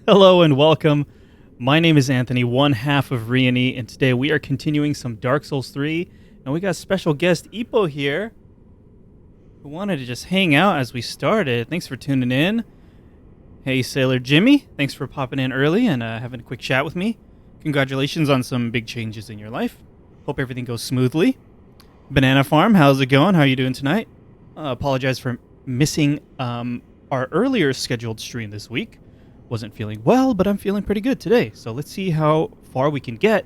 Hello and welcome. My name is Anthony, one half of Reyony, and today we are continuing some Dark Souls 3, and we got special guest Ipo here, who wanted to just hang out as we started. Thanks for tuning in. Hey, Sailor Jimmy, thanks for popping in early and having a quick chat with me. Congratulations on some big changes in your life. Hope everything goes smoothly. Banana Farm, how's it going? How are you doing tonight? Apologize for missing our earlier scheduled stream this week. Wasn't feeling well, but I'm feeling pretty good today. So let's see how far we can get.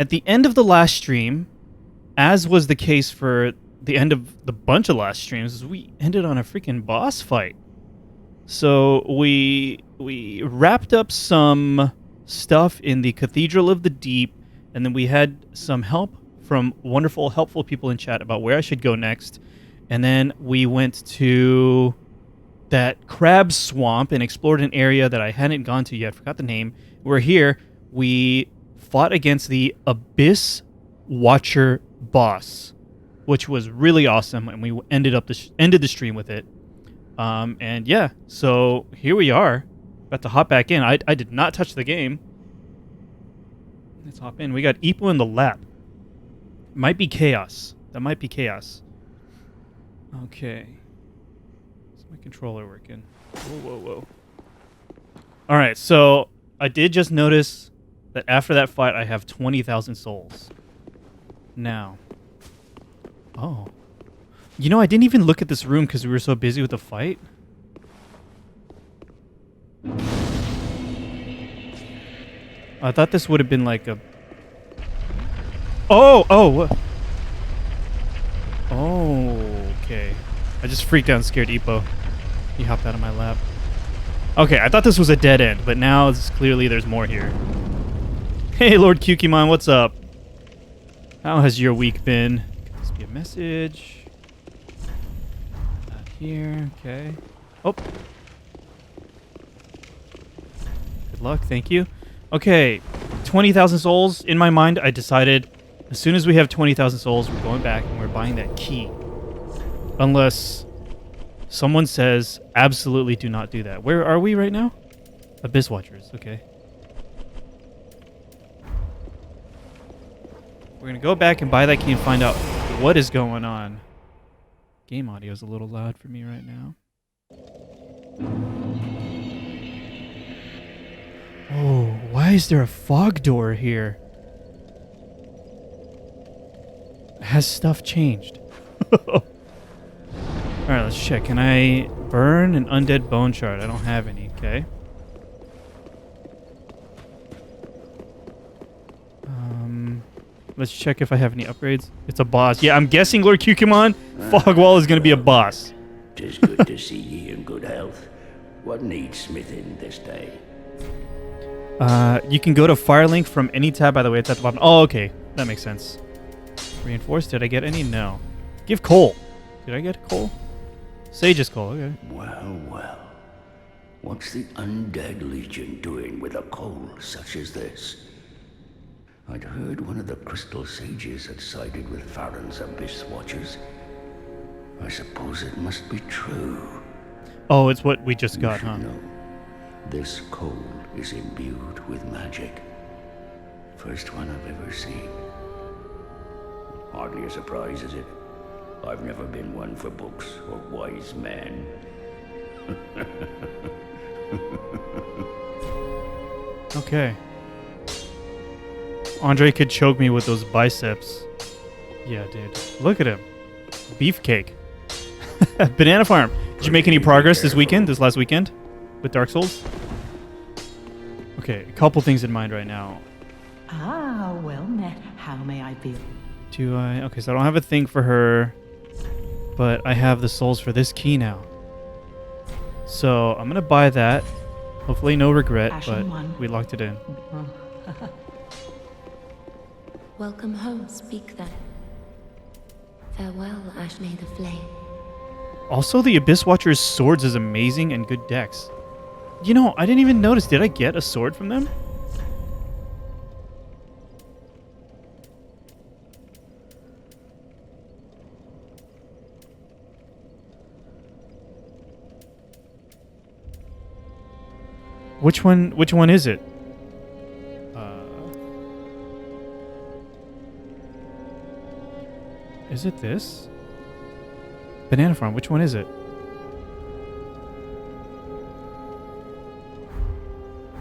At the end of the last stream, as was the case for the end of the bunch of last streams, we ended on a freaking boss fight. So we wrapped up some stuff in the Cathedral of the Deep, and then we had some help from wonderful, helpful people in chat about where I should go next. And then we went to that crab swamp and explored an area that I hadn't gone to yet. Forgot the name. We're here. We fought against the Abyss Watcher boss, which was really awesome, and we ended the stream with it. And yeah, so here we are. About to hop back in. I did not touch the game. Let's hop in. We got Ipo in the lab. Might be chaos. That might be chaos. Okay. My controller working. Whoa. Alright, so I did just notice that after that fight I have 20,000 souls. Now. Oh. You know, I didn't even look at this room because we were so busy with the fight. I thought this would have been like a... Oh! Okay. I just freaked out and scared Ipo. He hopped out of my lap. Okay, I thought this was a dead end, but now it's clearly there's more here. Hey, Lord Kukimon, what's up? How has your week been? Could this be a message? Not here. Okay. Oh. Good luck. Thank you. Okay. 20,000 souls. In my mind, I decided as soon as we have 20,000 souls, we're going back and we're buying that key. Unless someone says, absolutely do not do that. Where are we right now? Abyss Watchers, okay. We're going to go back and buy that key and find out what is going on. Game audio is a little loud for me right now. Oh, why is there a fog door here? Has stuff changed? Alright, let's check. Can I burn an undead bone shard? I don't have any, okay. Let's check if I have any upgrades. It's a boss. Yeah, I'm guessing Lord Kukimon, Fogwall is going to be a boss. 'Tis good to see ye in good health. What needs smithing this day? You can go to Firelink from any tab, by the way. It's at the bottom. Oh, okay. That makes sense. Reinforced. Did I get any? No. Give coal. Did I get coal? Sage's coal, okay. Well. What's the undead legion doing with a coal such as this? I'd heard one of the crystal sages had sided with Farron's Abyss Watchers. I suppose it must be true. Oh, it's what we just got, huh? No. This coal is imbued with magic. First one I've ever seen. Hardly a surprise, is it? I've never been one for books or wise men. Okay. Andre could choke me with those biceps. Yeah, dude. Look at him. Beefcake. Banana Farm. Did you make any progress this last weekend? With Dark Souls? Okay, a couple things in mind right now. Ah, well met. How may I be? Do I... Okay, so I don't have a thing for her, but I have the souls for this key now. So I'm going to buy that. Hopefully no regret, but we locked it in. Welcome home, speak then. Farewell, Ashne the Flame. Also, the Abyss Watcher's swords is amazing and good dex. You know, I didn't even notice. Did I get a sword from them? Which one? Which one is it? Is it this? Banana Farm. Which one is it?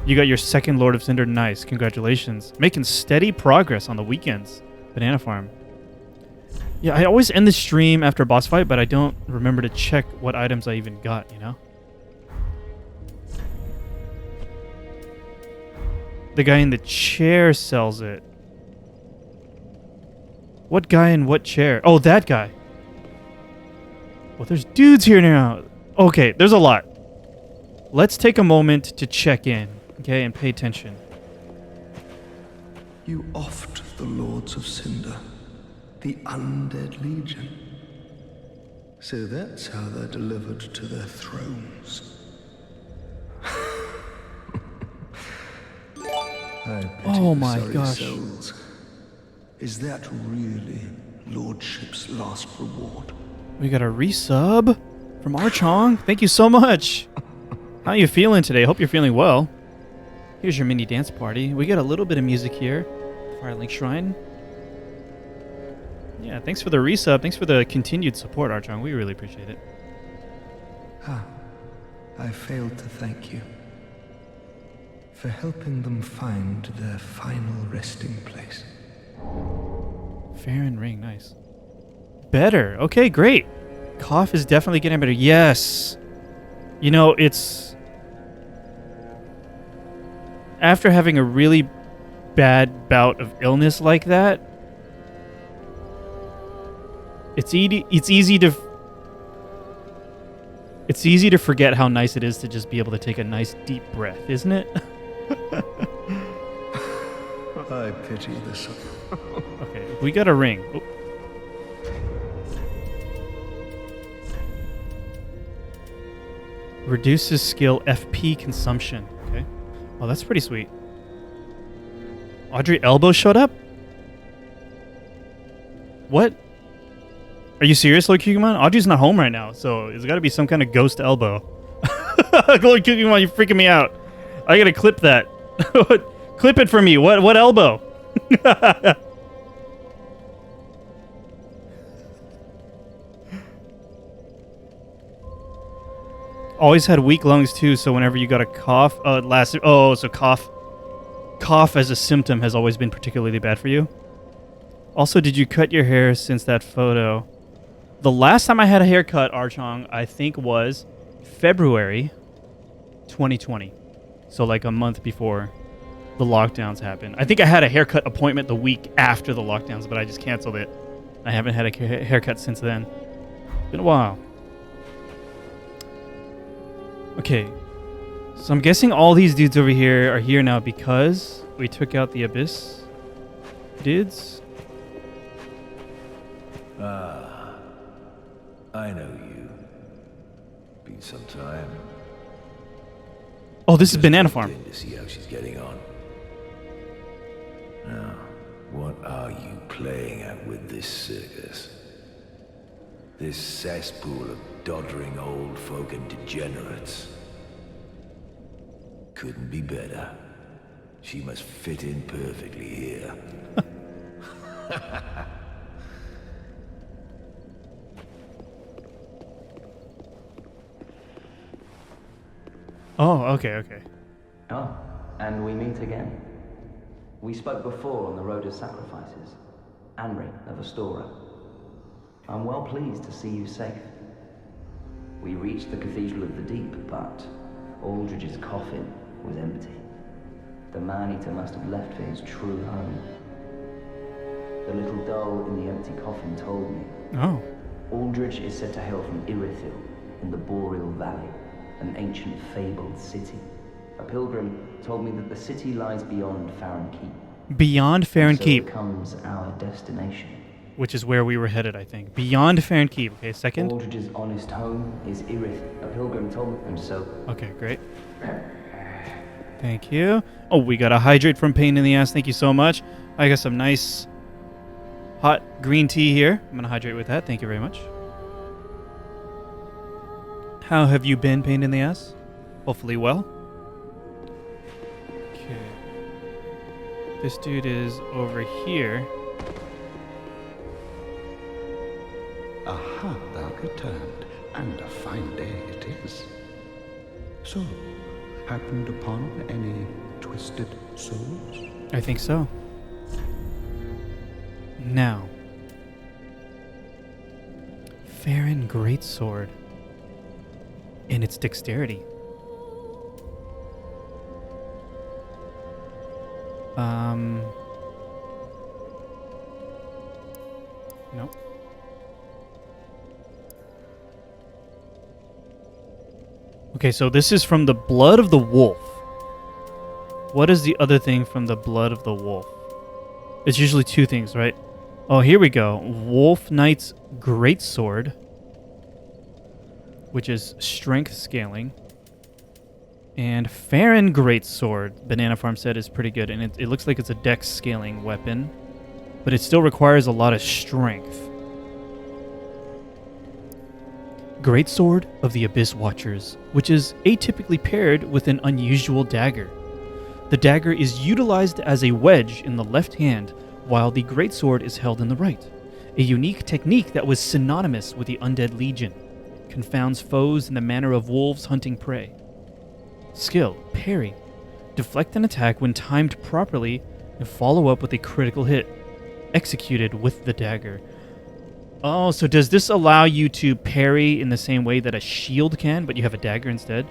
You got your second Lord of Cinder. Nice. Congratulations. Making steady progress on the weekends. Banana Farm. Yeah, I always end the stream after a boss fight, but I don't remember to check what items I even got, you know? The guy in the chair sells it. What guy in what chair? Oh, that guy. Well, there's dudes here now. Okay, there's a lot. Let's take a moment to check in, okay, and pay attention. You offed the Lords of Cinder, the Undead Legion. So that's how they're delivered to their thrones. I pity Oh the my sorry gosh. souls. Is that really Lordship's last reward? We got a resub from Archong. Thank you so much. How you feeling today? Hope you're feeling well. Here's your mini dance party. We got a little bit of music here. Firelink Shrine. Yeah, thanks for the resub. Thanks for the continued support, Archong. We really appreciate it. I failed to thank you for helping them find their final resting place. Farron Ring, nice. Better. Okay, great. Cough is definitely getting better. Yes. You know, it's... After having a really bad bout of illness like that, it's easy to forget how nice it is to just be able to take a nice deep breath, isn't it? I pity the soul. Okay, we got a ring. Oh. Reduces skill FP consumption. Okay. Oh, that's pretty sweet. Audrey Elbow showed up? What? Are you serious, Lord Kugumon? Audrey's not home right now, so it's got to be some kind of ghost elbow. Lord Kugumon, you're freaking me out. I gotta clip that. Clip it for me. What elbow? Always had weak lungs too, so whenever you got a cough, it lasted. Oh, so cough as a symptom has always been particularly bad for you. Also, did you cut your hair since that photo? The last time I had a haircut, Archong, I think was February 2020. So like a month before the lockdowns happened. I think I had a haircut appointment the week after the lockdowns, but I just canceled it. I haven't had a haircut since then. It's been a while. Okay. So I'm guessing all these dudes over here are here now because we took out the Abyss dudes. I know you. Been some time. Oh, this is Banana Just Farm. in to see how she's getting on. Now, what are you playing at with this circus? This cesspool of doddering old folk and degenerates. Couldn't be better. She must fit in perfectly here. Oh, okay. Oh, and we meet again. We spoke before on the Road of Sacrifices. Anri of Astora. I'm well pleased to see you safe. We reached the Cathedral of the Deep, but Aldrich's coffin was empty. The man-eater must have left for his true home. The little doll in the empty coffin told me. Oh. Aldrich is said to hail from Irithil in the Boreal Valley, an ancient fabled city. A pilgrim told me that the city lies beyond Farron Keep. Beyond Farron So Keep, becomes our destination. which is where we were headed, I think. Beyond Farron Keep. Okay, second. Aldrich's honest home is Irith. A pilgrim told me, and so Okay, great. Thank you. Oh, we got a hydrate from Pain in the Ass. Thank you so much. I got some nice hot green tea here. I'm going to hydrate with that. Thank you very much. How have you been, Pain in the Ass? Hopefully well. This dude is over here. Aha, thou returned, and a fine day it is. So, happened upon any twisted souls? I think so. Now, Farron Greatsword and its dexterity. Nope. Okay, so this is from the blood of the wolf. What is the other thing from the blood of the wolf? It's usually two things, right? Oh, here we go. Wolf Knight's Greatsword, which is strength scaling. And Farron Greatsword, Banana Farm said, is pretty good. And it looks like it's a dex scaling weapon, but it still requires a lot of strength. Greatsword of the Abyss Watchers, which is atypically paired with an unusual dagger. The dagger is utilized as a wedge in the left hand, while the greatsword is held in the right. A unique technique that was synonymous with the Undead Legion. Confounds foes in the manner of wolves hunting prey. Skill, parry. Deflect an attack when timed properly and follow up with a critical hit. Executed with the dagger. Oh, so does this allow you to parry in the same way that a shield can, but you have a dagger instead?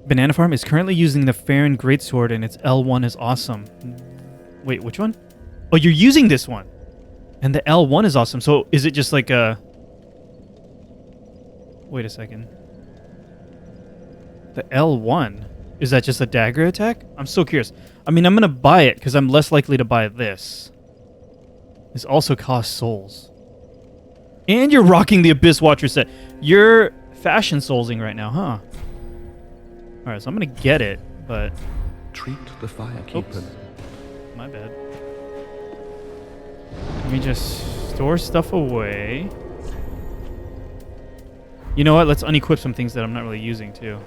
Banana Farm is currently using the Farron Greatsword, and its L1 is awesome. Wait, which one? Oh, you're using this one. And the L1 is awesome. So is it just like a... Wait a second. The L1? Is that just a dagger attack? I'm so curious. I mean, I'm going to buy it because I'm less likely to buy this. This also costs souls. And you're rocking the Abyss Watcher set. You're fashion soulsing right now, huh? Alright, so I'm going to get it, but... Treat the firekeeper. Oops. My bad. Let me just store stuff away. You know what? Let's unequip some things that I'm not really using, too.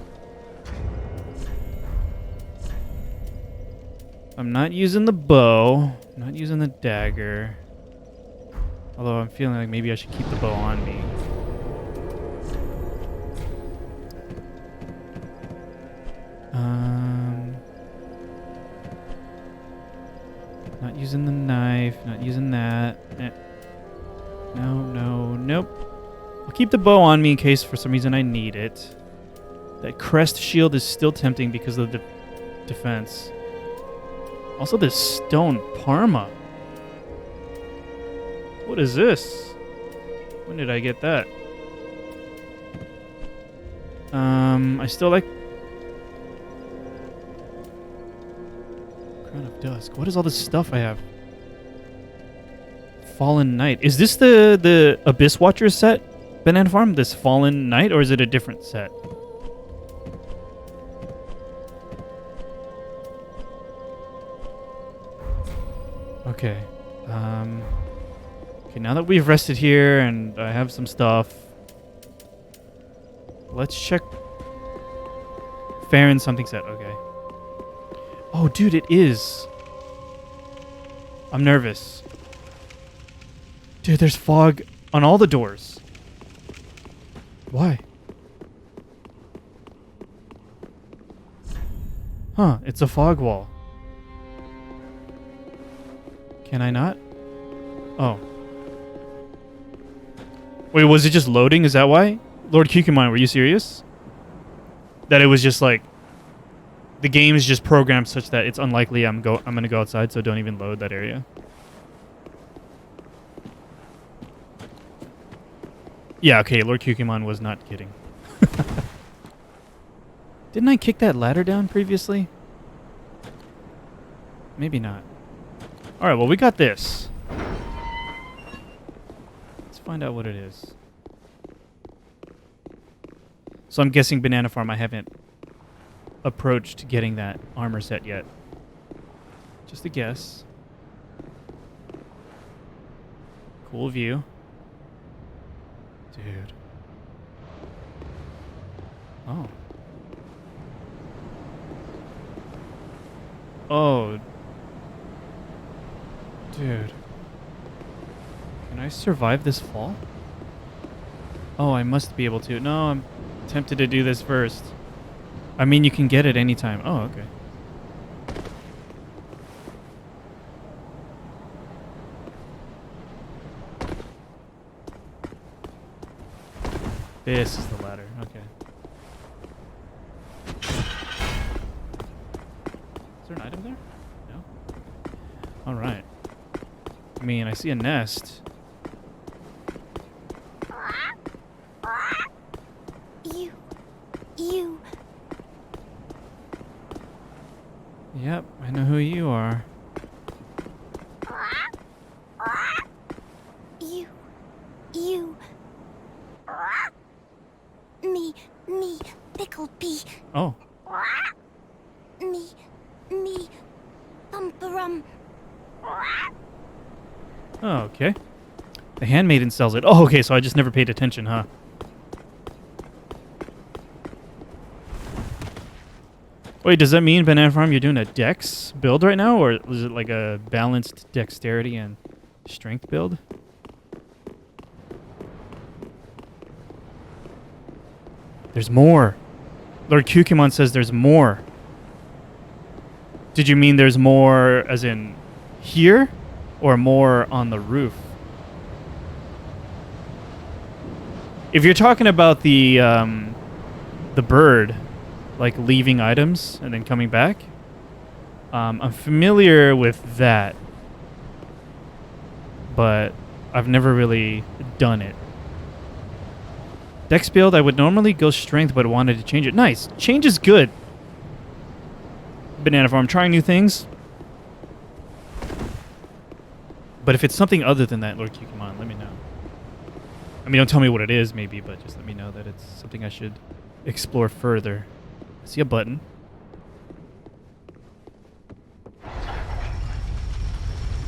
I'm not using the bow. I'm not using the dagger. Although I'm feeling like maybe I should keep the bow on me. Not using the knife. Not using that. Nope. I'll keep the bow on me in case for some reason I need it. That crest shield is still tempting because of the defense. Also, this stone parma. What is this? When did I get that? I still like... Crown of Dusk. What is all this stuff I have? Fallen Knight. Is this the Abyss Watcher set, Banana Farm? This Fallen Knight, or is it a different set? Okay. Okay, now that we've rested here and I have some stuff, let's check Farron something set. Okay. Oh, dude, it is. I'm nervous. Dude, there's fog on all the doors. Why? Huh, it's a fog wall. Can I not? Oh. Wait, was it just loading? Is that why? Lord Cucumine, were you serious? That it was just like... The game is just programmed such that it's unlikely I'm gonna go outside, so don't even load that area. Yeah, okay, Lord Cucumine was not kidding. Didn't I kick that ladder down previously? Maybe not. Alright, well, we got this. Let's find out what it is. So I'm guessing Banana Farm, I haven't approached getting that armor set yet. Just a guess. Cool view. Dude. Oh. Oh. Dude. Can I survive this fall? Oh, I must be able to. No, I'm tempted to do this first. I mean, you can get it anytime. Oh, okay. This is the ladder. Okay. Is there an item there? No? Alright. I mean, I see a nest. You. Yep, I know who you are. You. Me, pickled pea. Oh. Me, bumperum. Oh, okay. The handmaiden sells it. Oh, okay, so I just never paid attention, huh? Wait, does that mean, Banana Farm, you're doing a dex build right now? Or is it like a balanced dexterity and strength build? There's more. Lord Kukumon says there's more. Did you mean there's more as in here? Or more on the roof? If you're talking about the bird, like leaving items and then coming back, I'm familiar with that, but I've never really done it. Dex build, I would normally go strength, but wanted to change it. Nice. Change is good. Banana Farm, trying new things. But if it's something other than that, Lord Kukumon, let me know. I mean, don't tell me what it is, maybe, but just let me know that it's something I should explore further. I see a button.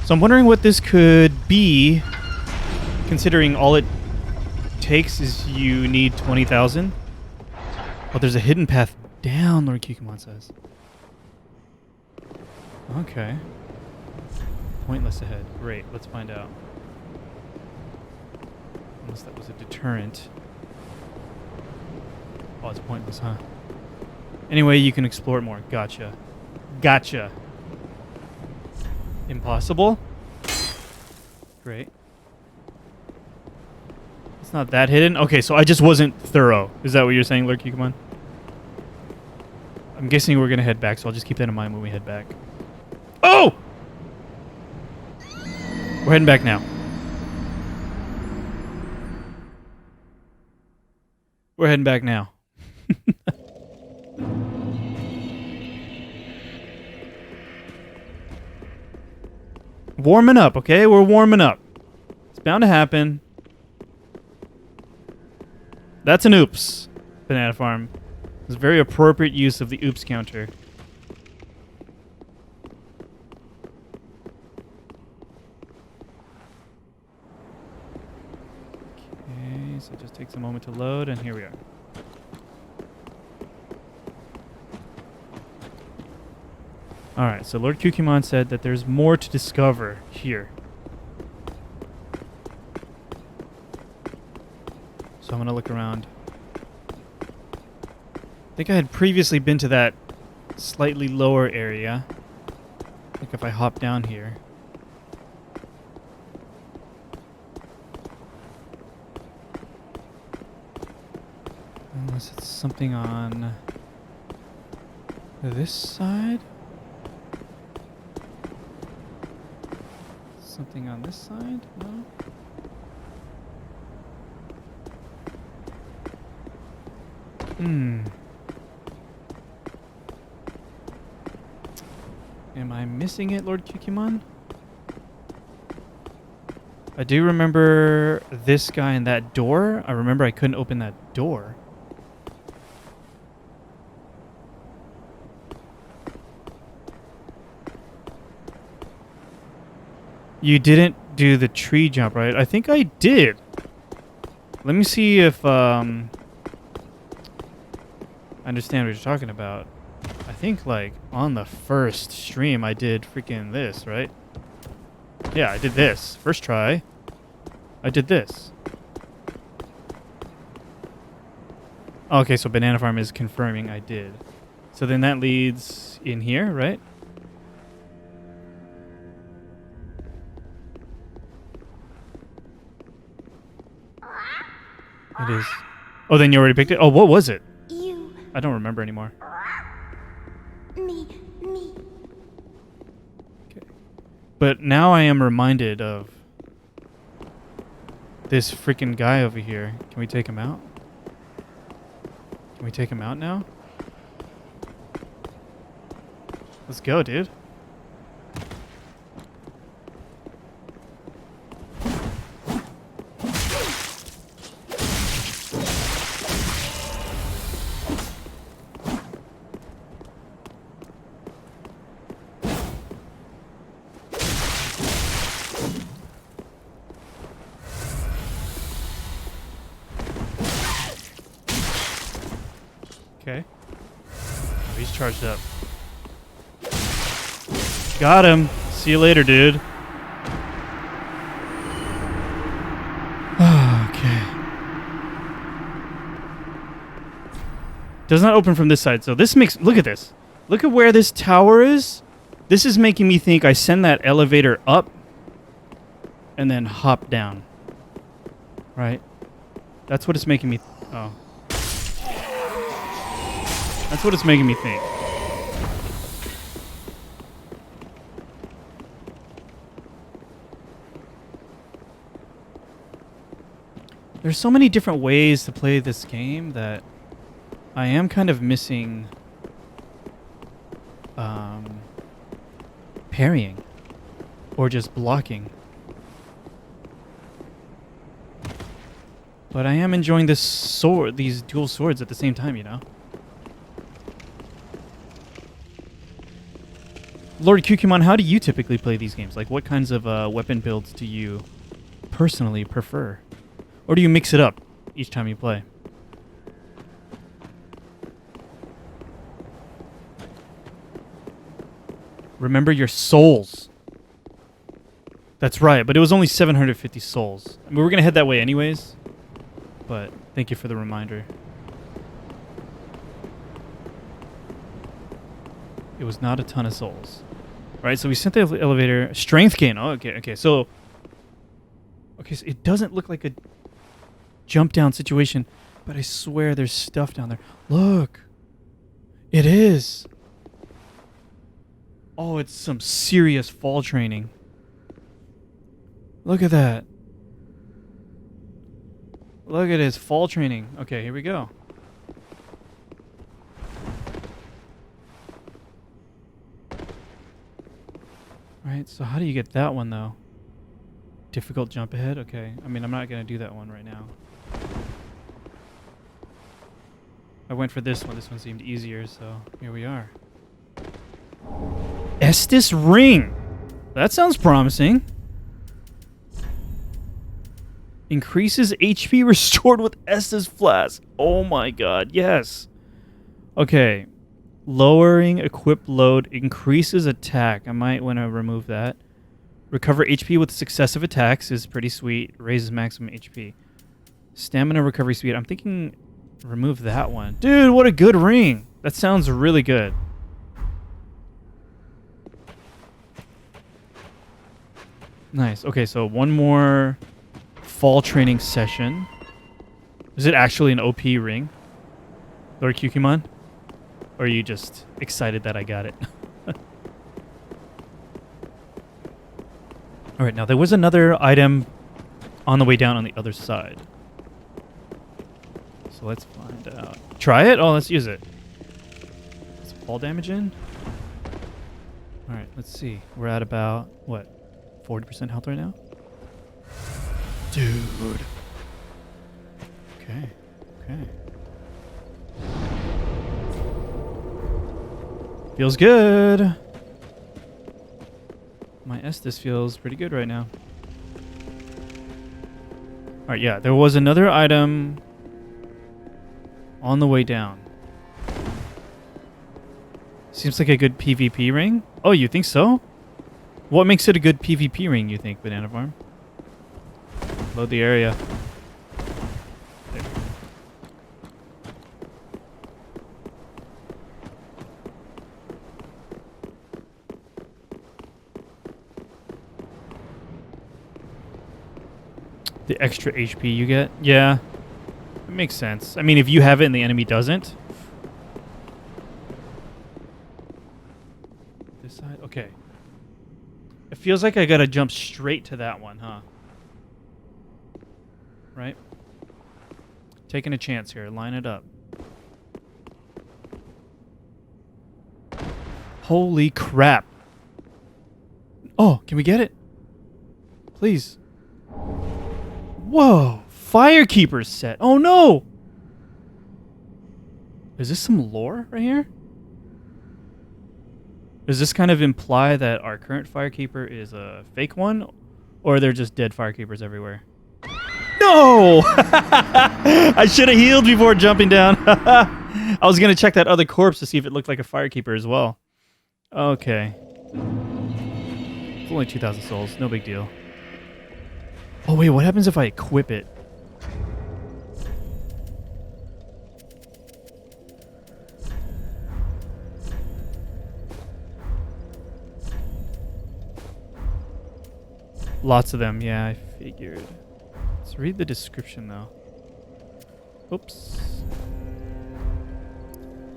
So I'm wondering what this could be, considering all it takes is you need 20,000. Oh, there's a hidden path down, Lord Kukumon says. Okay. Pointless ahead. Great, let's find out. Unless that was a deterrent. Oh, it's pointless, huh? Anyway, you can explore it more. Gotcha. Gotcha. Impossible? Great. It's not that hidden? Okay, so I just wasn't thorough. Is that what you're saying, Lord Kukumon? I'm guessing we're going to head back, so I'll just keep that in mind when we head back. Oh! We're heading back now. We're heading back now. Warming up, okay? We're warming up. It's bound to happen. That's an oops, Banana Farm. It's a very appropriate use of the oops counter. Okay, so it just takes a moment to load, and here we are. Alright, so Lord Kukumon said that there's more to discover here. So I'm going to look around. I think I had previously been to that slightly lower area. I think if I hop down here. Unless it's something on this side. Something on this side? No? Am I missing it, Lord Kukumon? I do remember this guy and that door. I remember I couldn't open that door. You didn't do the tree jump, right? I think I did. Let me see if I understand what you're talking about. I think like on the first stream I did freaking this, right? Yeah, I did this. First try. I did this. Okay, so Banana Farm is confirming I did. So then that leads in here, right? It is. Oh, then you already picked it? Oh, what was it? You, I don't remember anymore. me. But now I am reminded of this freaking guy over here. Can we take him out? Can we take him out now? Let's go, dude. Okay. Oh, he's charged up. Got him. See you later, dude. Okay. Does not open from this side, so this makes... Look at this. Look at where this tower is. This is making me think I send that elevator up and then hop down. Right? That's what it's making me... Oh. That's what it's making me think. There's so many different ways to play this game that I am kind of missing parrying or just blocking. But I am enjoying this sword, these dual swords at the same time, you know? Lord Kukumon, how do you typically play these games? Like, what kinds of weapon builds do you personally prefer? Or do you mix it up each time you play? Remember your souls. That's right, but it was only 750 souls. I mean, we were going to head that way anyways, but thank you for the reminder. It was not a ton of souls. Right, so we sent the elevator. Strength gain. Oh, okay. So it doesn't look like a jump down situation, but I swear there's stuff down there. Look. It is. Oh, it's some serious fall training. Look at that. Look at his fall training. Okay, here we go. Right, so how do you get that one, though? Difficult jump ahead? Okay. I mean, I'm not going to do that one right now. I went for this one. This one seemed easier, so here we are. Estus Ring! That sounds promising. Increases HP restored with Estus Flask. Oh my god, yes. Okay. Lowering equipped load increases attack. I might want to remove that. Recover HP with successive attacks is pretty sweet. Raises maximum HP. Stamina recovery speed. I'm thinking remove that one. Dude, what a good ring. That sounds really good. Nice. Okay, so one more fall training session. Is it actually an OP ring? Lord Kukumon? Or are you just excited that I got it? Alright, now there was another item on the way down on the other side. So let's find out. Try it? Oh, let's use it. Is fall damage in? Alright, let's see. We're at about, what, 40% health right now? Dude. Okay. Feels good. My Estus feels pretty good right now. Alright, yeah, there was another item on the way down. Seems like a good PvP ring. Oh, you think so? What makes it a good PvP ring, you think, Banana Farm? Load the area. There. The extra HP you get? Yeah. It makes sense. I mean, if you have it and the enemy doesn't. This side? Okay. It feels like I gotta jump straight to that one, huh? Right? Taking a chance here. Line it up. Holy crap. Oh, can we get it? Please. Whoa. Firekeeper's set. Oh no! Is this some lore right here? Does this kind of imply that our current Firekeeper is a fake one? Or they're just dead Firekeepers everywhere? No! I should have healed before jumping down. I was going to check that other corpse to see if it looked like a Firekeeper as well. Okay. It's only 2,000 souls. No big deal. Oh, wait. What happens if I equip it? Lots of them. Yeah, I figured. Let's read the description, though. Oops.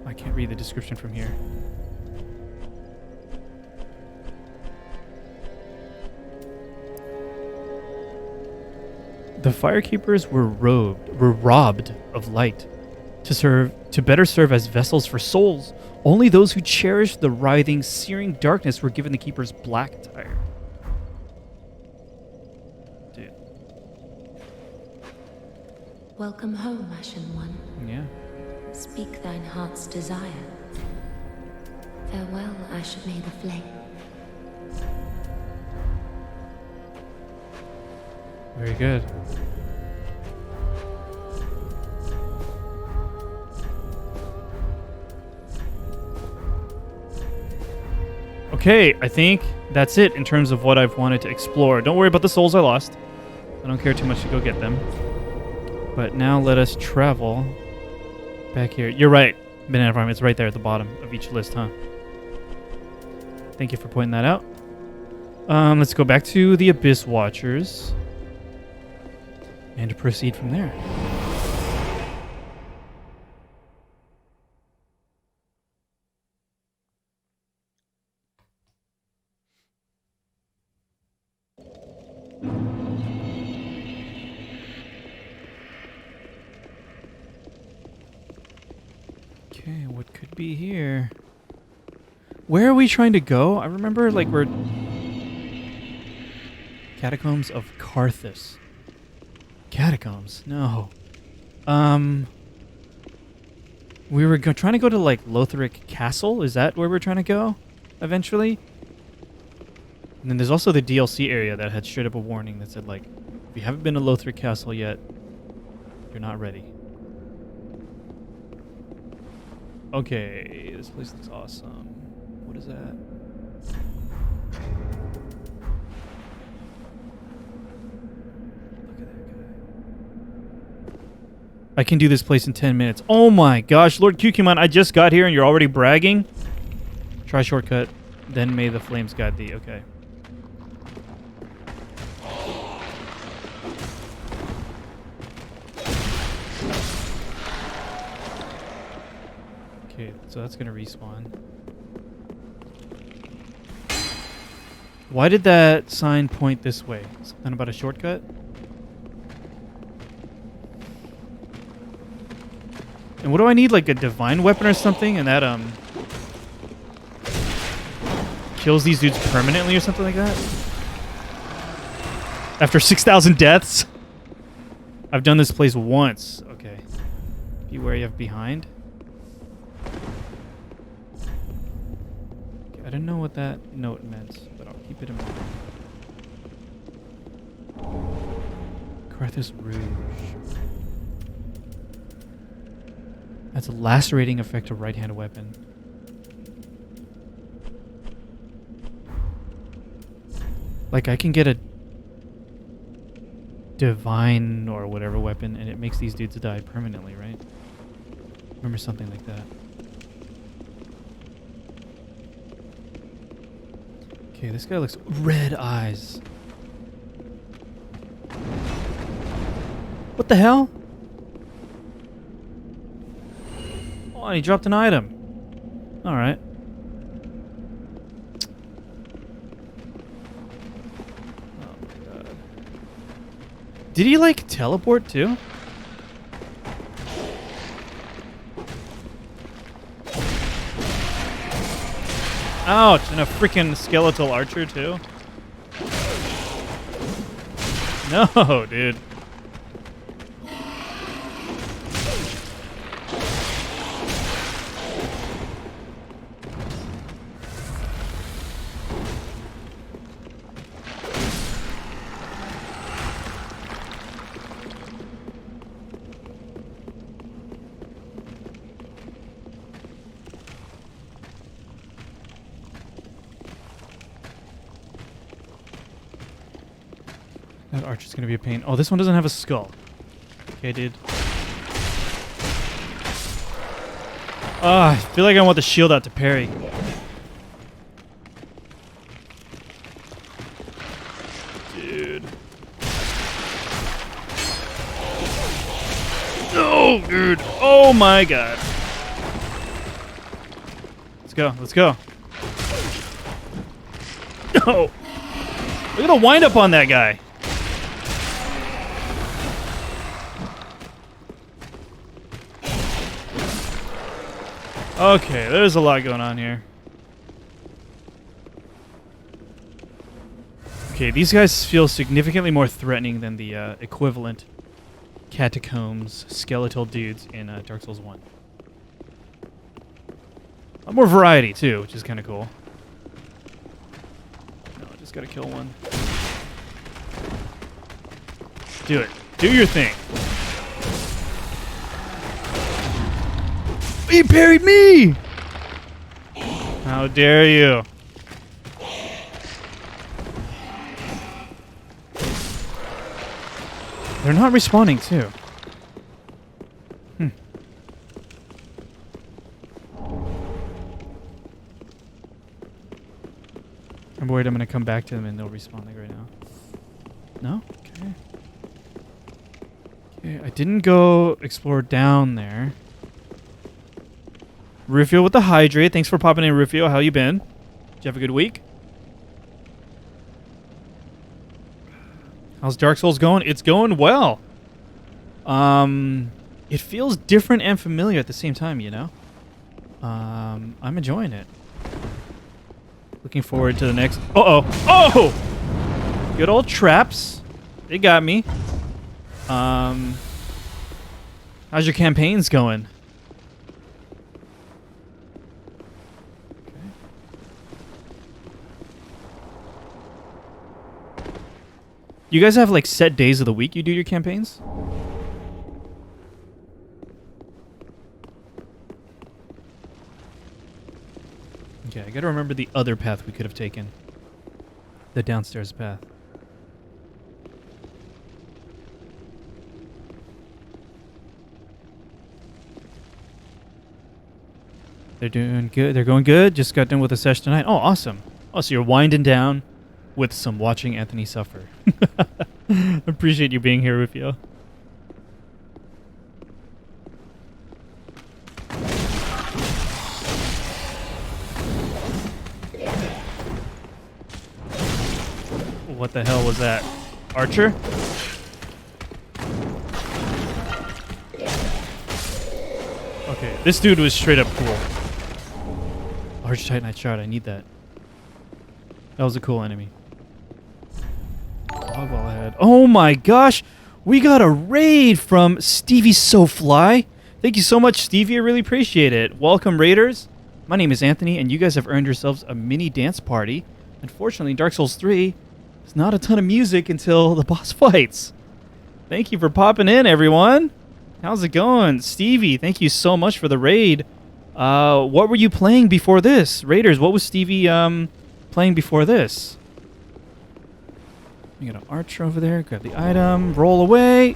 I can't read the description from here. The Firekeepers were robbed of light to better serve as vessels for souls. Only those who cherished the writhing, searing darkness were given the Keeper's black attire. Dude. Welcome home, Ashen One. Yeah. Speak thine heart's desire. Farewell, Ash May the Flame. Very good. Okay, I think that's it in terms of what I've wanted to explore. Don't worry about the souls I lost. I don't care too much to go get them. But now let us travel back here. You're right, Banana Farm. It's right there at the bottom of each list, huh? Thank you for pointing that out. Let's go back to the Abyss Watchers. And to proceed from there. Okay, what could be here? Where are we trying to go? I remember, like, we're... Catacombs of Carthus. Catacombs? No. We were trying to go to, like, Lothric Castle. Is that where we're trying to go eventually? And then there's also the DLC area that had straight up a warning that said, like, if you haven't been to Lothric Castle yet, you're not ready. Okay, this place looks awesome. What is that? I can do this place in 10 minutes. Oh my gosh, Lord Cucumon, I just got here and you're already bragging? Try shortcut, then may the flames guide thee. Okay. Okay, so that's gonna respawn. Why did that sign point this way? Something about a shortcut? And what do I need? Like a divine weapon or something? And that, kills these dudes permanently or something like that? After 6,000 deaths? I've done this place once. Okay. Be wary of behind. Okay, I didn't know what that note meant, but I'll keep it in mind. Carthus Rouge. That's a lacerating effect of right-hand weapon. Like, I can get a divine or whatever weapon, and it makes these dudes die permanently, right? Remember something like that. Okay, this guy looks... Red eyes. What the hell? Oh, he dropped an item. Alright. Oh my god. Did he, like, teleport too? Ouch, and a freaking skeletal archer too? No, dude. That archer's gonna be a pain. Oh, this one doesn't have a skull. Okay, dude. I feel like I want the shield out to parry. Dude. No, dude. Oh my god. Let's go. Let's go. No. Look at the wind up on that guy. Okay, there's a lot going on here. Okay, these guys feel significantly more threatening than the equivalent catacombs skeletal dudes in Dark Souls 1. A lot more variety, too, which is kind of cool. No, I just gotta kill one. Do it. Do your thing. He parried me! How dare you? They're not responding, too. I'm worried I'm going to come back to them and they'll respawn like right now. No? Okay. Okay, I didn't go explore down there. Rufio with the hydrate. Thanks for popping in, Rufio. How you been? Did you have a good week? How's Dark Souls going? It's going well. It feels different and familiar at the same time, you know? I'm enjoying it. Looking forward to the next... Uh-oh. Oh! Good old traps. They got me. How's your campaigns going? You guys have like set days of the week you do your campaigns? Okay, I gotta remember the other path we could have taken. The downstairs path. They're doing good. They're going good. Just got done with a session tonight. Oh, awesome. Oh, so you're winding down with some watching Anthony suffer. Appreciate you being here, Rufio. What the hell was that? Archer? Okay, this dude was straight up cool. Large Titanite shard, I need that. That was a cool enemy. Hogwall ahead. Oh my gosh! We got a raid from Stevie SoFly. Thank you so much, Stevie. I really appreciate it. Welcome, raiders. My name is Anthony, and you guys have earned yourselves a mini dance party. Unfortunately, Dark Souls 3, there's not a ton of music until the boss fights. Thank you for popping in, everyone. How's it going? Stevie, thank you so much for the raid. What were you playing before this? Raiders, what was Stevie playing before this? We got an archer over there. Grab the item. Roll away.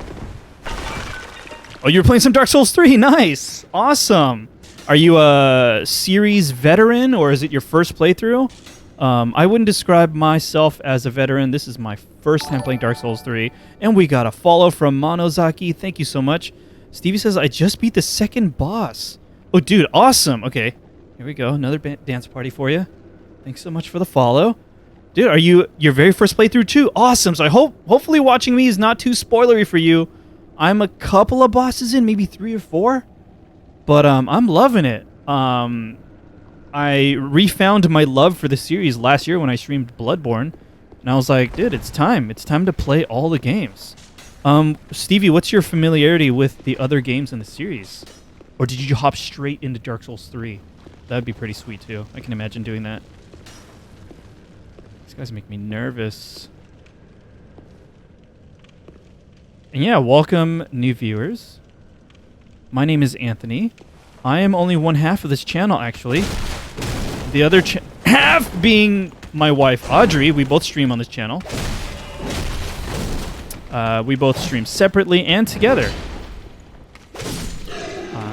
Oh, you're playing some Dark Souls 3. Nice. Awesome. Are you a series veteran or is it your first playthrough? I wouldn't describe myself as a veteran. This is my first time playing Dark Souls 3. And we got a follow from Monozaki. Thank you so much. Stevie says, I just beat the second boss. Oh, dude. Awesome. Okay. Here we go. Another dance party for you. Thanks so much for the follow. Dude, are you your very first playthrough too? Awesome. So I hopefully watching me is not too spoilery for you. I'm a couple of bosses in, maybe 3 or 4. But I'm loving it. I refound my love for the series last year when I streamed Bloodborne. And I was like, dude, it's time. It's time to play all the games. Stevie, what's your familiarity with the other games in the series? Or did you hop straight into Dark Souls 3? That'd be pretty sweet too. I can imagine doing that. These guys make me nervous. And yeah, welcome new viewers. My name is Anthony. I am only one half of this channel, actually. The other half being my wife, Audrey. We both stream on this channel. We both stream separately and together.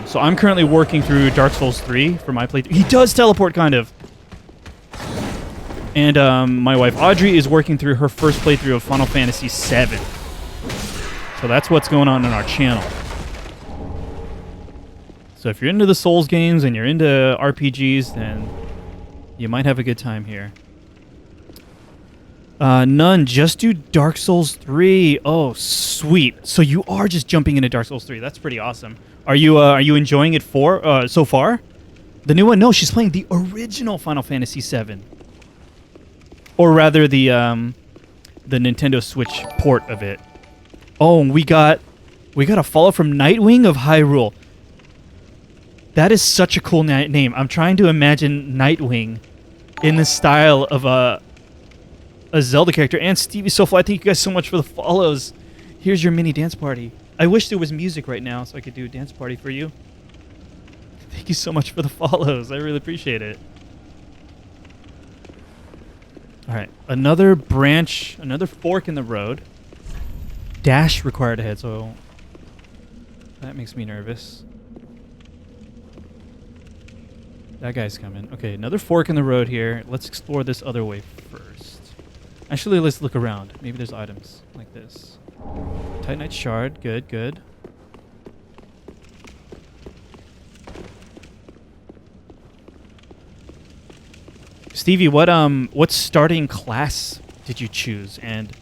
So I'm currently working through Dark Souls 3 for my playthrough. He does teleport, kind of. And my wife, Audrey, is working through her first playthrough of Final Fantasy VII. So that's what's going on our channel. So if you're into the Souls games and you're into RPGs, then you might have a good time here. None, just do Dark Souls 3. Oh, sweet. So you are just jumping into Dark Souls 3. That's pretty awesome. Are you enjoying it so far? The new one? No, she's playing the original Final Fantasy VII. Or rather the Nintendo Switch port of it. Oh, and we got a follow from Nightwing of Hyrule. That is such a cool name. I'm trying to imagine Nightwing in the style of a Zelda character. And Stevie Sofla, thank you guys so much for the follows. Here's your mini dance party. I wish there was music right now so I could do a dance party for you. Thank you so much for the follows. I really appreciate it. All right, another branch, another fork in the road. Dash required ahead, so that makes me nervous. That guy's coming. Okay, another fork in the road here. Let's explore this other way first. Actually, let's look around. Maybe there's items like this. Titanite shard. Good, good. Stevie, what starting class did you choose? And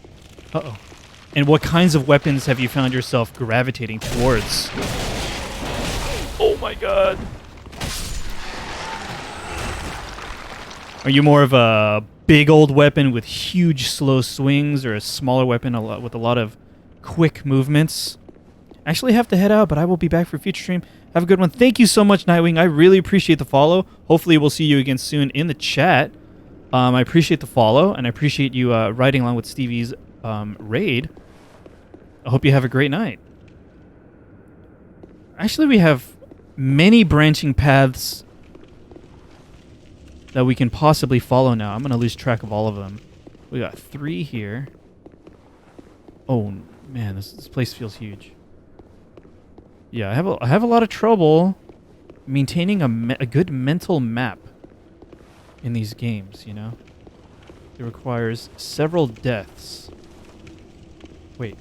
and what kinds of weapons have you found yourself gravitating towards? Oh my god. Are you more of a big old weapon with huge slow swings, or a smaller weapon with a lot of quick movements? I actually have to head out, but I will be back for a future stream. Have a good one. Thank you so much, Nightwing. I really appreciate the follow. Hopefully we'll see you again soon in the chat. I appreciate the follow, and I appreciate you riding along with Stevie's raid. I hope you have a great night. Actually, we have many branching paths that we can possibly follow now. I'm going to lose track of all of them. We got 3 here. Oh, man, this place feels huge. Yeah, I have a lot of trouble maintaining a good mental map in these games, you know? It requires several deaths. Wait.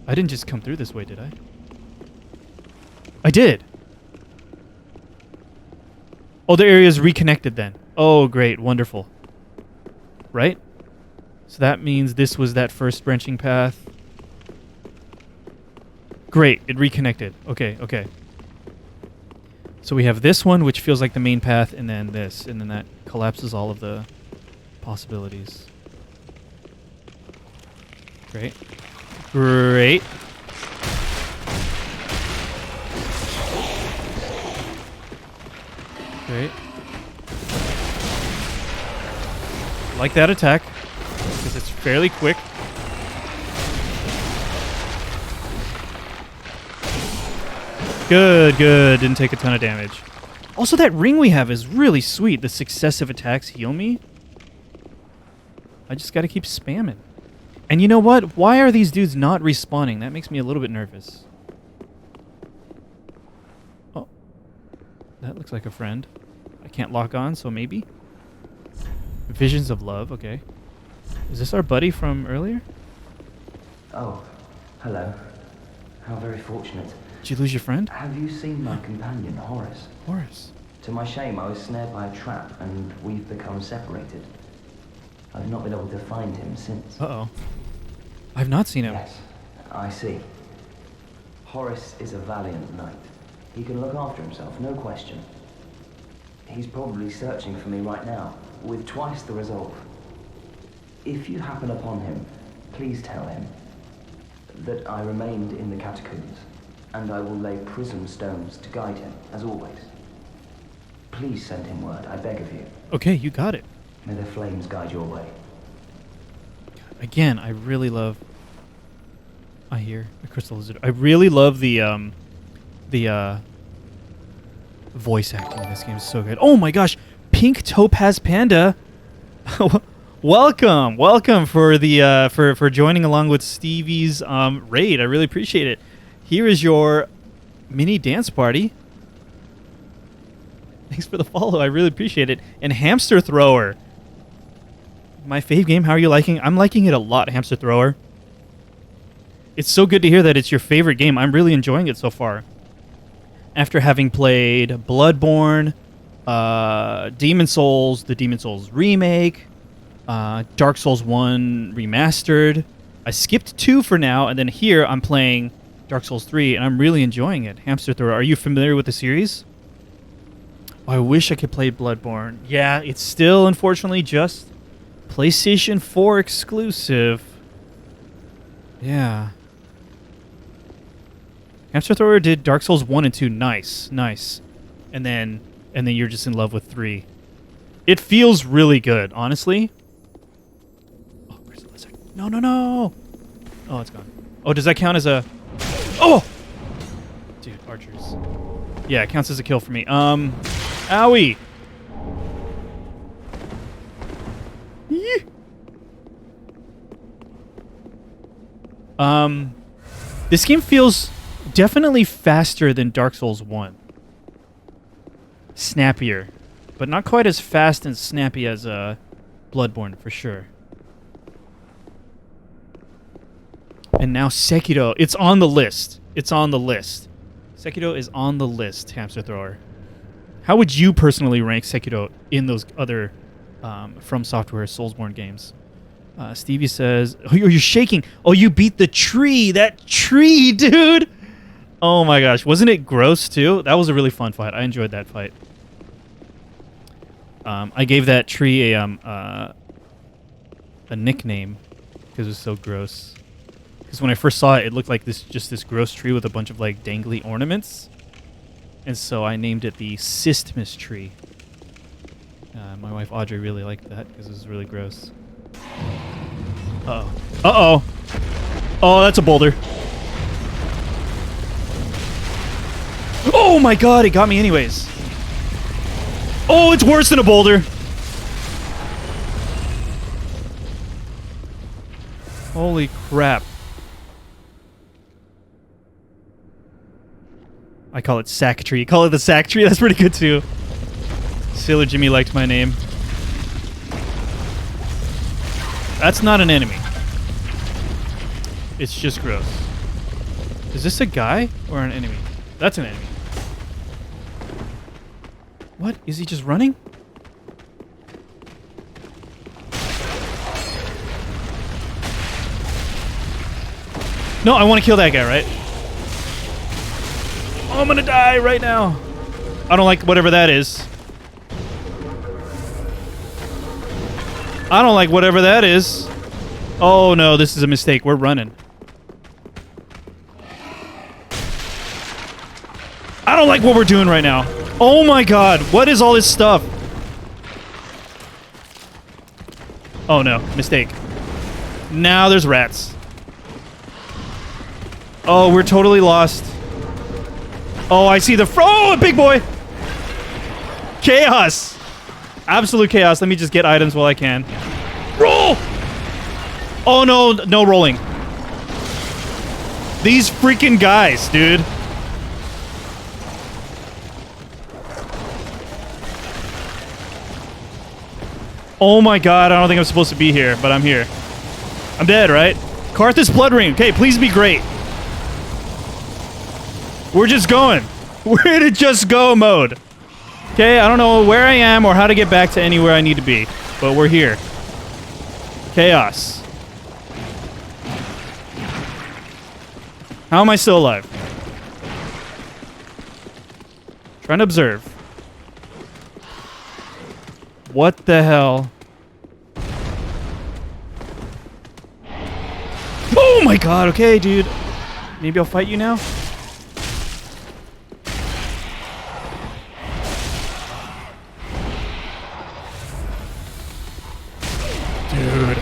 I didn't just come through this way, did I? I did! Oh, the area is reconnected then. Oh, great. Wonderful. Right? So that means this was that first branching path. Great. It reconnected. Okay, okay. So we have this one, which feels like the main path, and then this. And then that collapses all of the possibilities. Great. Great. Great. Like that attack, because it's fairly quick. Good, good. Didn't take a ton of damage. Also, that ring we have is really sweet. The successive attacks heal me. I just got to keep spamming. And you know what? Why are these dudes not respawning? That makes me a little bit nervous. Oh. That looks like a friend. I can't lock on, so maybe. Visions of love, okay. Is this our buddy from earlier? Oh, hello. How very fortunate. Did you lose your friend? Have you seen my companion, Horace? Horace. To my shame, I was snared by a trap, and we've become separated. I've not been able to find him since. Uh-oh. I've not seen him. Yes, I see. Horace is a valiant knight. He can look after himself, no question. He's probably searching for me right now, with twice the resolve. If you happen upon him, please tell him that I remained in the catacombs, and I will lay prism stones to guide him, as always. Please send him word, I beg of you. Okay, you got it. May the flames guide your way. Again, I really love... I hear a crystal lizard. I really love the voice acting in this game is so good. Oh my gosh, Pink Topaz Panda. Welcome for the for joining along with Stevie's raid. I really appreciate it. Here is your mini dance party. Thanks for the follow. I really appreciate it. And Hamster Thrower. My fave game. How are you liking? I'm liking it a lot, Hamster Thrower. It's so good to hear that it's your favorite game. I'm really enjoying it so far. After having played Bloodborne, Demon Souls, the Demon Souls remake, Dark Souls 1 remastered. I skipped 2 for now, and then here I'm playing Dark Souls 3, and I'm really enjoying it. Hamster Thrower, are you familiar with the series? Oh, I wish I could play Bloodborne. Yeah, it's still, unfortunately, just PlayStation 4 exclusive. Yeah. Hamster Thrower did Dark Souls 1 and 2. Nice. And then you're just in love with 3. It feels really good, honestly. Oh, where's the lizard? No. Oh, it's gone. Oh, does that count as a... Oh! Dude, archers. Yeah, it counts as a kill for me. Owie! Yee. This game feels definitely faster than Dark Souls 1. Snappier. But not quite as fast and snappy as Bloodborne, for sure. And now Sekiro. It's on the list. Sekiro is on the list, Hamster Thrower. How would you personally rank Sekiro in those other From Software Soulsborne games? Stevie says, oh, you're shaking. Oh, you beat the tree. That tree, dude. Oh my gosh. Wasn't it gross too? That was a really fun fight. I enjoyed that fight. I gave that tree a nickname because it was so gross. Because when I first saw it, it looked like this gross tree with a bunch of like dangly ornaments. And so I named it the Sistmas tree. My wife Audrey really liked that because it was really gross. Uh-oh. Oh, that's a boulder. Oh my god, it got me anyways. Oh, it's worse than a boulder. Holy crap. I call it sack tree. Call it the sack tree. That's pretty good too. Sailor Jimmy liked my name. That's not an enemy. It's just gross. Is this a guy or an enemy? That's an enemy. What? Is he just running? No, I want to kill that guy, right? Oh, I'm gonna die right now. I don't like whatever that is. I don't like whatever that is. Oh no, this is a mistake. We're running. I don't like what we're doing right now. Oh my god, what is all this stuff? Oh no, mistake. Now there's rats. Oh, we're totally lost. Oh, I see the oh, big boy. Chaos. Absolute chaos. Let me just get items while I can. Roll! Oh no, no rolling. These freaking guys, dude. Oh my god, I don't think I'm supposed to be here, but I'm here. I'm dead, right? Karthus Blood Ring. Okay, please be great. We're just going. We're in a just go mode. Okay, I don't know where I am or how to get back to anywhere I need to be, but we're here. Chaos. How am I still alive? Trying to observe. What the hell? Oh my god, okay, dude. Maybe I'll fight you now? Dude.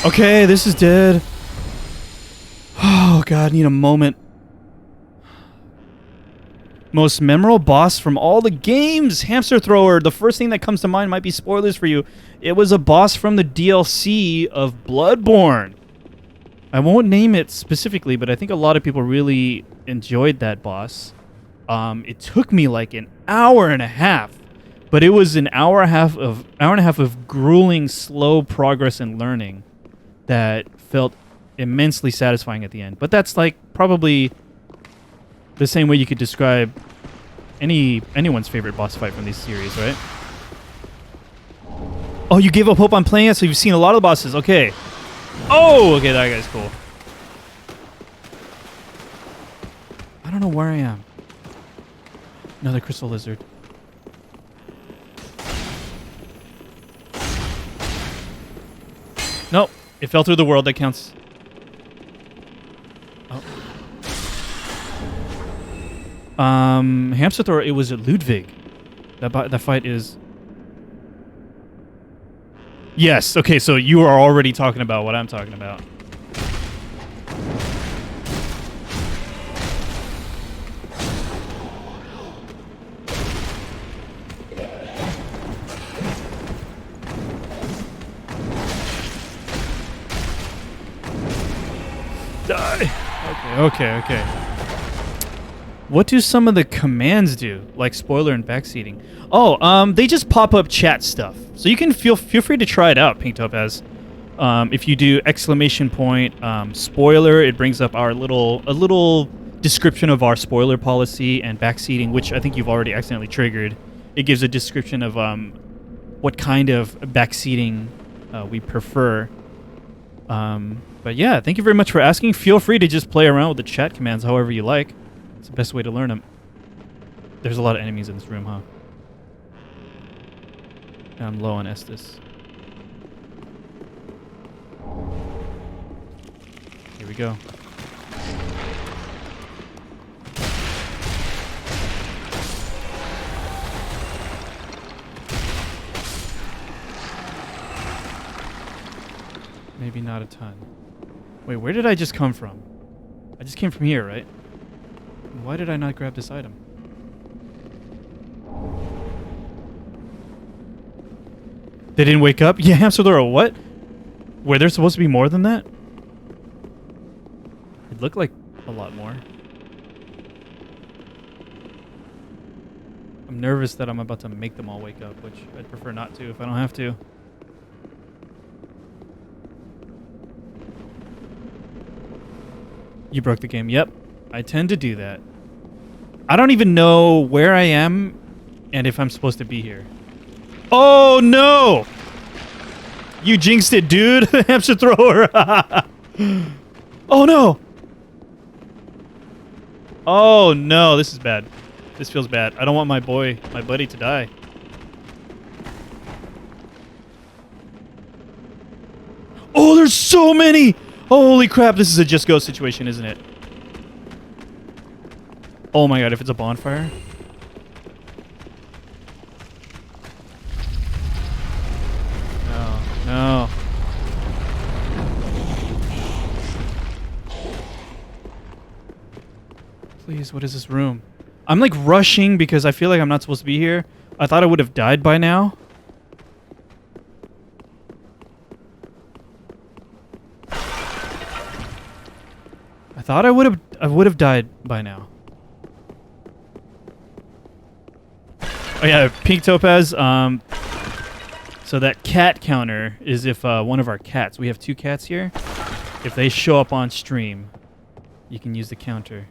Okay, this is dead. Oh god, I need a moment. Most memorable boss from all the games. Hamster Thrower. The first thing that comes to mind might be spoilers for you. It was a boss from the DLC of Bloodborne. I won't name it specifically, but I think a lot of people really enjoyed that boss. It took me like an hour and a half, but it was an hour and a half of grueling, slow progress and learning that felt immensely satisfying at the end. But that's like probably the same way you could describe anyone's favorite boss fight from this series, right? Oh, you gave up hope on playing it, so you've seen a lot of the bosses. Okay. Oh, okay, that guy's cool. I don't know where I am. Another crystal lizard. Nope. It fell through the world. That counts. Oh. Hamster Thrower, it was at Ludwig. That fight is... Yes, okay, so you are already talking about what I'm talking about. Die! Okay. What do some of the commands do? Like spoiler and backseating? Oh, they just pop up chat stuff. So you can feel free to try it out, Pink Topaz. If you do exclamation point spoiler, it brings up a little description of our spoiler policy, and backseating, which I think you've already accidentally triggered. It gives a description of what kind of backseating we prefer. But yeah, thank you very much for asking. Feel free to just play around with the chat commands however you like. It's the best way to learn them. There's a lot of enemies in this room, huh? I'm low on Estus. Here we go. Maybe not a ton. Wait, where did I just come from? I just came from here, right? Why did I not grab this item? They didn't wake up? Yeah, Hamster Thrower, what? Were there supposed to be more than that? It looked like a lot more. I'm nervous that I'm about to make them all wake up, which I'd prefer not to if I don't have to. You broke the game. Yep. I tend to do that. I don't even know where I am and if I'm supposed to be here. Oh, no! You jinxed it, dude. Hamster Thrower. Oh, no! Oh, no. This is bad. This feels bad. I don't want my buddy to die. Oh, there's so many! Holy crap, this is a just go situation, isn't it? Oh my god, if it's a bonfire. No. Please, what is this room? I'm like rushing because I feel like I'm not supposed to be here. I thought I would have died by now. thought I would have died by now. Oh yeah, pink topaz. So that cat counter is if one of our cats. We have 2 cats here. If they show up on stream, you can use the counter.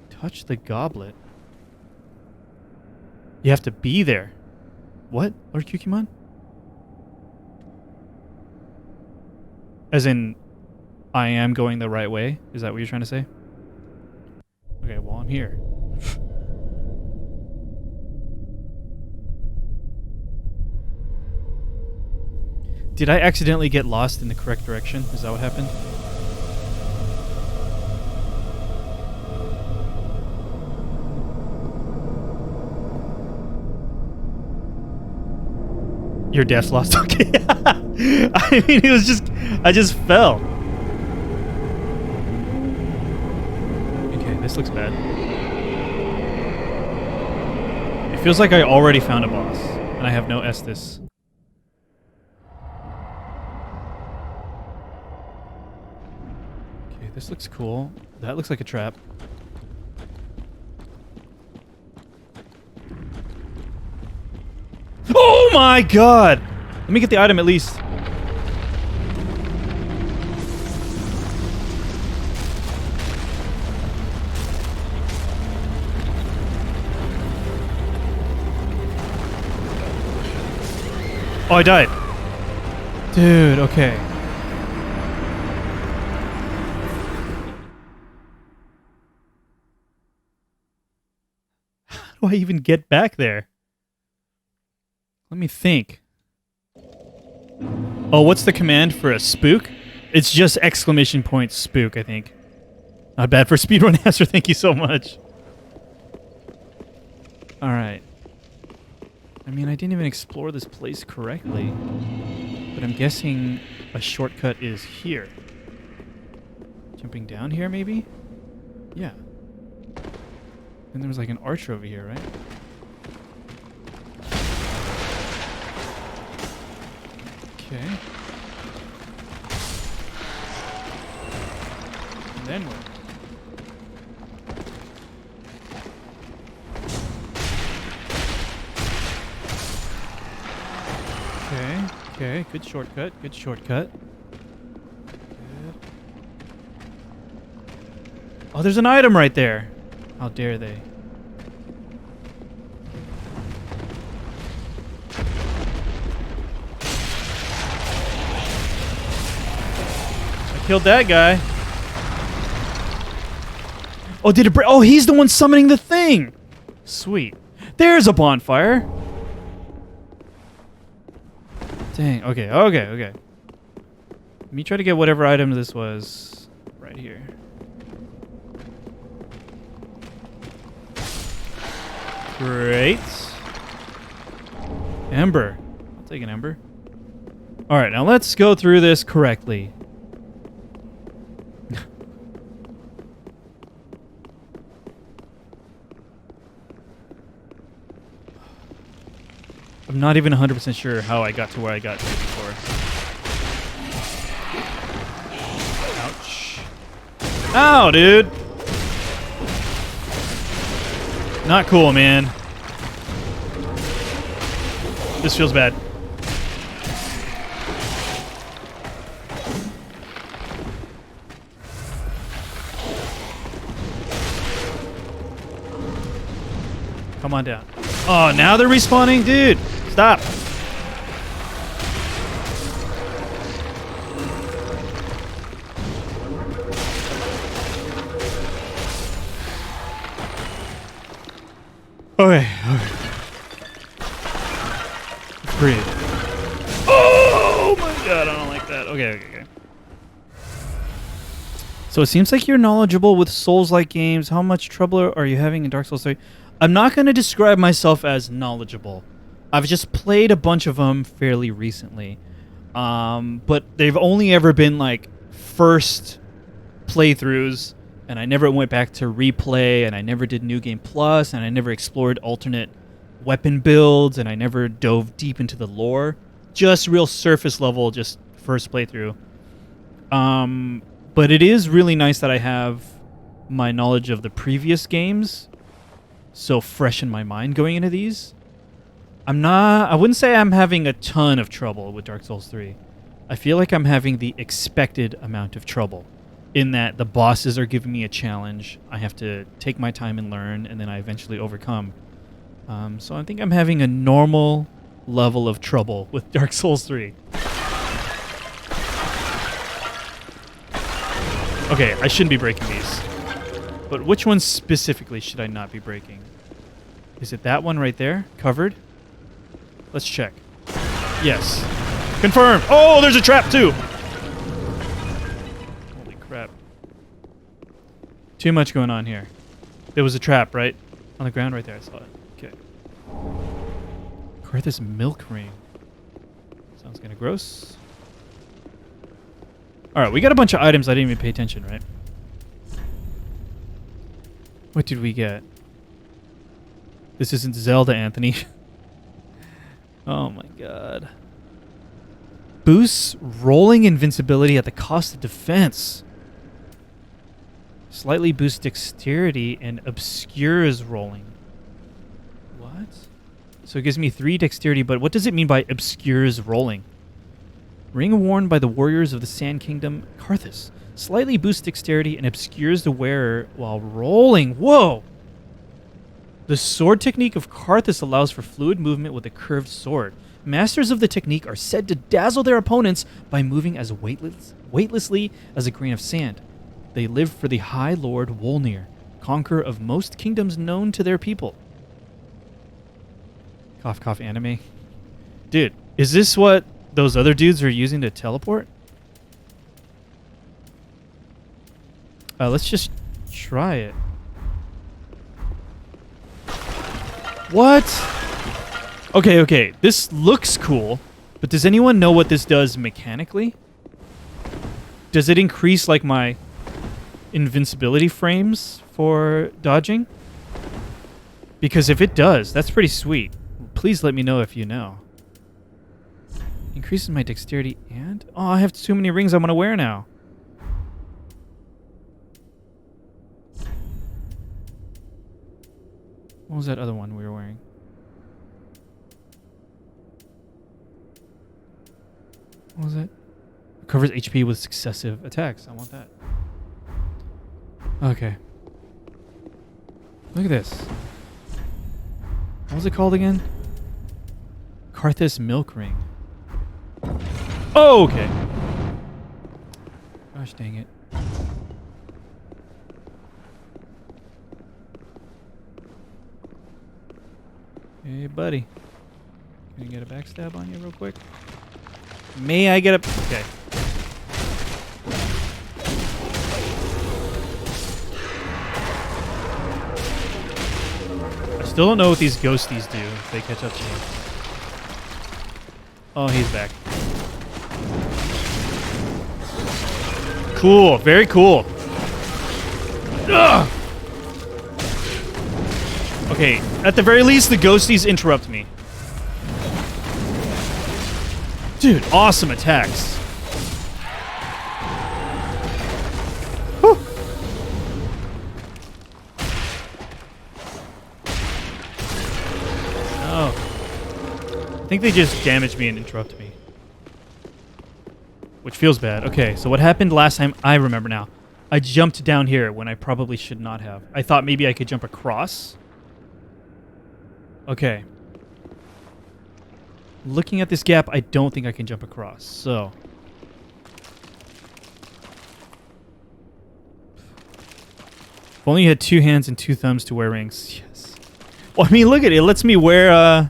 Touch the goblet. You have to be there. What, Lord Kukimon? As in, I am going the right way? Is that what you're trying to say? Okay, well, I'm here. Did I accidentally get lost in the correct direction? Is that what happened? Your death's lost. Okay. I mean, it was just... I just fell. Okay, this looks bad. It feels like I already found a boss, and I have no Estus. Okay, this looks cool. That looks like a trap. Oh my god! Let me get the item at least. Oh, I died. Dude, okay. How do I even get back there? Let me think. Oh, what's the command for a spook? It's just exclamation point spook, I think. Not bad for speedrun answer, thank you so much. Alright. I mean, I didn't even explore this place correctly. But I'm guessing a shortcut is here. Jumping down here, maybe? Yeah. And there was like an archer over here, right? Okay. And then what? Okay, good shortcut, good shortcut. Good. Oh, there's an item right there. How dare they? Killed that guy. Oh, did it break? Oh, he's the one summoning the thing. Sweet. There's a bonfire. Dang. Okay. Let me try to get whatever item this was right here. Great. Ember. I'll take an ember. All right, now let's go through this correctly. I'm not even 100% sure how I got to where I got to before. Ouch. Ow, dude! Not cool, man. This feels bad. Come on down. Oh, now they're respawning? Dude! Stop. Okay. Let's breathe. Oh my god, I don't like that. Okay. So it seems like you're knowledgeable with Souls-like games. How much trouble are you having in Dark Souls 3? I'm not going to describe myself as knowledgeable. I've just played a bunch of them fairly recently. But they've only ever been like first playthroughs, and I never went back to replay, and I never did New Game Plus, and I never explored alternate weapon builds, and I never dove deep into the lore. Just real surface level, just first playthrough. But it is really nice that I have my knowledge of the previous games so fresh in my mind going into these. I wouldn't say I'm having a ton of trouble with Dark Souls 3. I feel like I'm having the expected amount of trouble in that the bosses are giving me a challenge. I have to take my time and learn, and then I eventually overcome. So I think I'm having a normal level of trouble with Dark Souls 3. Okay, I shouldn't be breaking these. But which one specifically should I not be breaking? Is it that one right there? Covered? Let's check. Yes. Confirmed! Oh, there's a trap too! Holy crap. Too much going on here. There was a trap, right? On the ground right there, I saw it. Okay. Carthus milk ring. Sounds kind of gross. Alright, we got a bunch of items I didn't even pay attention, right? What did we get? This isn't Zelda, Anthony. Oh my god. Boosts rolling invincibility at the cost of defense. Slightly boosts dexterity and obscures rolling. What? So it gives me 3 dexterity, but what does it mean by obscures rolling? Ring worn by the warriors of the Sand Kingdom, Carthus. Slightly boosts dexterity and obscures the wearer while rolling. Whoa! The sword technique of Carthus allows for fluid movement with a curved sword. Masters of the technique are said to dazzle their opponents by moving as weightlessly as a grain of sand. They live for the High Lord Wolnir, conqueror of most kingdoms known to their people. Cough, cough, anime. Dude, is this what those other dudes are using to teleport? Let's just try it. What? Okay. This looks cool, but does anyone know what this does mechanically? Does it increase, like, my invincibility frames for dodging? Because if it does, that's pretty sweet. Please let me know if you know. Increases my dexterity and... Oh, I have too many rings I want to wear now. What was that other one we were wearing? What was it? Recovers HP with successive attacks. I want that. Okay. Look at this. What was it called again? Carthus milk ring. Oh, okay. Gosh dang it. Hey, buddy. Can I get a backstab on you real quick? May I get a... Okay. I still don't know what these ghosties do if they catch up to me. Oh, he's back. Cool. Very cool. Ugh! Okay, at the very least, the ghosties interrupt me. Dude, awesome attacks. Whew. Oh. I think they just damaged me and interrupted me. Which feels bad. Okay, so what happened last time, I remember now. I jumped down here when I probably should not have. I thought maybe I could jump across. Okay. Looking at this gap, I don't think I can jump across, so... If only you had 2 hands and 2 thumbs to wear rings. Yes. Well, I mean, look at it. It lets me wear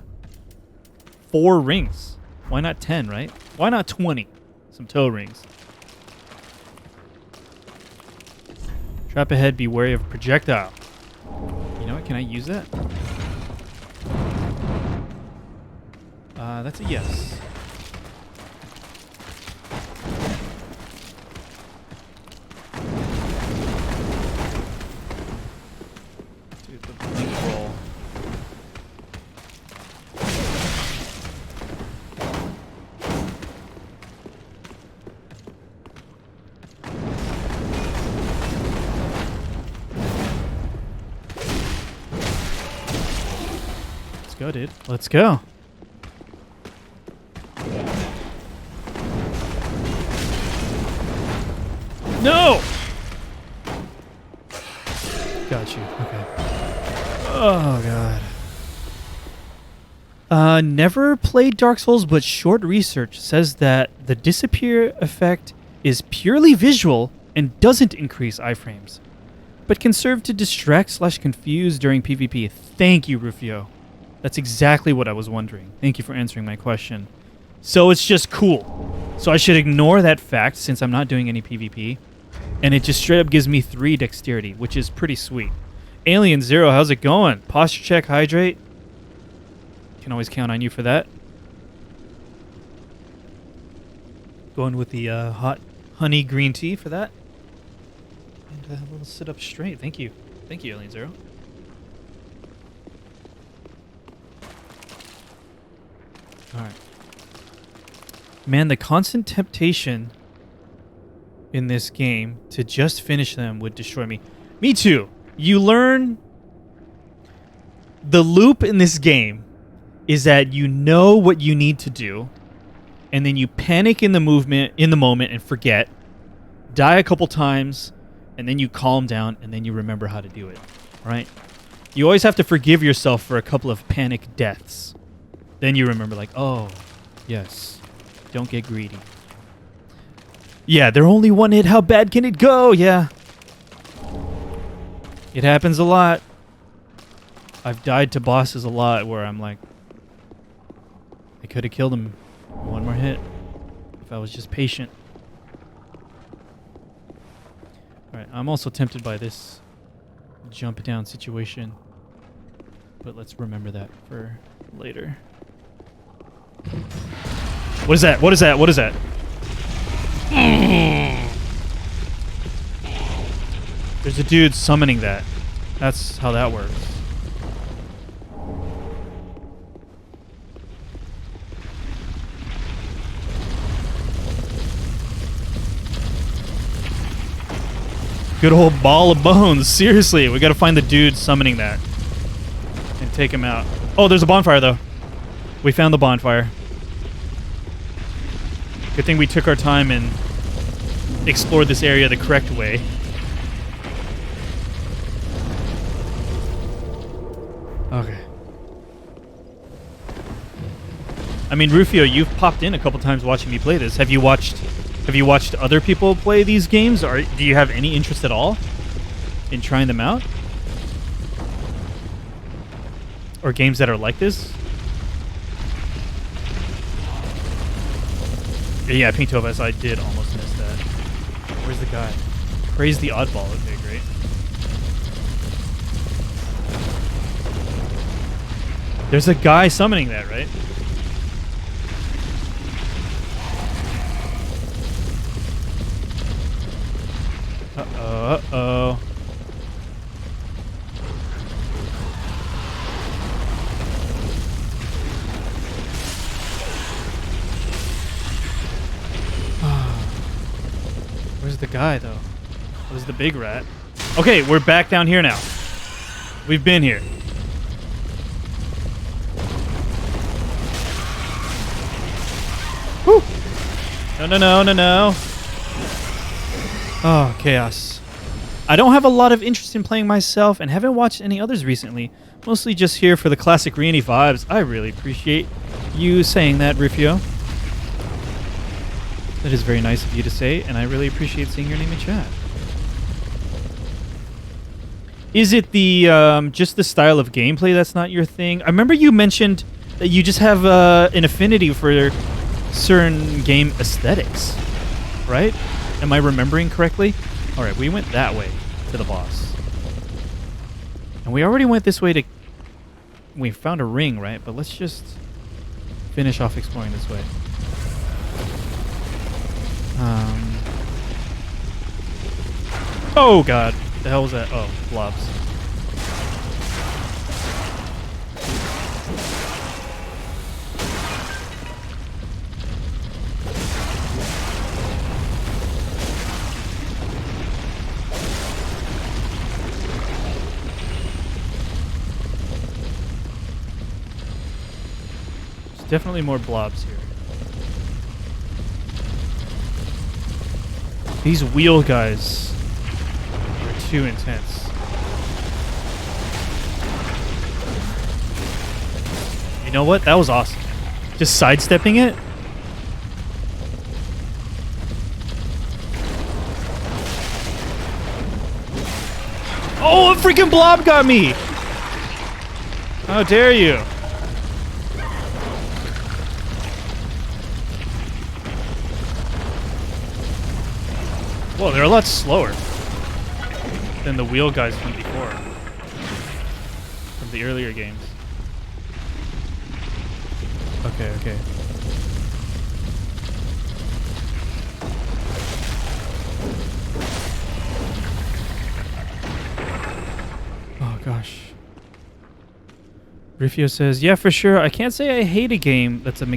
4 rings. Why not 10, right? Why not 20? Some toe rings. Trap ahead, be wary of projectile. You know what? Can I use that? That's a yes. Dude, the blink roll. Let's go, dude. Let's go. No! Got you. Okay. Oh, God. Never played Dark Souls, but short research says that the disappear effect is purely visual and doesn't increase iframes, but can serve to distract/confuse during PvP. Thank you, Rufio. That's exactly what I was wondering. Thank you for answering my question. So it's just cool. So I should ignore that fact since I'm not doing any PvP. And it just straight up gives me 3 dexterity, which is pretty sweet. Alien Zero, how's it going? Posture check, hydrate. Can always count on you for that. Going with the hot honey green tea for that. And a little sit up straight. Thank you. Thank you, Alien Zero. Alright. Man, the constant temptation in this game to just finish them would destroy me. Me too. You learn... The loop in this game is that you know what you need to do, and then you panic in the moment and forget, die a couple times, and then you calm down, and then you remember how to do it. Right? You always have to forgive yourself for a couple of panic deaths. Then you remember, like, oh, yes, don't get greedy. Yeah, they're only one hit. How bad can it go? Yeah. It happens a lot. I've died to bosses a lot where I'm like, I could have killed him one more hit if I was just patient. Alright, I'm also tempted by this jump down situation, but let's remember that for later. What is that? What is that? What is that? There's a dude summoning that. That's how that works. Good old ball of bones. Seriously, we gotta find the dude summoning that and take him out. Oh, there's a bonfire though. We found the bonfire. Good thing we took our time and explored this area the correct way. Okay. I mean, Rufio, you've popped in a couple times watching me play this. Have you watched other people play these games, or do you have any interest at all in trying them out? Or games that are like this? Yeah, Pink Topaz, I did almost miss that. Where's the guy? Praise the oddball. Okay, great. There's a guy summoning that, right? Uh-oh, uh-oh. Where's the guy, though? Where's the big rat? Okay, we're back down here now. We've been here. Whew! No, no, no, no, no. Oh, chaos. I don't have a lot of interest in playing myself and haven't watched any others recently. Mostly just here for the classic Reyony vibes. I really appreciate you saying that, Rufio. That is very nice of you to say, and I really appreciate seeing your name in chat. Is it the just the style of gameplay that's not your thing? I remember you mentioned that you just have an affinity for certain game aesthetics, right? Am I remembering correctly? All right, we went that way to the boss. And we already went this way to... We found a ring, right? But let's just finish off exploring this way. Oh, God. The hell was that? Oh, blobs. definitely more blobs here. These wheel guys are too intense. You know what? That was awesome. Just sidestepping it. Oh, a freaking blob got me! How dare you? Whoa, they're a lot slower than the wheel guys from before. From the earlier games. Okay, okay. Oh gosh. Rifio says, yeah, for sure. I can't say I hate a game that's a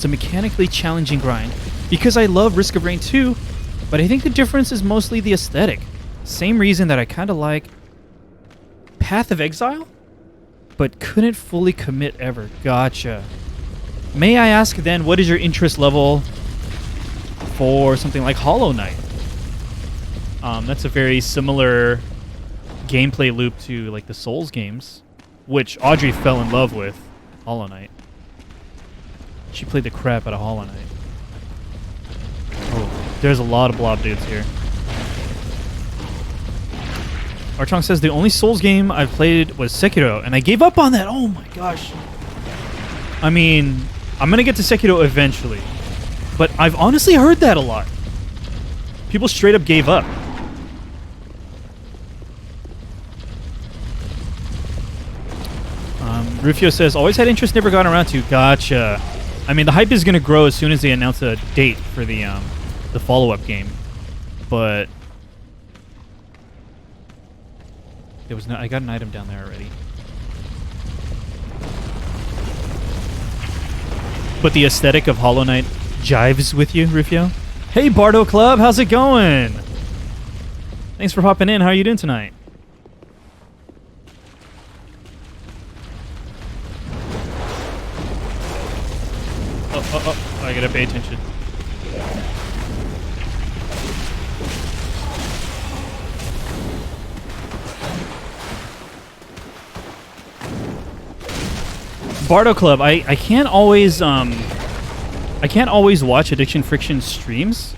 mechanically challenging grind because I love Risk of Rain 2, but I think the difference is mostly the aesthetic. Same reason that I kind of like Path of Exile, but couldn't fully commit ever. Gotcha. May I ask then, what is your interest level for something like Hollow Knight? That's a very similar gameplay loop to like the Souls games, which Audrey fell in love with. Hollow Knight. She played the crap out of Hollow Knight. Oh, there's a lot of blob dudes here. Archong says the only Souls game I've played was Sekiro, and I gave up on that. Oh my gosh. I mean, I'm gonna get to Sekiro eventually, but I've honestly heard that a lot. People straight up gave up. Rufio says, always had interest, never got around to. Gotcha. I mean, the hype is going to grow as soon as they announce a date for the follow-up game. But there was no. I got an item down there already. But the aesthetic of Hollow Knight jives with you, Rufio. Hey, Bardo Club, how's it going? Thanks for hopping in. How are you doing tonight? Oh, I gotta pay attention. Bardo Club, I can't always watch Addiction Friction streams,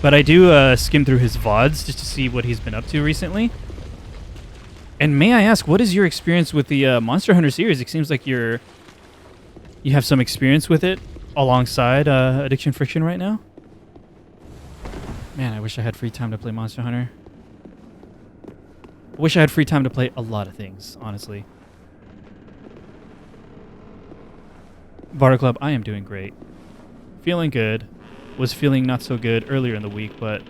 but I do skim through his VODs just to see what he's been up to recently. And may I ask, what is your experience with the Monster Hunter series? It seems like you have some experience with it alongside Addiction Friction right now. Man, I wish I had free time to play Monster Hunter. I wish I had free time to play a lot of things, honestly. Bardo Club, I am doing great. Feeling good. Was feeling not so good earlier in the week, but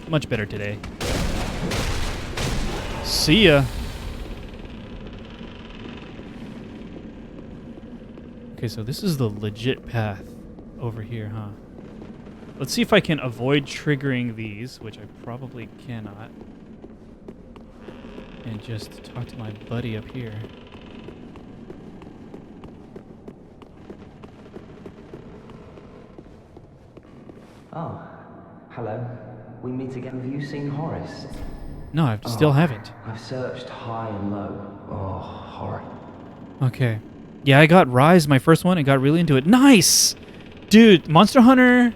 much better today. See ya. Okay, so this is the legit path over here, huh? Let's see if I can avoid triggering these, which I probably cannot. And just talk to my buddy up here. Oh, hello. We meet again. Have you seen Horace? No, I still haven't. I've searched high and low. Oh, horror. Okay. Yeah, I got Rise, my first one, and got really into it. Nice! Dude, Monster Hunter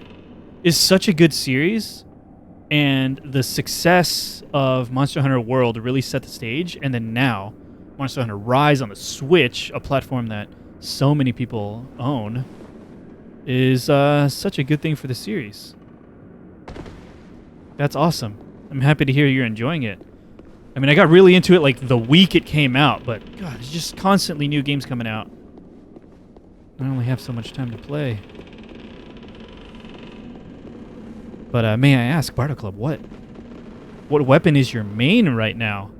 is such a good series, and the success of Monster Hunter World really set the stage, and then now, Monster Hunter Rise on the Switch, a platform that so many people own, is such a good thing for the series. That's awesome. I'm happy to hear you're enjoying it. I mean, I got really into it like the week it came out, but God, there's just constantly new games coming out. I only have so much time to play. But may I ask, Bardo Club, what weapon is your main right now?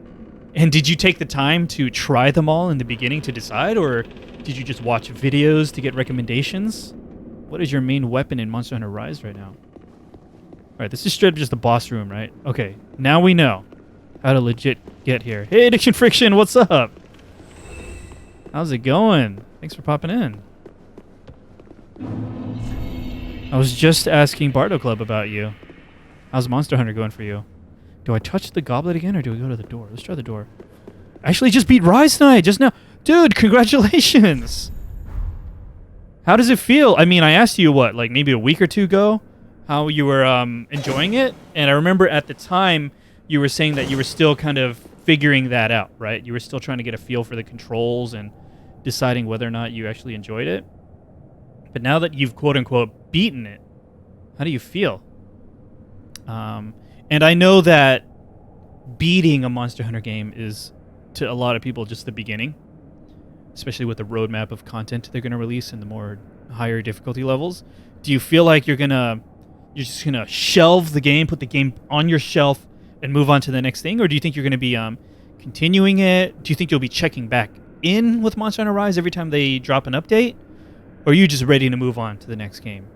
And did you take the time to try them all in the beginning to decide, or did you just watch videos to get recommendations? What is your main weapon in Monster Hunter Rise right now? Alright, this is straight up just the boss room, right? Okay, now we know how to legit get here. Hey, Addiction Friction, what's up? How's it going? Thanks for popping in. I was just asking Bardo Club about you. How's Monster Hunter going for you? Do I touch the goblet again or do we go to the door? Let's try the door. I actually just beat Rise tonight, just now. Dude, congratulations! How does it feel? I mean, I asked you, what, like maybe a week or two ago, how you were enjoying it? And I remember at the time, you were saying that you were still kind of figuring that out, right? You were still trying to get a feel for the controls and deciding whether or not you actually enjoyed it. But now that you've quote-unquote beaten it, how do you feel? And I know that beating a Monster Hunter game is, to a lot of people, just the beginning, especially with the roadmap of content they're going to release in the more higher difficulty levels. Do you feel like you're just gonna shelve the game, put the game on your shelf, and move on to the next thing, or do you think you're going to be continuing it? Do you think you'll be checking back in with Monster Hunter Rise every time they drop an update, or are you just ready to move on to the next game?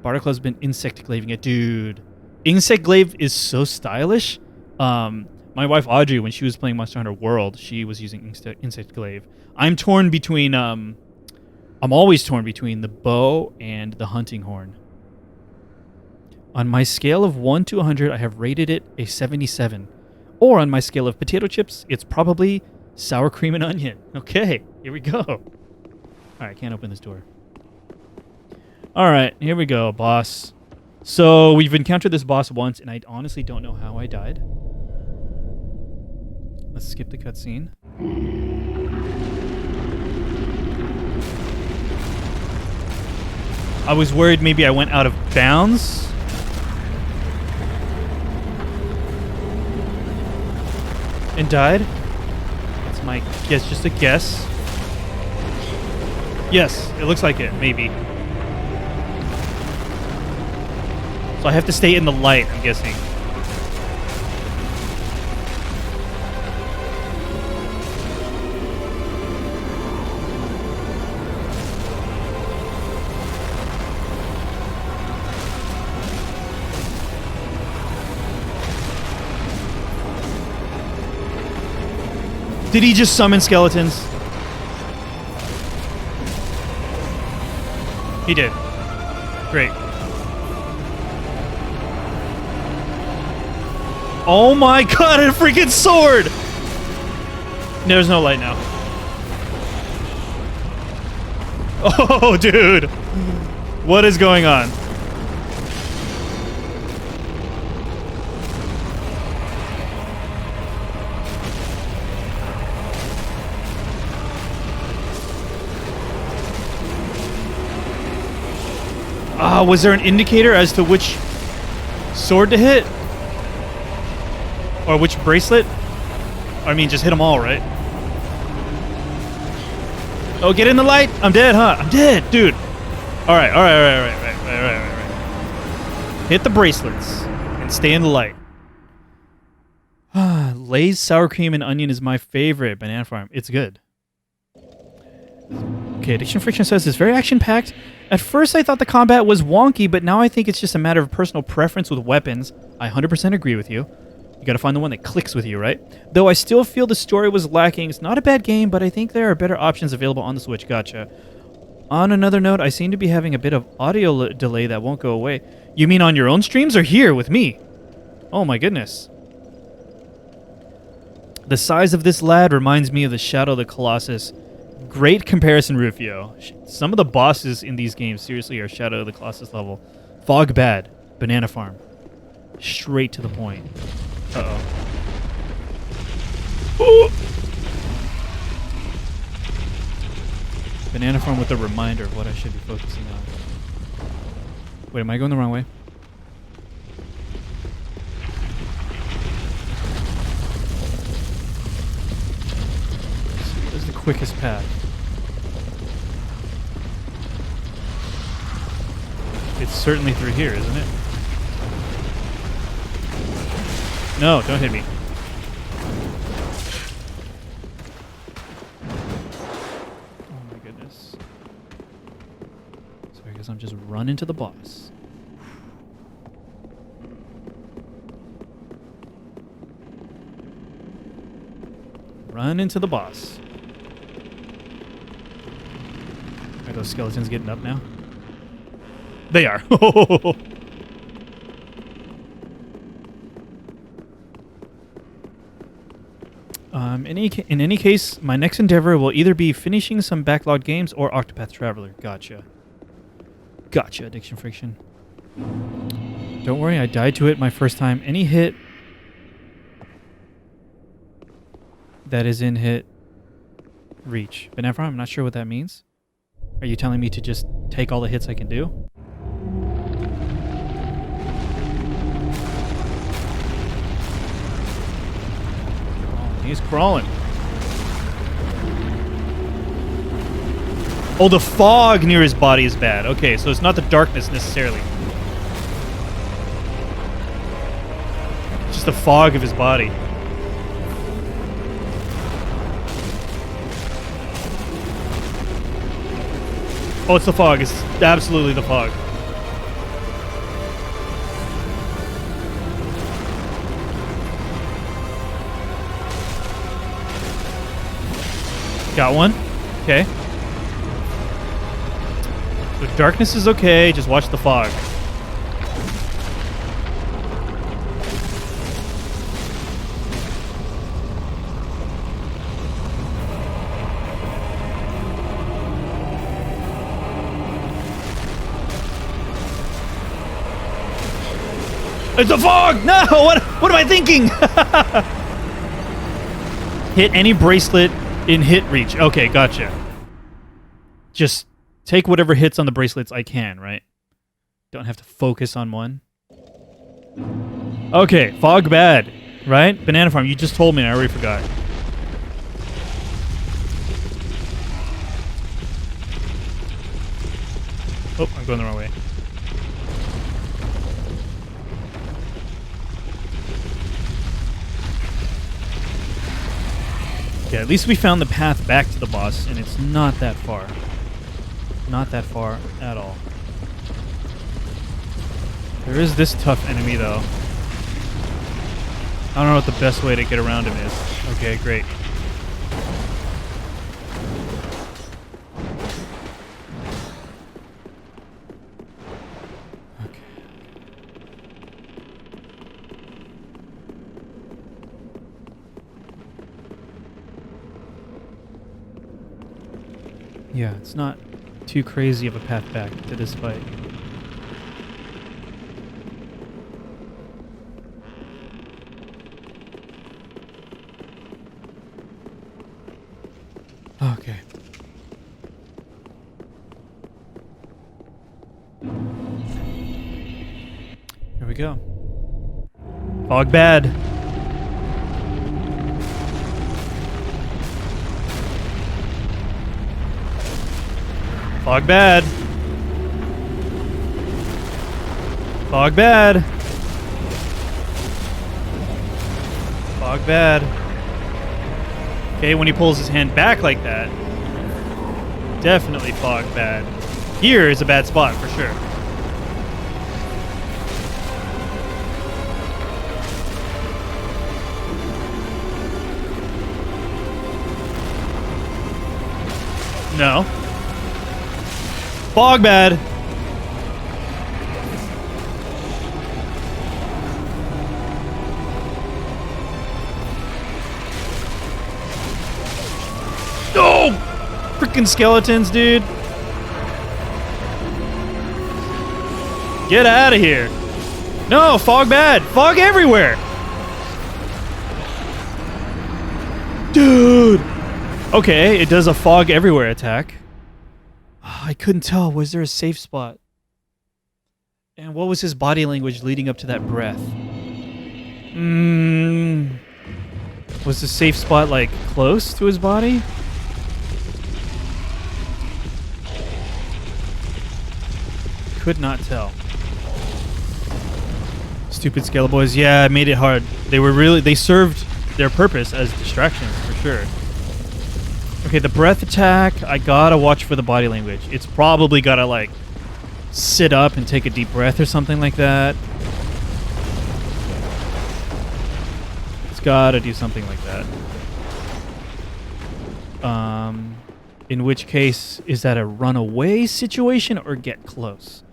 Bartocla's been insect glaving it, dude. Insect glaive is so stylish. My wife Audrey, when she was playing Monster Hunter World, she was using insect glaive. I'm torn between. I'm always torn between the bow and the hunting horn. On my scale of 1 to 100, I have rated it a 77. Or on my scale of potato chips, it's probably sour cream and onion. Okay, here we go. All right, I can't open this door. All right, here we go, boss. So we've encountered this boss once, and I honestly don't know how I died. Let's skip the cutscene. I was worried maybe I went out of bounds. And died. That's my guess, just a guess. Yes, it looks like it, maybe. So I have to stay in the light, I'm guessing. Did he just summon skeletons? He did. Great. Oh my god, a freaking sword! There's no light now. Oh, dude. What is going on? Was there an indicator as to which sword to hit? Or which bracelet? I mean, just hit them all, right? Oh, get in the light! I'm dead, huh? I'm dead, dude! Alright. Hit the bracelets and stay in the light. Lay's sour cream and onion is my favorite banana farm. It's good. Okay, Addiction Friction says it's very action-packed. At first, I thought the combat was wonky, but now I think it's just a matter of personal preference with weapons. I 100% agree with you. You gotta find the one that clicks with you, right? Though I still feel the story was lacking. It's not a bad game, but I think there are better options available on the Switch. Gotcha. On another note, I seem to be having a bit of audio delay that won't go away. You mean on your own streams or here with me? Oh my goodness. The size of this lad reminds me of the Shadow of the Colossus. Great comparison, Rufio. Some of the bosses in these games seriously are Shadow of the Colossus level. Fog Bad, Banana Farm. Straight to the point. Uh-oh. Ooh. Banana Farm with a reminder of what I should be focusing on. Wait, am I going the wrong way? What is the quickest path? It's certainly through here, isn't it? No, don't hit me. Oh my goodness. So I guess I'm just run into the boss. Run into the boss. those skeletons getting up now? They are. In any case, my next endeavor will either be finishing some backlogged games or Octopath Traveler. Gotcha. Gotcha, Addiction Friction. Don't worry, I died to it my first time. Any hit that is in hit reach. Benefer, I'm not sure what that means. Are you telling me to just take all the hits I can do? Oh, he's crawling. Oh, the fog near his body is bad. Okay, so it's not the darkness necessarily. It's just the fog of his body. Oh, it's the fog. It's absolutely the fog. Got one. Okay. So darkness is okay. Just watch the fog. It's a fog! No! What am I thinking? Hit any bracelet in hit reach. Okay, gotcha. Just take whatever hits on the bracelets I can, right? Don't have to focus on one. Okay, fog bad, right? Banana Farm, you just told me and I already forgot. Oh, I'm going the wrong way. Yeah, at least we found the path back to the boss, and it's not that far. Not that far at all. There is this tough enemy, though. I don't know what the best way to get around him is. Okay, great. Yeah, it's not too crazy of a path back to this fight. Okay. Here we go. Fog bad. Fog bad. Fog bad. Fog bad. Okay, when he pulls his hand back like that, definitely fog bad. Here is a bad spot for sure. No. Fog bad. Oh! Freaking skeletons, dude. Get out of here. No, fog bad. Fog everywhere. Dude. Okay, it does a fog everywhere attack. I couldn't tell. Was there a safe spot? And what was his body language leading up to that breath? Was the safe spot, like, close to his body? Could not tell. Stupid Skele boys. Yeah, it made it hard. They served their purpose as distractions, for sure. Okay, the breath attack, I gotta watch for the body language. It's probably gotta, like, sit up and take a deep breath or something like that. It's gotta do something like that. In which case, is that a runaway situation or get close?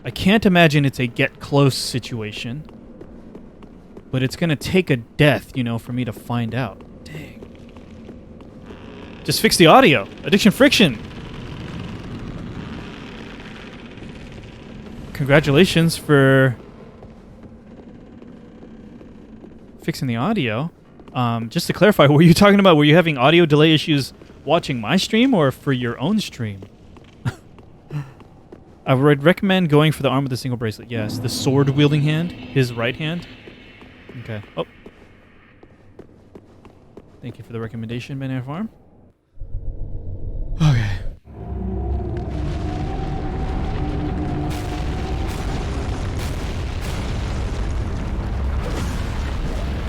I can't imagine it's a get close situation. But it's going to take a death, you know, for me to find out. Dang. Just fix the audio. Addiction friction. Congratulations for fixing the audio. Just to clarify, were you talking about, were you having audio delay issues watching my stream or for your own stream? I would recommend going for the arm with a single bracelet. Yes, the sword-wielding hand, his right hand. Okay. Oh. Thank you for the recommendation, Banana Farm. Okay.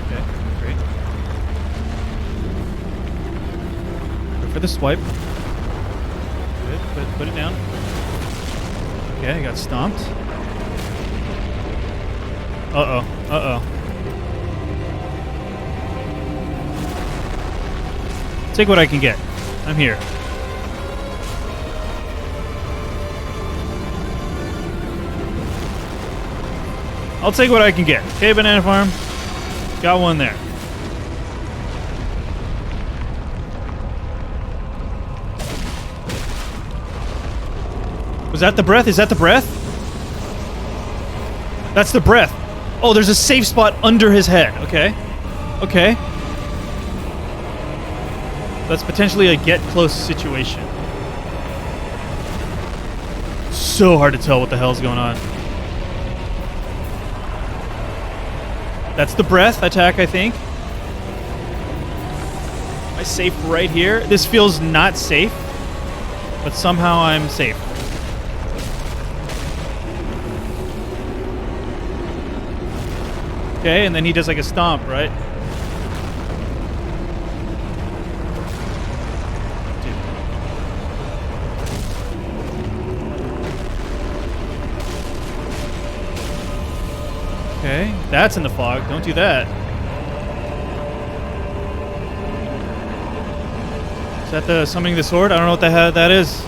Okay, great. Go for the swipe. Good. Put it down. Okay, I got stomped. Uh-oh. Take what I can get. I'm here. I'll take what I can get. Okay, Banana Farm. Got one there. Was that the breath? Is that the breath? That's the breath. Oh, there's a safe spot under his head. Okay. Okay. That's potentially a get close situation. So hard to tell what the hell's going on. That's the breath attack, I think. Am I safe right here? This feels not safe, but somehow I'm safe. Okay, and then he does like a stomp, right? Okay, that's in the fog. Don't do that. Is that the summoning the sword? I don't know what the hell that is.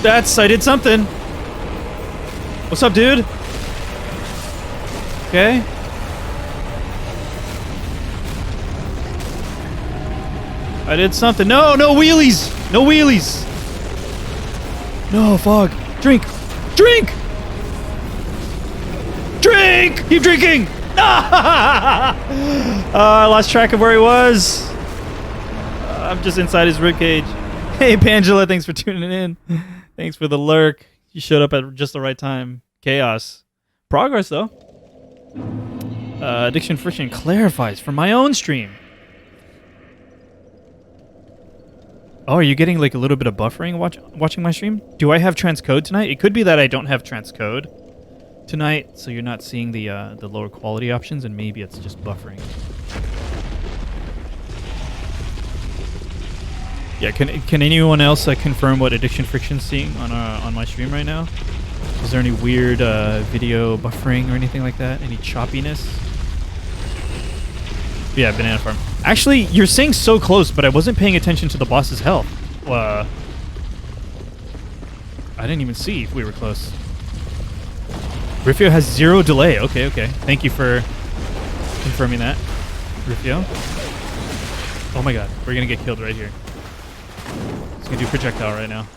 I did something. What's up, dude? Okay. I did something. No wheelies! No wheelies! No, fog. Drink! Drink! Drink! Keep drinking! I lost track of where he was. I'm just inside his ribcage. Hey, Pangela, thanks for tuning in. Thanks for the lurk. You showed up at just the right time. Chaos. Progress, though. Addiction Friction clarifies for my own stream. Oh, are you getting like a little bit of buffering watching my stream? Do I have transcode tonight? It could be that I don't have transcode tonight, so you're not seeing the lower quality options, and maybe it's just buffering. Yeah, can anyone else confirm what Addiction Friction's seeing on my stream right now? Is there any weird video buffering or anything like that? Any choppiness? Yeah, Banana Farm. Actually, you're saying so close, but I wasn't paying attention to the boss's health. I didn't even see if we were close. Rifio has 0 delay. Okay. Thank you for confirming that, Rifio. Oh my god, we're gonna get killed right here. He's gonna do projectile right now.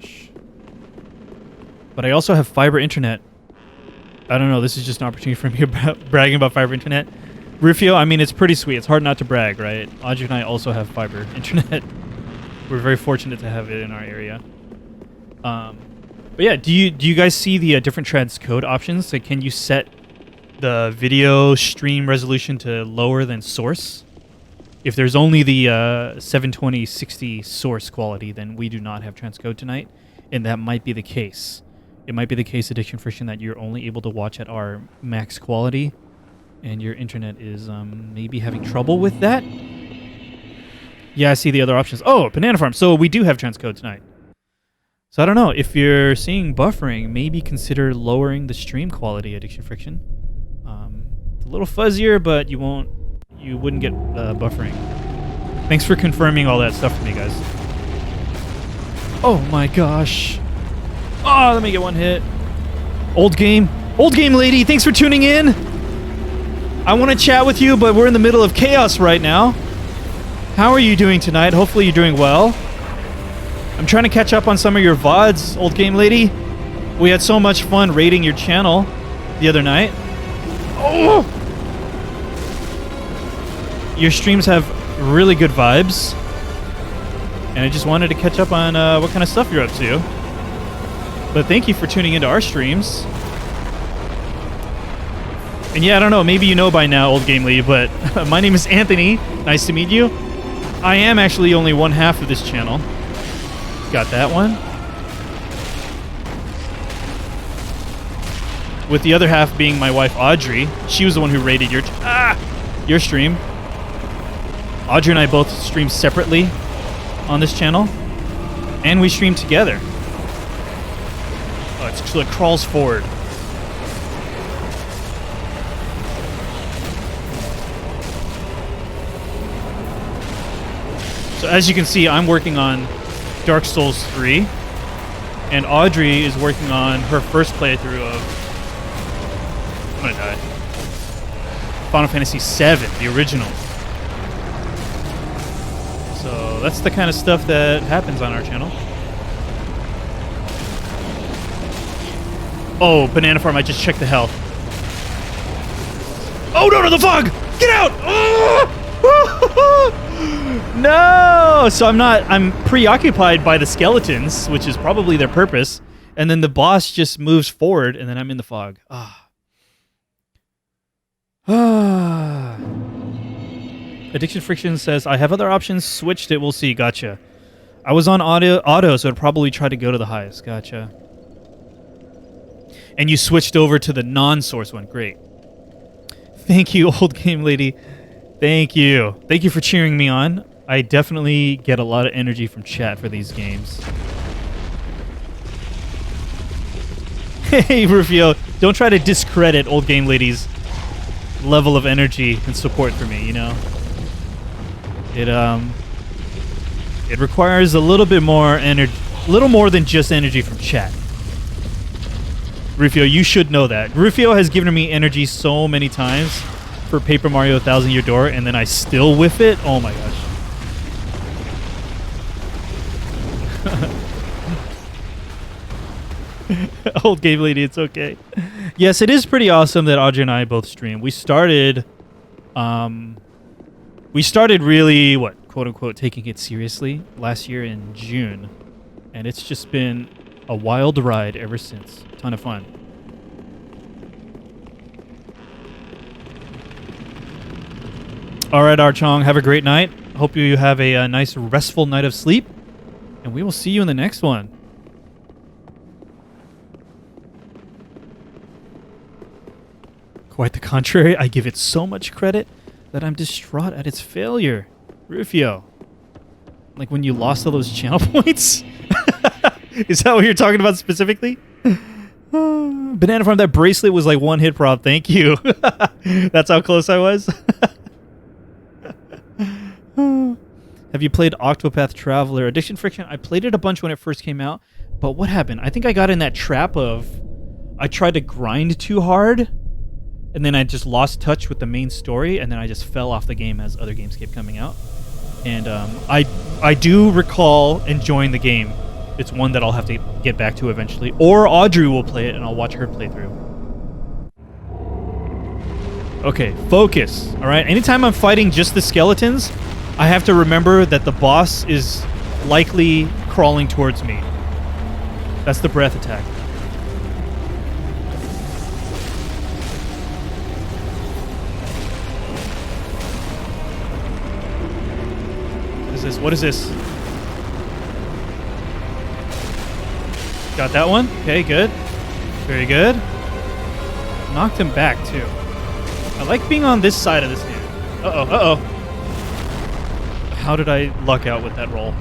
Gosh. But I also have fiber internet. I don't know, this is just an opportunity for me to bragging about fiber internet. Rufio, I mean, it's pretty sweet. It's hard not to brag, right? Audrey and I also have fiber internet. We're very fortunate to have it in our area. But yeah, do you guys see the different transcode options? Like, can you set the video stream resolution to lower than source? If there's only the 720/60 source quality, then we do not have transcode tonight, and that might be the case. It might be the case, Addiction Friction, that you're only able to watch at our max quality, and your internet is maybe having trouble with that. Yeah, I see the other options. Oh, Banana Farm. So we do have transcode tonight. So I don't know, if you're seeing buffering, maybe consider lowering the stream quality, Addiction Friction. It's a little fuzzier, but you wouldn't get buffering. Thanks for confirming all that stuff for me, guys. Oh my gosh. Oh, let me get one hit. Old game lady, thanks for tuning in. I want to chat with you, but we're in the middle of chaos right now. How are you doing tonight? Hopefully you're doing well. I'm trying to catch up on some of your VODs, old game lady. We had so much fun raiding your channel the other night. Oh! Your streams have really good vibes. And I just wanted to catch up on what kind of stuff you're up to. But thank you for tuning into our streams. And yeah, I don't know, maybe you know by now, old game lady, but my name is Anthony. Nice to meet you. I am actually only one half of this channel. Got that one. With the other half being my wife, Audrey. She was the one who rated your stream. Audrey and I both stream separately on this channel. And we stream together. Oh, it crawls forward. So as you can see, I'm working on Dark Souls 3, and Audrey is working on her first playthrough of... I'm gonna die. Final Fantasy VII, the original. So that's the kind of stuff that happens on our channel. Oh, Banana Farm, I just checked the health. Oh no, the fog! Get out! Oh! No! So I'm preoccupied by the skeletons, which is probably their purpose, and then the boss just moves forward, and then I'm in the fog. Addiction Friction says, I have other options, switched it, we'll see, gotcha. I was on auto, so I'd probably try to go to the highest, gotcha. And you switched over to the non-source one, great. Thank you, old game lady. Thank you. Thank you for cheering me on. I definitely get a lot of energy from chat for these games. Hey, Rufio, don't try to discredit old game lady's level of energy and support for me, you know? It requires a little bit more energy, a little more than just energy from chat. Rufio, you should know that. Rufio has given me energy so many times for Paper Mario 1000 Year Door, and then I still whiff it. Oh my gosh. Old game lady, it's okay. Yes, it is pretty awesome that Audrey and I both stream. We started really, quote unquote, taking it seriously last year in June, and it's just been a wild ride ever since. Ton of fun. All right, Archong, have a great night. Hope you have a nice, restful night of sleep, and we will see you in the next one. Quite the contrary, I give it so much credit that I'm distraught at its failure. Rufio, like when you lost all those channel points? Is that what you're talking about specifically? Banana Farm, that bracelet was like one hit prop. Thank you. That's how close I was. Have you played Octopath Traveler? Addiction Friction, I played it a bunch when it first came out, but what happened? I think I got in that trap of I tried to grind too hard, and then I just lost touch with the main story, and then I just fell off the game as other games kept coming out. And I do recall enjoying the game. It's one that I'll have to get back to eventually. Or Audrey will play it, and I'll watch her play through. Okay, focus. All right, anytime I'm fighting just the skeletons, I have to remember that the boss is likely crawling towards me. That's the breath attack. What is this? What is this? Got that one. Okay, good. Very good. Knocked him back, too. I like being on this side of this dude. Uh-oh, uh-oh. How did I luck out with that roll?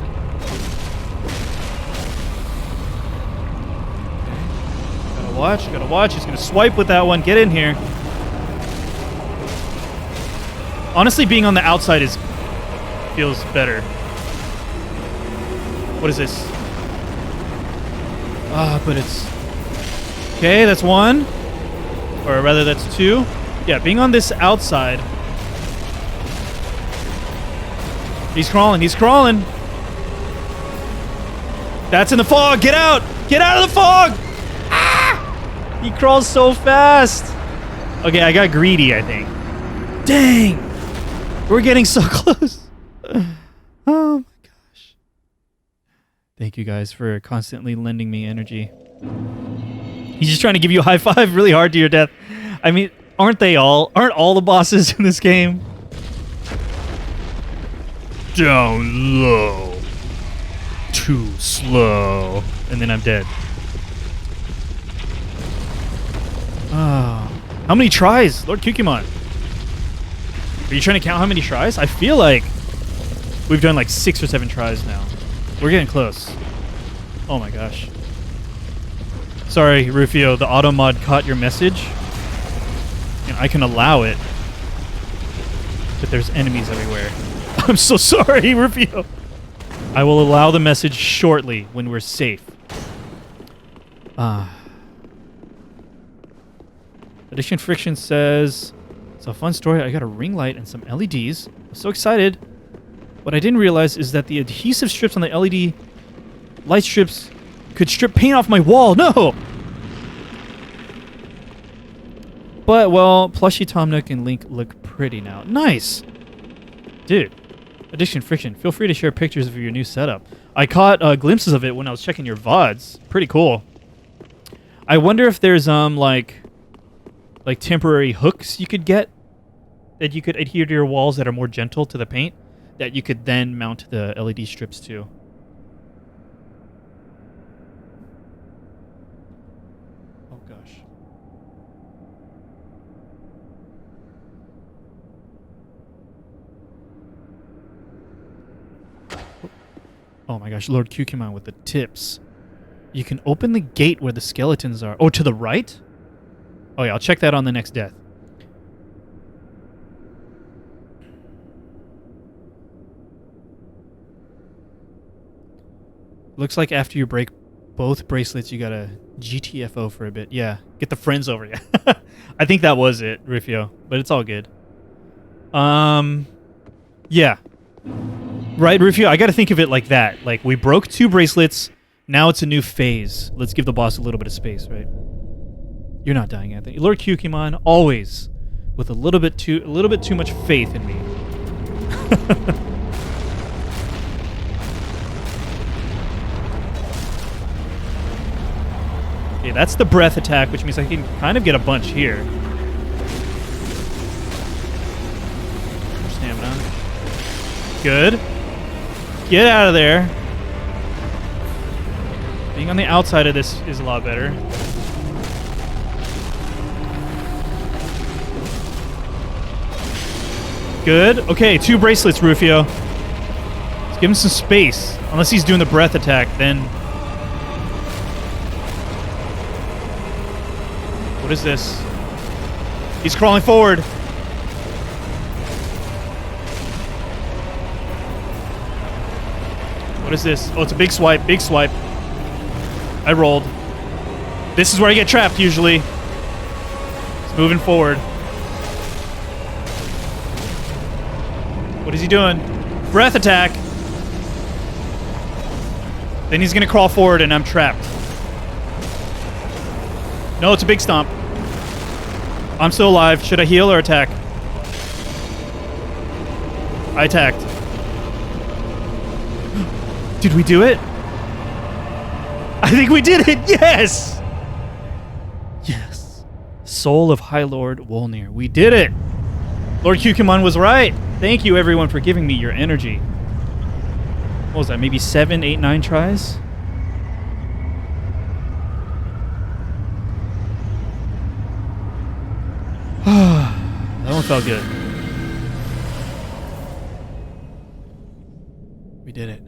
watch. Gotta watch. He's gonna swipe with that one. Get in here. Honestly, being on the outside feels better. What is this? But it's... Okay, that's one. Or rather, that's two. Yeah, being on this outside... He's crawling. He's crawling. That's in the fog. Get out. Get out of the fog. Ah! He crawls so fast. Okay, I got greedy, I think. Dang. We're getting so close. Oh, my gosh. Thank you guys for constantly lending me energy. He's just trying to give you a high five really hard to your death. I mean, aren't all the bosses in this game? Down low. Too slow. And then I'm dead. Oh. How many tries? Lord Kukimon. Are you trying to count how many tries? I feel like we've done like 6 or 7 tries now. We're getting close. Oh my gosh. Sorry, Rufio. The auto mod caught your message. And I can allow it. But there's enemies everywhere. I'm so sorry, Rufio. I will allow the message shortly when we're safe. Addiction Friction says, it's a fun story. I got a ring light and some LEDs. I'm so excited. What I didn't realize is that the adhesive strips on the LED light strips could strip paint off my wall. No! But, well, Plushy Tom Nook and Link look pretty now. Nice! Dude. Addiction Friction, feel free to share pictures of your new setup. I caught glimpses of it when I was checking your VODs. Pretty cool. I wonder if there's like temporary hooks you could get that you could adhere to your walls that are more gentle to the paint that you could then mount the LED strips to. Oh gosh. Oh my gosh, Lord Kukimon with the tips. You can open the gate where the skeletons are. Oh, to the right? Oh yeah, I'll check that on the next death. Looks like after you break both bracelets, you gotta GTFO for a bit. Yeah, get the friends over. Yeah, I think that was it, Rufio. But it's all good. Yeah. Right, Rufio? I gotta think of it like that. Like, we broke 2 bracelets, now it's a new phase. Let's give the boss a little bit of space, right? You're not dying, Anthony. Lord Kukimon, always with a little bit too much faith in me. Okay, that's the breath attack, which means I can kind of get a bunch here. More stamina. Good. Get out of there. Being on the outside of this is a lot better. Good. Okay, 2 bracelets, Rufio. Let's give him some space. Unless he's doing the breath attack, then... What is this? He's crawling forward. What is this? Oh, it's a big swipe. Big swipe. I rolled. This is where I get trapped, usually. It's moving forward. What is he doing? Breath attack. Then he's going to crawl forward, and I'm trapped. No, it's a big stomp. I'm still alive. Should I heal or attack? I attacked. Did we do it? I think we did it! Yes! Yes. Soul of High Lord Wolnir. We did it! Lord Kukimon was right. Thank you, everyone, for giving me your energy. What was that? Maybe 7, 8, 9 tries? That one felt good. We did it.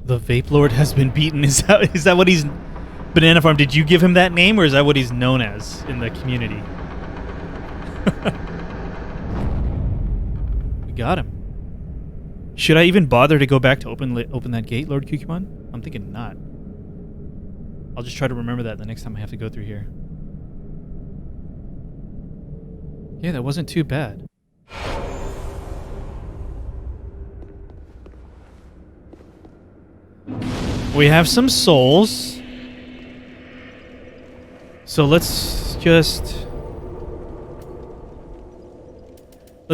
The Vape Lord has been beaten. Is that what he's... Banana Farm, did you give him that name, or is that what he's known as in the community? We got him. Should I even bother to go back to open that gate, Lord Kukumon? I'm thinking not. I'll just try to remember that the next time I have to go through here. Yeah, that wasn't too bad. We have some souls. So let's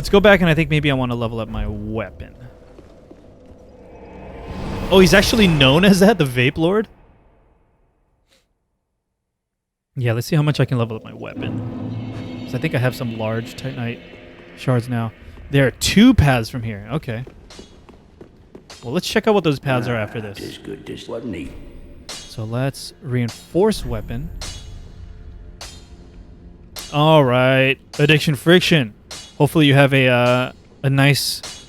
go back, and I think maybe I want to level up my weapon. Oh, he's actually known as that, the Vape Lord? Yeah, let's see how much I can level up my weapon. So I think I have some large Titanite shards now. There are 2 paths from here. Okay. Well, let's check out what those paths are after this. This good, this wasn't neat. So let's reinforce weapon. All right, addiction friction. Hopefully you have a nice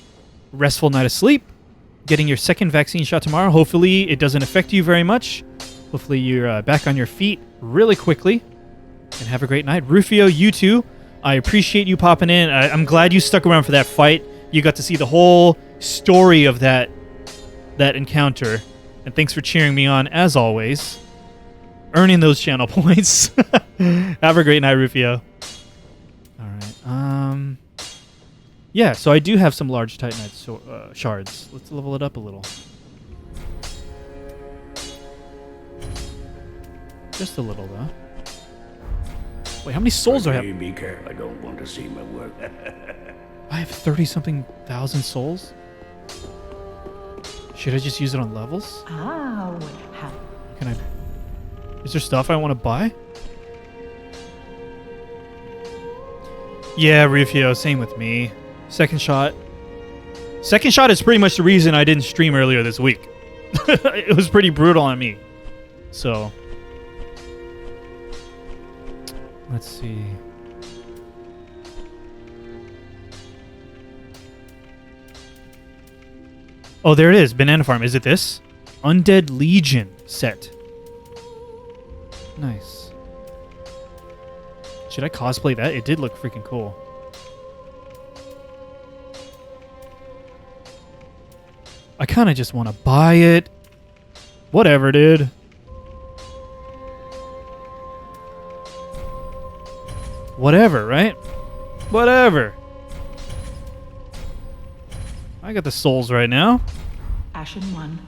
restful night of sleep. Getting your 2nd vaccine shot tomorrow. Hopefully it doesn't affect you very much. Hopefully you're back on your feet really quickly. And have a great night. Rufio, you too. I appreciate you popping in. I'm glad you stuck around for that fight. You got to see the whole story of that encounter. And thanks for cheering me on, as always. Earning those channel points. Have a great night, Rufio. All right. Yeah, so I do have some large Titanite shards. Let's level it up a little. Just a little, though. Wait, how many souls do I have? Be careful. I don't want to see my work. I have 30-something thousand souls? Should I just use it on levels? Ah, well, how... Can I... Is there stuff I want to buy? Yeah, Rufio, same with me. Second shot. Second shot is pretty much the reason I didn't stream earlier this week. It was pretty brutal on me. So... Let's see. Oh, there it is. Banana Farm. Is it this? Undead Legion set. Nice. Should I cosplay that? It did look freaking cool. I kind of just want to buy it. Whatever, dude. Whatever, right? Whatever. I got the souls right now. Ashen One.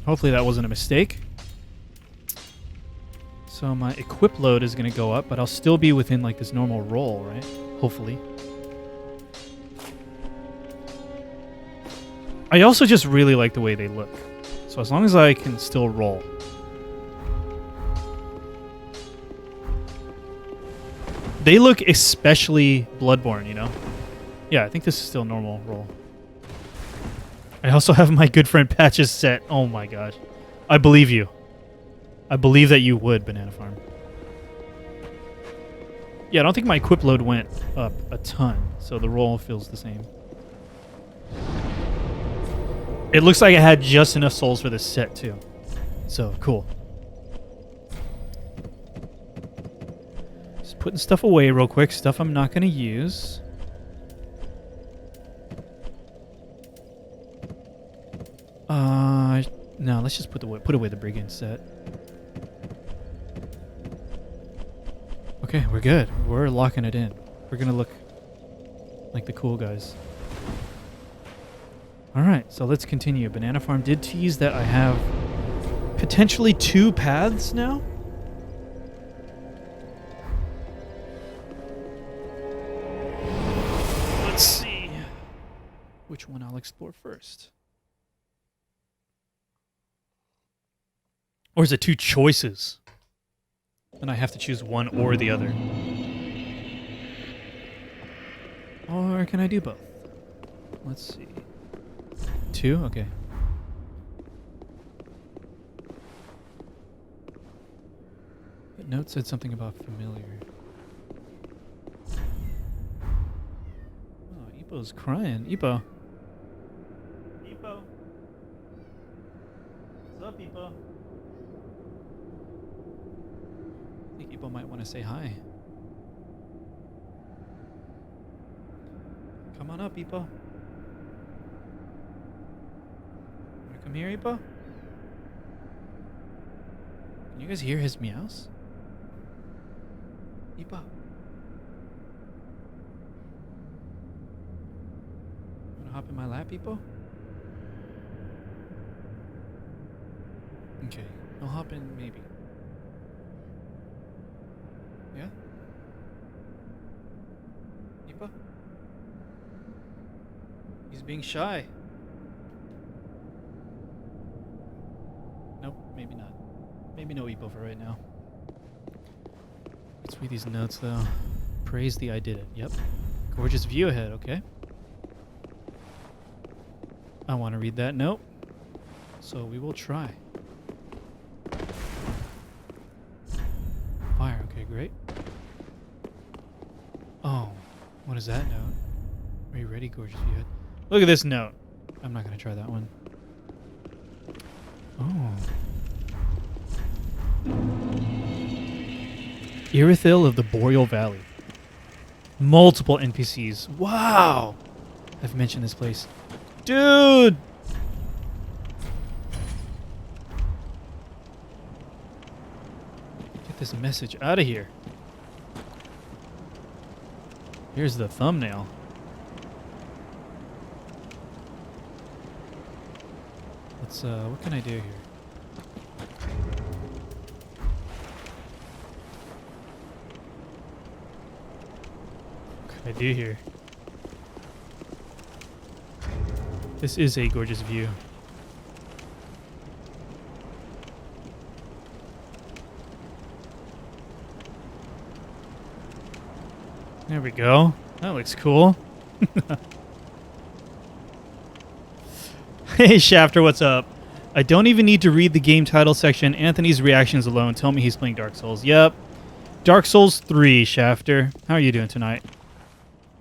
Hopefully that wasn't a mistake. So my equip load is going to go up, but I'll still be within like this normal roll, right? Hopefully. I also just really like the way they look. So as long as I can still roll. They look especially Bloodborne, you know? Yeah, I think this is still normal roll. I also have my good friend Patch's set. Oh my gosh. I believe you. I believe that you would, Banana Farm. Yeah, I don't think my equip load went up a ton, so the roll feels the same. It looks like I had just enough souls for this set, too. So, cool. Just putting stuff away real quick. Stuff I'm not going to use. No, let's just put away the brigand set. Okay, we're good. We're locking it in. We're going to look like the cool guys. Alright, so let's continue. Banana Farm did tease that I have potentially 2 paths now. Let's see which one I'll explore first. Or is it 2 choices? And I have to choose one or the other. Or can I do both? Let's see. 2? Okay. The note said something about familiar. Oh, Ipo's crying. Ipo. People might want to say hi. Come on up, Ipo. Wanna come here, Ipo? Can you guys hear his meows? Ipo. Wanna hop in my lap, Ipo? Okay, I'll hop in maybe. Yeah? Ipa? He's being shy. Nope, maybe not. Maybe no Ipo for right now. Let's read these notes though. Praise the I did it. Yep. Gorgeous view ahead, okay. I want to read that note. So we will try. Fire, okay, great. Oh, what is that note? Are you ready, gorgeous view ahead? Look at this note. I'm not going to try that one. Oh. Irithyll of the Boreal Valley. Multiple NPCs. Wow! I've mentioned this place. Dude! Get this message out of here. Here's the thumbnail. Let's, what can I do here? What can I do here? This is a gorgeous view. There we go. That looks cool. Hey Shafter, what's up? I don't even need to read the game title section. Anthony's reactions alone tell me he's playing Dark Souls. Yep. Dark Souls 3, Shafter. How are you doing tonight?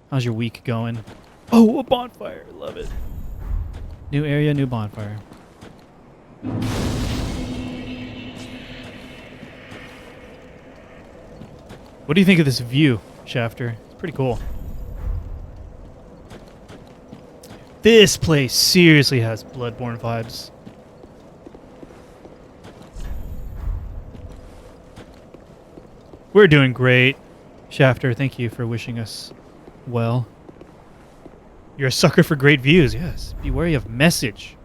How's your week going? Oh, a bonfire. Love it. New area, new bonfire. What do you think of this view, Shafter? It's pretty cool. This place seriously has Bloodborne vibes. We're doing great. Shafter, thank you for wishing us well. You're a sucker for great views, yes. Be wary of message.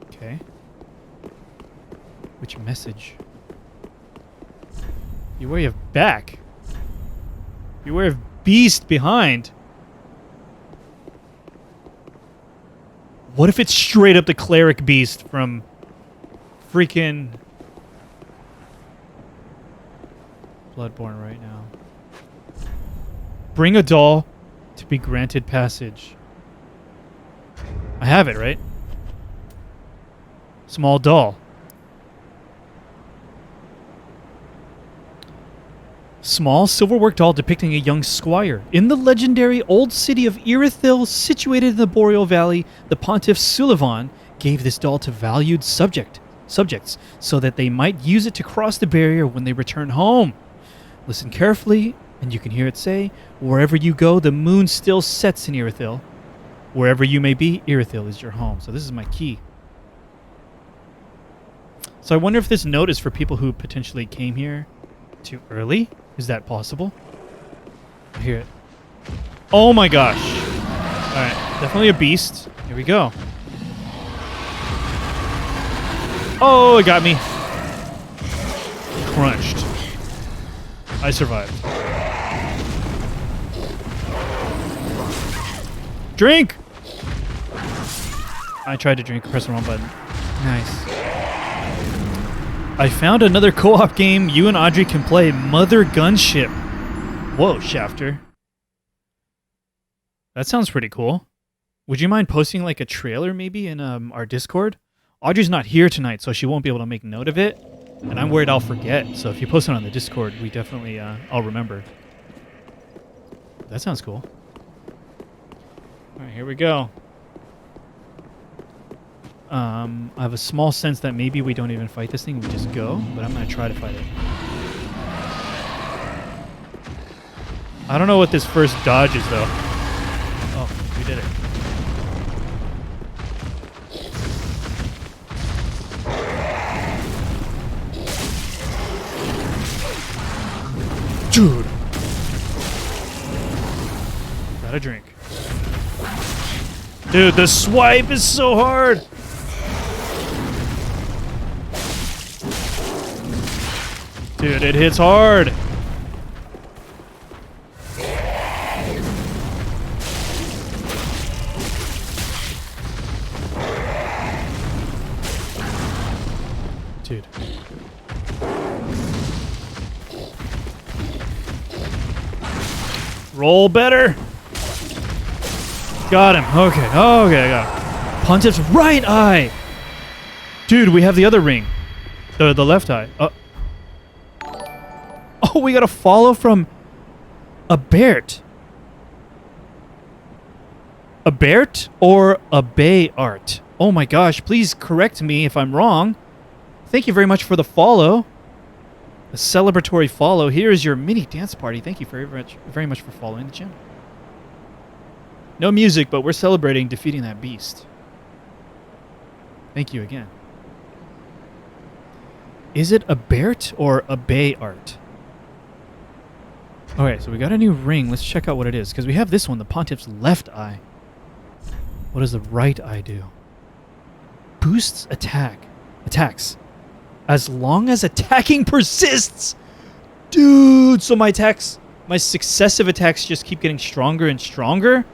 Okay. Which message? Be wary of back. Be wary of beast behind. What if it's straight up the cleric beast from freaking Bloodborne right now? Bring a doll to be granted passage. I have it, right? Small doll. Small silverwork doll depicting a young squire. In the legendary old city of Irithyll, situated in the Boreal Valley, the Pontiff Sullivan gave this doll to valued subjects so that they might use it to cross the barrier when they return home. Listen carefully, and you can hear it say, wherever you go, the moon still sets in Irithyll. Wherever you may be, Irithyll is your home. So this is my key. So I wonder if this note is for people who potentially came here too early. Is that possible? I hear it. Oh my gosh. Alright, definitely a beast. Here we go. Oh, it got me. Crunched. I survived. Drink! I tried to drink, press the wrong button. Nice. I found another co-op game you and Audrey can play, Mother Gunship. Whoa, Shafter. That sounds pretty cool. Would you mind posting like a trailer maybe in our Discord? Audrey's not here tonight, so she won't be able to make note of it. And I'm worried I'll forget. So if you post it on the Discord, we definitely, I'll remember. That sounds cool. All right, here we go. I have a small sense that maybe we don't even fight this thing. We just go, but I'm going to try to fight it. I don't know what this first dodge is, though. Oh, we did it. Dude. Got a drink. Dude, the swipe is so hard. Dude, it hits hard. Dude. Roll better. Got him. Okay. Okay, I got him. Pontiff's right eye. Dude, we have the other ring. The left eye. Oh, we got a follow from a Bert. A Bert or a Bay Art? Oh my gosh, please correct me if I'm wrong. Thank you very much for the follow. A celebratory follow. Here is your mini dance party. Thank you very much for following the channel. No music, but we're celebrating defeating that beast. Thank you again. Is it a Bert or a Bay Art? Alright, so we got a new ring. Let's check out what it is. Because we have this one, the Pontiff's left eye. What does the right eye do? Boosts attacks. As long as attacking persists! Dude, so my successive attacks just keep getting stronger and stronger?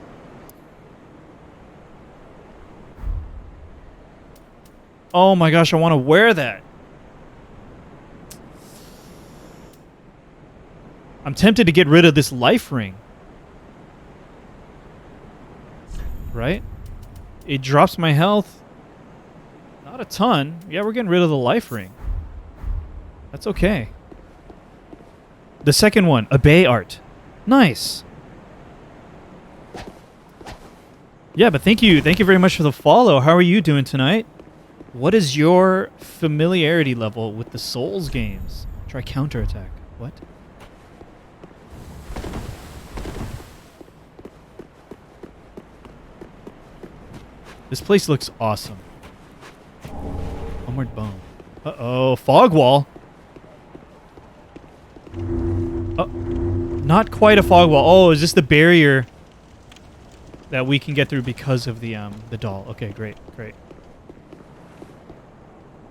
Oh my gosh, I want to wear that. I'm tempted to get rid of this life ring. Right? It drops my health. Not a ton. Yeah, we're getting rid of the life ring. That's okay. The second one, a Bay Art. Nice. Yeah, but thank you very much for the follow. How are you doing tonight? What is your familiarity level with the Souls games? Try counterattack. What? This place looks awesome. Homeward Bone. Uh-oh, fog wall. Oh, not quite a fog wall. Oh, is this the barrier that we can get through because of the doll? Okay, great.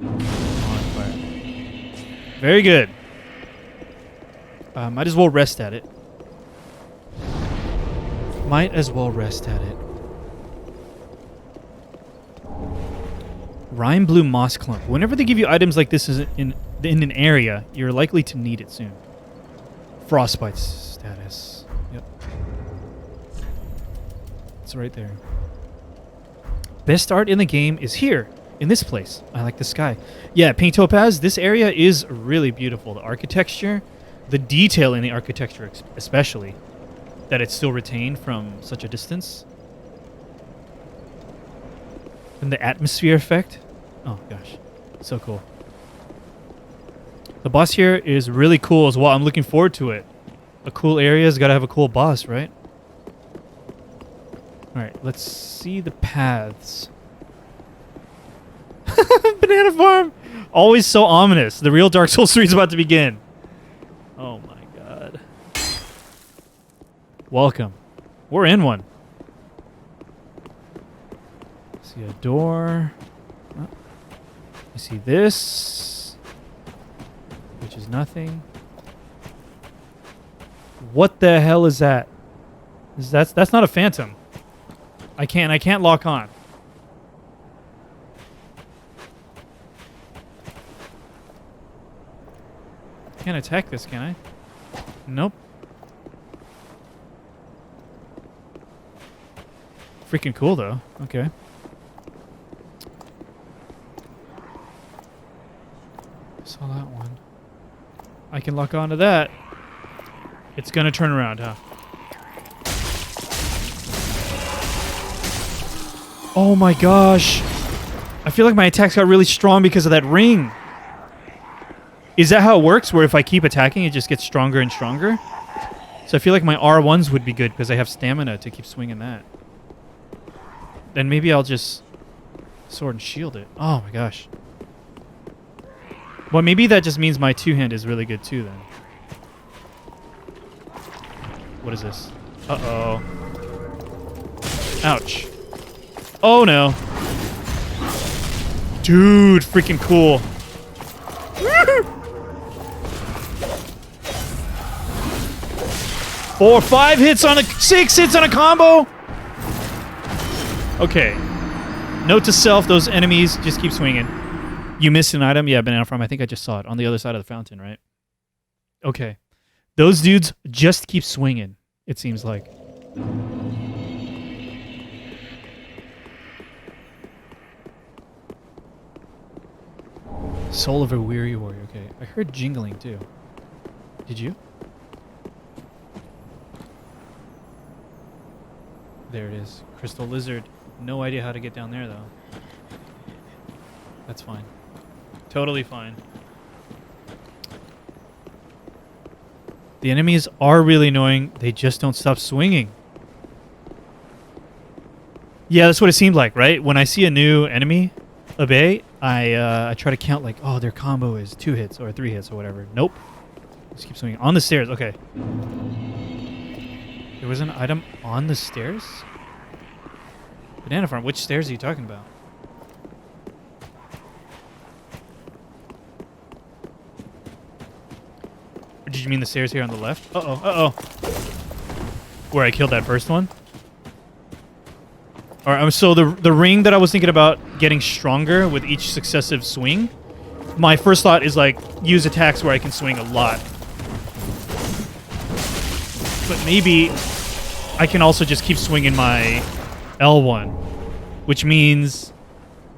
On fire. Very good. Might as well rest at it. Rime Blue Moss Clump. Whenever they give you items like this in an area, you're likely to need it soon. Frostbite status. Yep. It's right there. Best art in the game is here, in this place. I like the sky. Yeah, Pink Topaz, this area is really beautiful. The architecture, the detail in the architecture especially, that it's still retained from such a distance. And the atmosphere effect. Oh gosh, so cool. The boss here is really cool as well. I'm looking forward to it. A cool area's got to have a cool boss, right? All right, let's see the paths. Banana farm, always so ominous. The real Dark Souls 3 is about to begin. Oh my god. Welcome. We're in one. See a door. Oh. You see this, which is nothing. What the hell is that? That's not a phantom. I can't lock on. Can't attack this, can I? Nope. Freaking cool though. Okay. Saw that one. I can lock onto that. It's gonna turn around, huh? Oh my gosh. I feel like my attacks got really strong because of that ring. Is that how it works, where if I keep attacking, it just gets stronger and stronger? So I feel like my R1s would be good because I have stamina to keep swinging that. Then maybe I'll just sword and shield it. Oh my gosh. Well, maybe that just means my two-hand is really good too then. What is this? Uh-oh. Ouch. Oh no. Dude, freaking cool. 4, 5 hits on a 6 hits on a combo. Okay. Note to self: those enemies just keep swinging. You missed an item. Yeah, banana farm. I think I just saw it on the other side of the fountain, right? Okay. Those dudes just keep swinging. It seems like. Soul of a weary warrior. Okay. I heard jingling too. Did you? There it is. Crystal lizard. No idea how to get down there though. That's fine. Totally fine. The enemies are really annoying. They just don't stop swinging. Yeah, that's what it seemed like, right? When I see a new enemy, obey, I try to count like, oh, their combo is 2 hits or 3 hits or whatever. Nope. Just keep swinging. On the stairs. Okay. There was an item on the stairs? Banana farm. Which stairs are you talking about? Or did you mean the stairs here on the left? Uh-oh. Uh-oh. Where I killed that first one? Alright, so the ring that I was thinking about getting stronger with each successive swing, my first thought is like, use attacks where I can swing a lot. But maybe I can also just keep swinging my L1, which means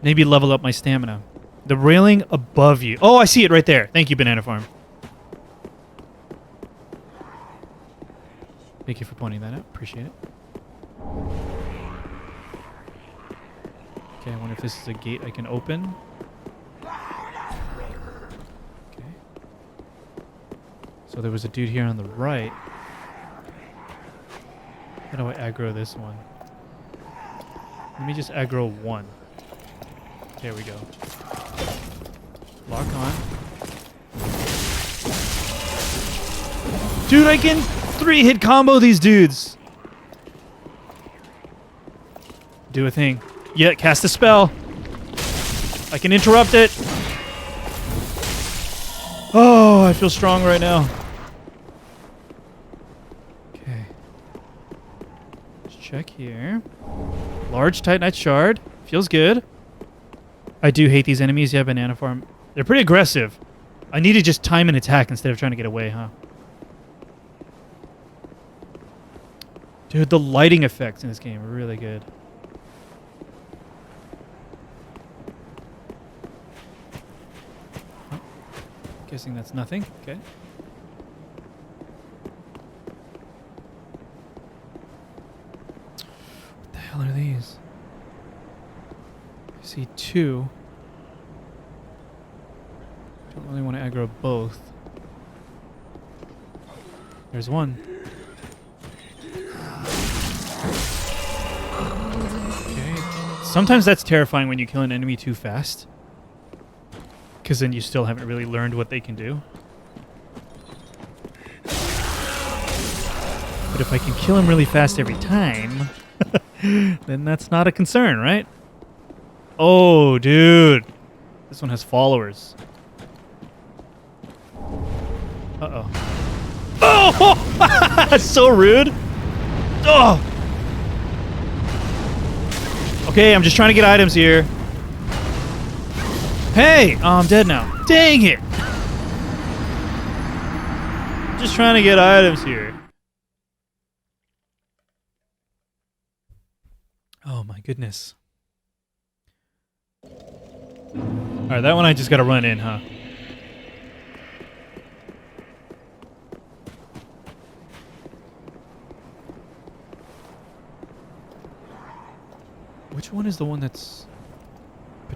maybe level up my stamina. The railing above you. Oh, I see it right there. Thank you, Banana Farm. Thank you for pointing that out. Appreciate it. Okay, I wonder if this is a gate I can open. Okay. So there was a dude here on the right. How do I aggro this one? Let me just aggro one. There we go. Lock on. Dude, I can 3-hit combo these dudes. Do a thing. Yeah, cast a spell. I can interrupt it. Oh, I feel strong right now. Okay. Let's check here. Large Titanite shard. Feels good. I do hate these enemies. Yeah, Banana Farm. They're pretty aggressive. I need to just time an attack instead of trying to get away, huh? Dude, the lighting effects in this game are really good. Oh, guessing that's nothing. Okay. What the hell are these? I see 2. Don't really want to aggro both. There's 1. Sometimes that's terrifying when you kill an enemy too fast. Because then you still haven't really learned what they can do. But if I can kill him really fast every time, then that's not a concern, right? Oh, dude. This one has followers. Uh-oh. Oh! That's so rude. Oh! Okay, I'm just trying to get items here. Hey! Oh, I'm dead now. Dang it! Just trying to get items here. Oh my goodness. Alright, that one I just gotta run in, huh? Which one is the one that's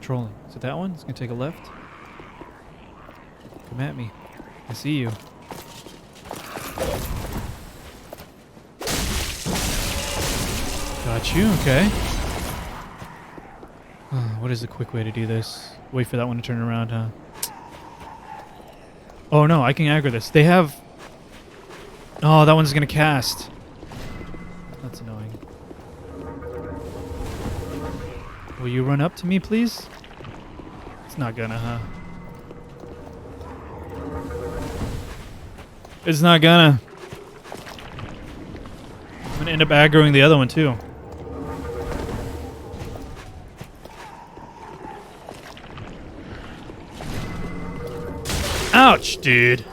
patrolling. Is it that one? It's gonna take a left. Come at me. I see you. Got you. Okay. What is the quick way to do this? Wait for that one to turn around, huh? Oh no, I can aggro this. They have... Oh, that one's gonna cast. That's annoying. Will you run up to me, please? It's not gonna, huh? It's not gonna. I'm gonna end up aggroing the other one, too. Ouch, dude.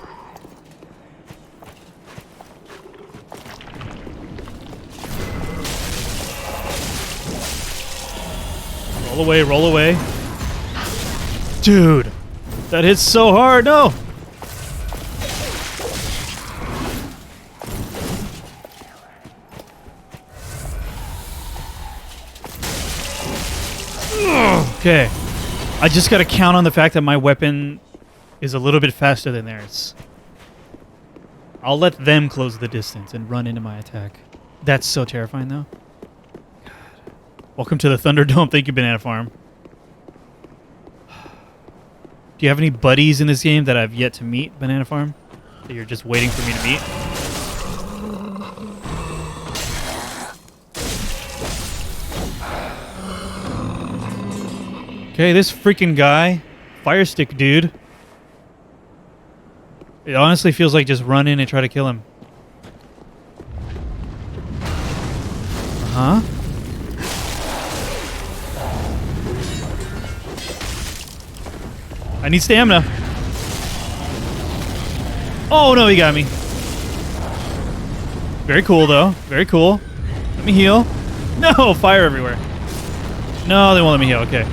Roll away, roll away. Dude, that hits so hard. No. Okay. I just got to count on the fact that my weapon is a little bit faster than theirs. I'll let them close the distance and run into my attack. That's so terrifying, though. God. Welcome to the Thunderdome. Thank you, Banana Farm. Do you have any buddies in this game that I've yet to meet, Banana Farm? That you're just waiting for me to meet? Okay, this freaking guy. Fire stick dude. It honestly feels like just run in and try to kill him. Uh-huh. I need stamina. Oh, no, he got me. Very cool, though. Very cool. Let me heal. No, fire everywhere. No, they won't let me heal. Okay.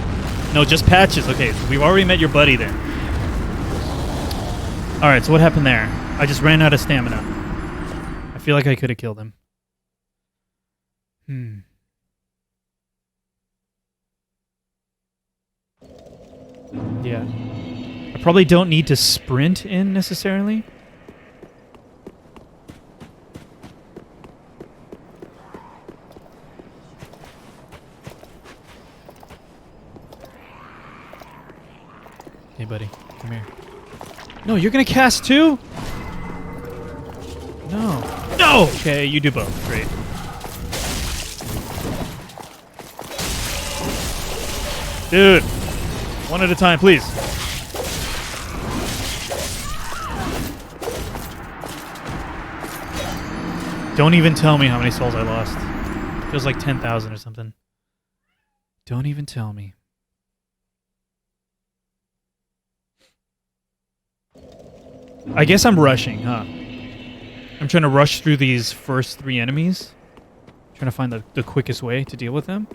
No, just patches. Okay, so we've already met your buddy there. Alright, so what happened there? I just ran out of stamina. I feel like I could have killed him. Yeah. I probably don't need to sprint in necessarily. Hey, buddy. Come here. No, you're gonna cast too? No. No! Okay, you do both. Great. Dude. One at a time, please. Don't even tell me how many souls I lost. Feels like 10,000 or something. Don't even tell me. I guess I'm rushing, huh? I'm trying to rush through these first 3 enemies. Trying to find the quickest way to deal with them.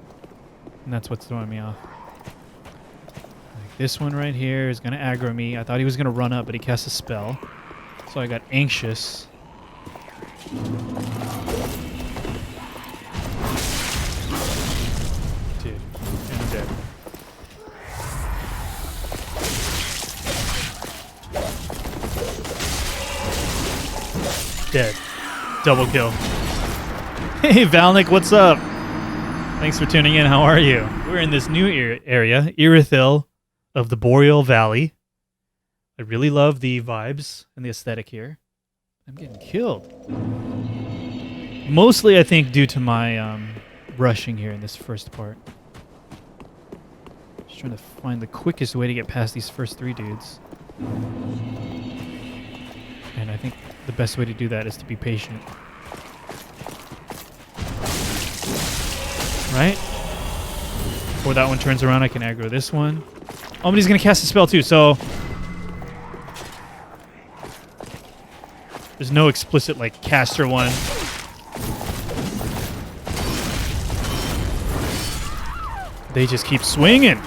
And that's what's throwing me off. Like this one right here is going to aggro me. I thought he was going to run up, but he cast a spell. So I got anxious. Dude, and I'm dead. Dead. Double kill. Hey, Valnik, what's up? Thanks for tuning in. How are you? We're in this new area, Irithyll of the Boreal Valley. I really love the vibes and the aesthetic here. I'm getting killed. Mostly, I think, due to my rushing here in this first part. Just trying to find the quickest way to get past these first 3 dudes. And I think the best way to do that is to be patient. Right? Before that one turns around, I can aggro this one. Oh, but he's going to cast a spell too, so... There's no explicit, like, caster one. They just keep swinging.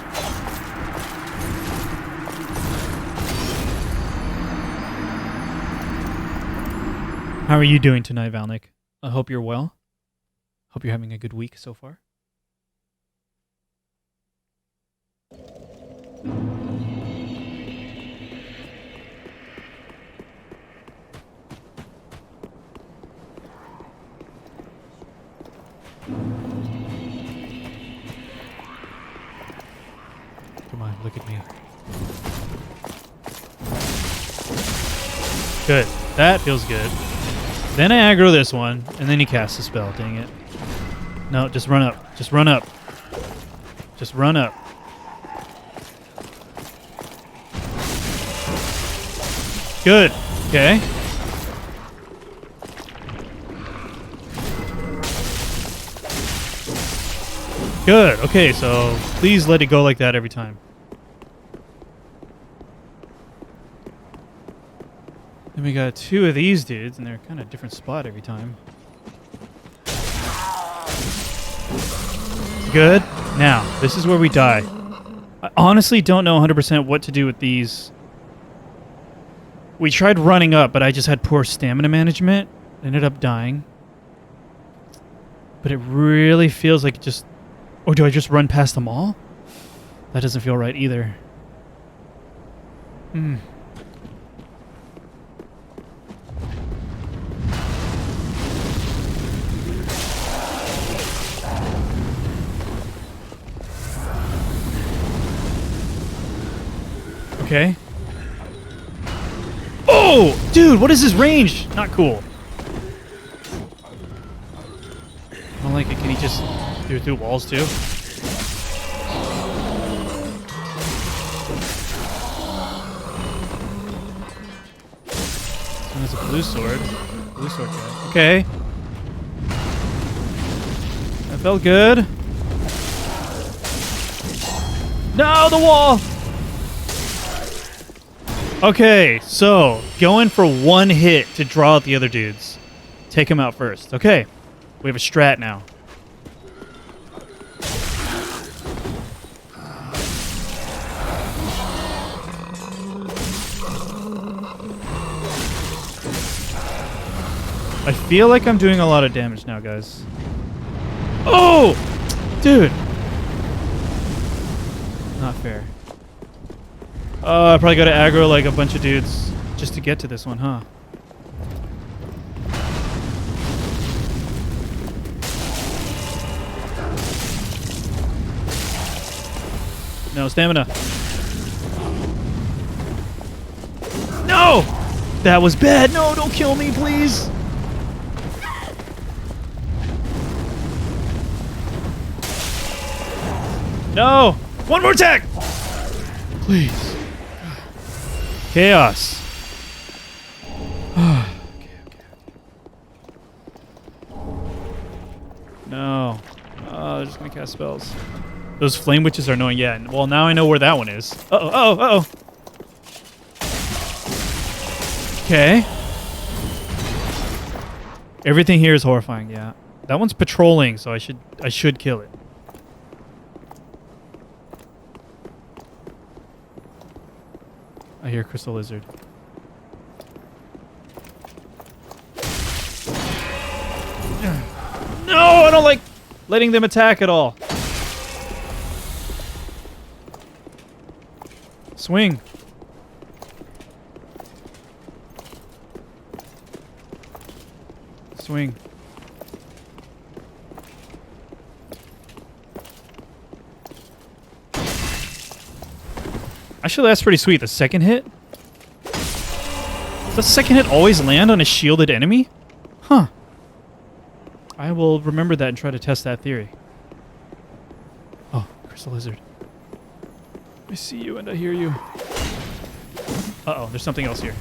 How are you doing tonight, Valnik? I hope you're well. Hope you're having a good week so far. Come on, look at me. Good. That feels good. Then I aggro this one, and then he casts a spell. Dang it. No, just run up. Just run up. Just run up. Good. Okay. Good. Okay, so please let it go like that every time. Then we got two of these dudes, and they're kind of different spot every time. Good. Now, this is where we die. I honestly don't know 100% what to do with these. We tried running up, but I just had poor stamina management. Ended up dying. But it really feels like just... Or do I just run past them all? That doesn't feel right either. Hmm. Okay. Oh! Dude, what is his range? Not cool. I don't like it. Can he just do it through walls too? This one has a blue sword. Blue sword guy. Okay. That felt good. No, the wall! Okay, so going for one hit to draw out the other dudes. Take him out first. Okay, we have a strat now. I feel like I'm doing a lot of damage now, guys. Oh! Dude! Not fair. Oh, I probably got to aggro like a bunch of dudes just to get to this one, huh? No stamina. No! That was bad. No, don't kill me, please. No! One more attack! Please. Chaos. Okay. No. Oh, they're just gonna cast spells. Those flame witches are annoying. Yeah, well, now I know where that one is. Uh-oh, uh-oh, uh-oh. Okay. Everything here is horrifying, yeah. That one's patrolling, so I should kill it. I hear Crystal Lizard. No, I don't like letting them attack at all. Swing. Swing. Actually, that's pretty sweet. The second hit? Does the second hit always land on a shielded enemy? Huh. I will remember that and try to test that theory. Oh, Crystal Lizard. I see you and I hear you. Uh-oh, there's something else here.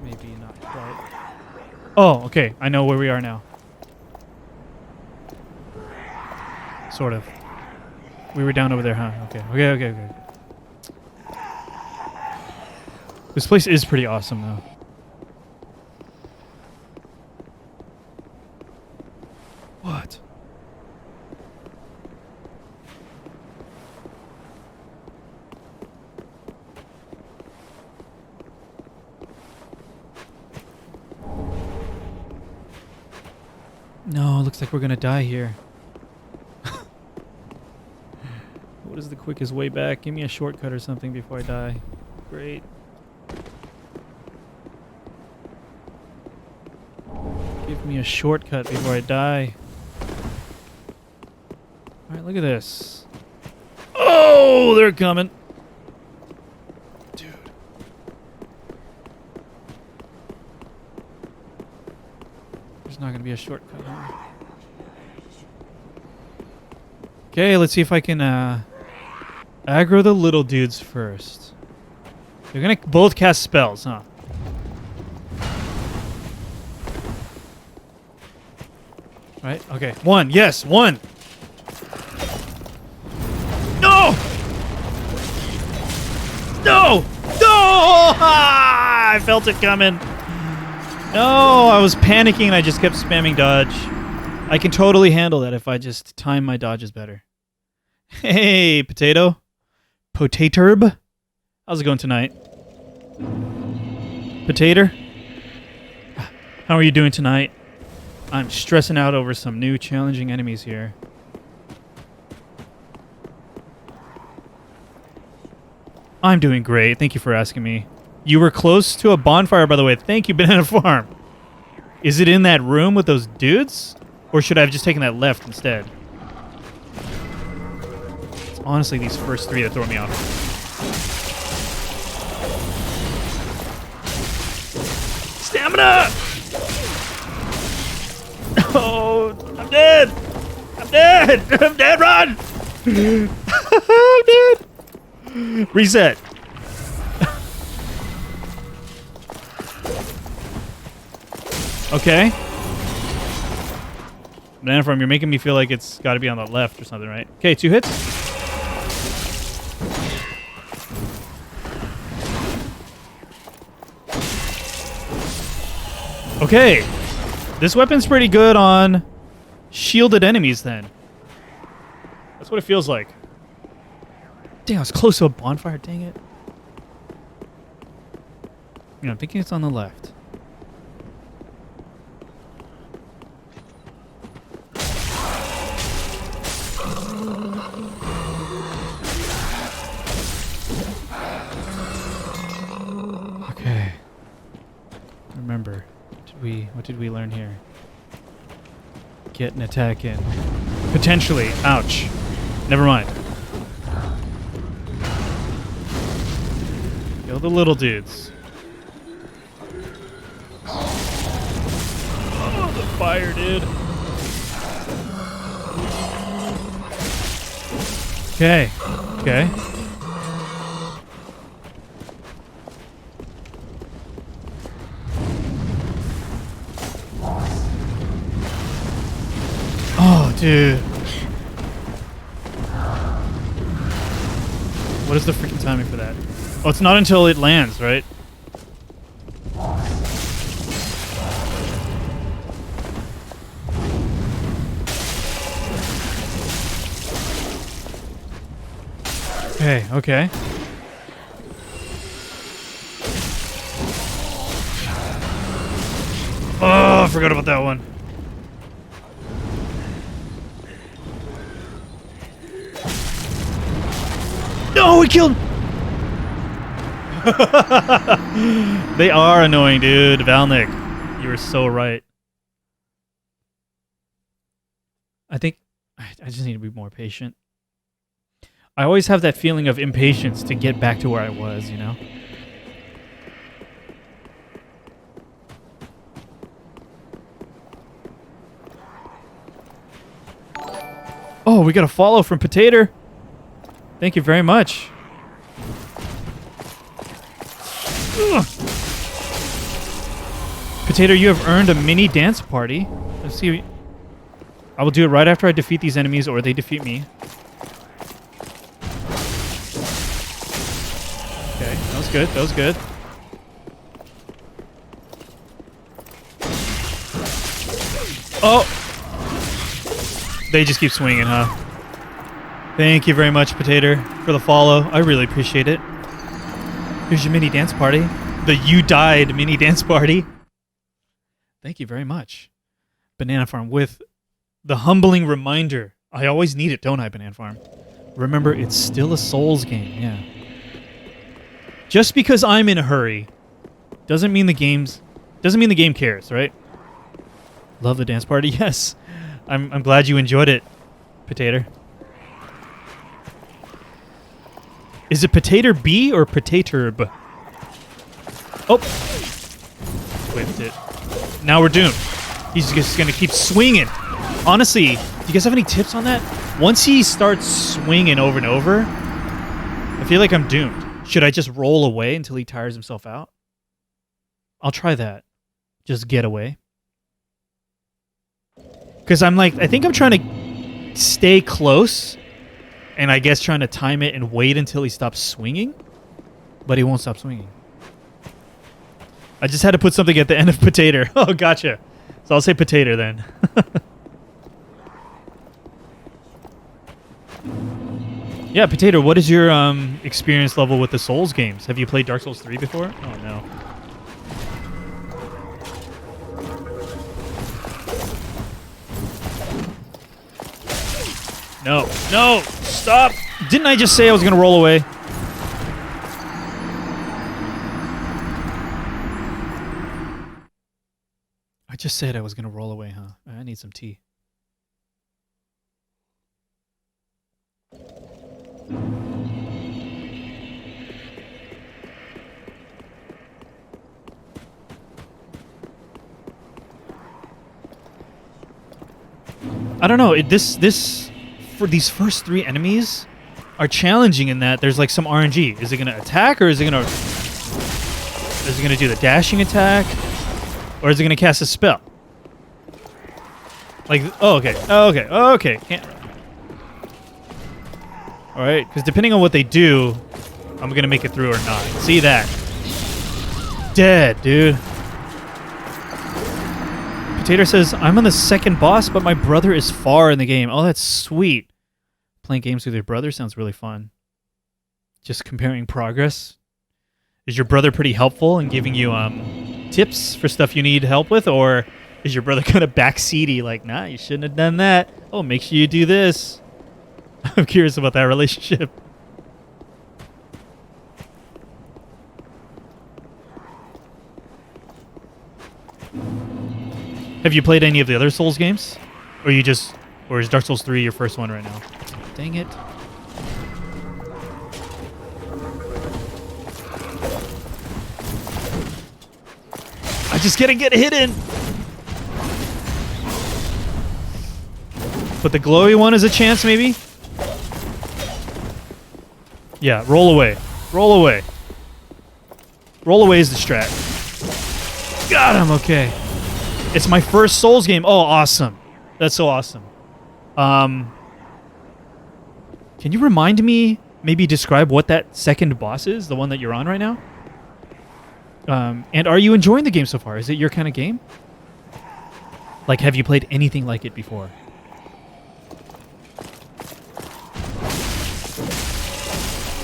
Maybe not quite. Oh, okay. I know where we are now. Sort of. We were down over there, huh? Okay. This place is pretty awesome, though. What? No, looks like we're gonna die here. What is the quickest way back? Give me a shortcut or something before I die. Great. Give me a shortcut before I die. Alright, look at this. Oh, they're coming. Dude. There's not going to be a shortcut. Huh? Okay, let's see if I can aggro the little dudes first. They're going to both cast spells, huh? Right? Okay. One. Yes, one. No! No! No! Ah, I felt it coming. No, I was panicking and I just kept spamming dodge. I can totally handle that if I just time my dodges better. Hey, potato. Potaturb. How's it going tonight? Potato? How are you doing tonight? I'm stressing out over some new challenging enemies here. I'm doing great. Thank you for asking me. You were close to a bonfire, by the way. Thank you, Banana Farm. Is it in that room with those dudes? Or should I have just taken that left instead? It's honestly these first three that throw me off. Stamina! Oh, I'm dead! I'm dead! I'm dead, run! I'm dead! Reset. Okay. Banana Farm, you're making me feel like it's got to be on the left or something, right? Okay, 2 hits. Okay. This weapon's pretty good on shielded enemies, then. That's what it feels like. Dang, I was close to a bonfire, dang it. Yeah, I'm thinking it's on the left. Okay. Remember, what did we learn here? Get an attack in. Potentially. Ouch. Never mind. Kill the little dudes. Oh, the fire, dude. Okay. Okay. Oh, dude. What is the freaking timing for that? Oh, it's not until it lands, right? Okay, okay. Oh, I forgot about that one. No, we killed him! They are annoying, dude. Valnik, you were so right. I think I just need to be more patient. I always have that feeling of impatience to get back to where I was, you know? Oh, we got a follow from Potato. Thank you very much. Ugh. Potato, you have earned a mini dance party. Let's see. I will do it right after I defeat these enemies or they defeat me. Okay, that was good. That was good. Oh! They just keep swinging, huh? Thank you very much, Potato, for the follow. I really appreciate it. Here's your mini dance party. The You Died mini dance party. Thank you very much. Banana Farm with the humbling reminder. I always need it, don't I, Banana Farm? Remember, it's still a Souls game, yeah. Just because I'm in a hurry doesn't mean the game cares, right? Love the dance party, yes. I'm glad you enjoyed it, Potato. Is it Potato B or Potato B? Oh! Whipped it. Now we're doomed. He's just gonna keep swinging. Honestly, do you guys have any tips on that? Once he starts swinging over and over, I feel like I'm doomed. Should I just roll away until he tires himself out? I'll try that. Just get away. Because I'm like, I think I'm trying to stay close, and I guess trying to time it and wait until he stops swinging, but he won't stop swinging. I just had to put something at the end of Potato. Oh, gotcha. So I'll say Potato then. Yeah, Potato, what is your experience level with the Souls games? Have you played Dark Souls 3 before? Oh, no. No, no, stop! Didn't I just say I was going to roll away? I just said I was going to roll away, huh? I need some tea. I don't know. This for these first 3 enemies are challenging in that there's like some RNG. Is it going to attack or is it going to do the dashing attack? Or is it going to cast a spell? Like, oh, okay. Oh, okay. Oh, okay. Can't. All right, because depending on what they do, I'm going to make it through or not. See that? Dead, dude. Potato says, I'm on the second boss, but my brother is far in the game. Oh, that's sweet. Playing games with your brother sounds really fun. Just comparing progress. Is your brother pretty helpful in giving you tips for stuff you need help with, or is your brother kind of backseaty, like, nah, you shouldn't have done that. Oh, make sure you do this. I'm curious about that relationship. Have you played any of the other Souls games? Or is Dark Souls 3 your first one right now? Dang it. I just gotta get hidden. But the glowy one is a chance, maybe? Yeah, roll away. Roll away. Roll away is the strat. Got him, okay. It's my first Souls game. Oh, awesome. That's so awesome. Can you remind me, maybe describe what that second boss is, the one that you're on right now? And are you enjoying the game so far? Is it your kind of game? Like, have you played anything like it before?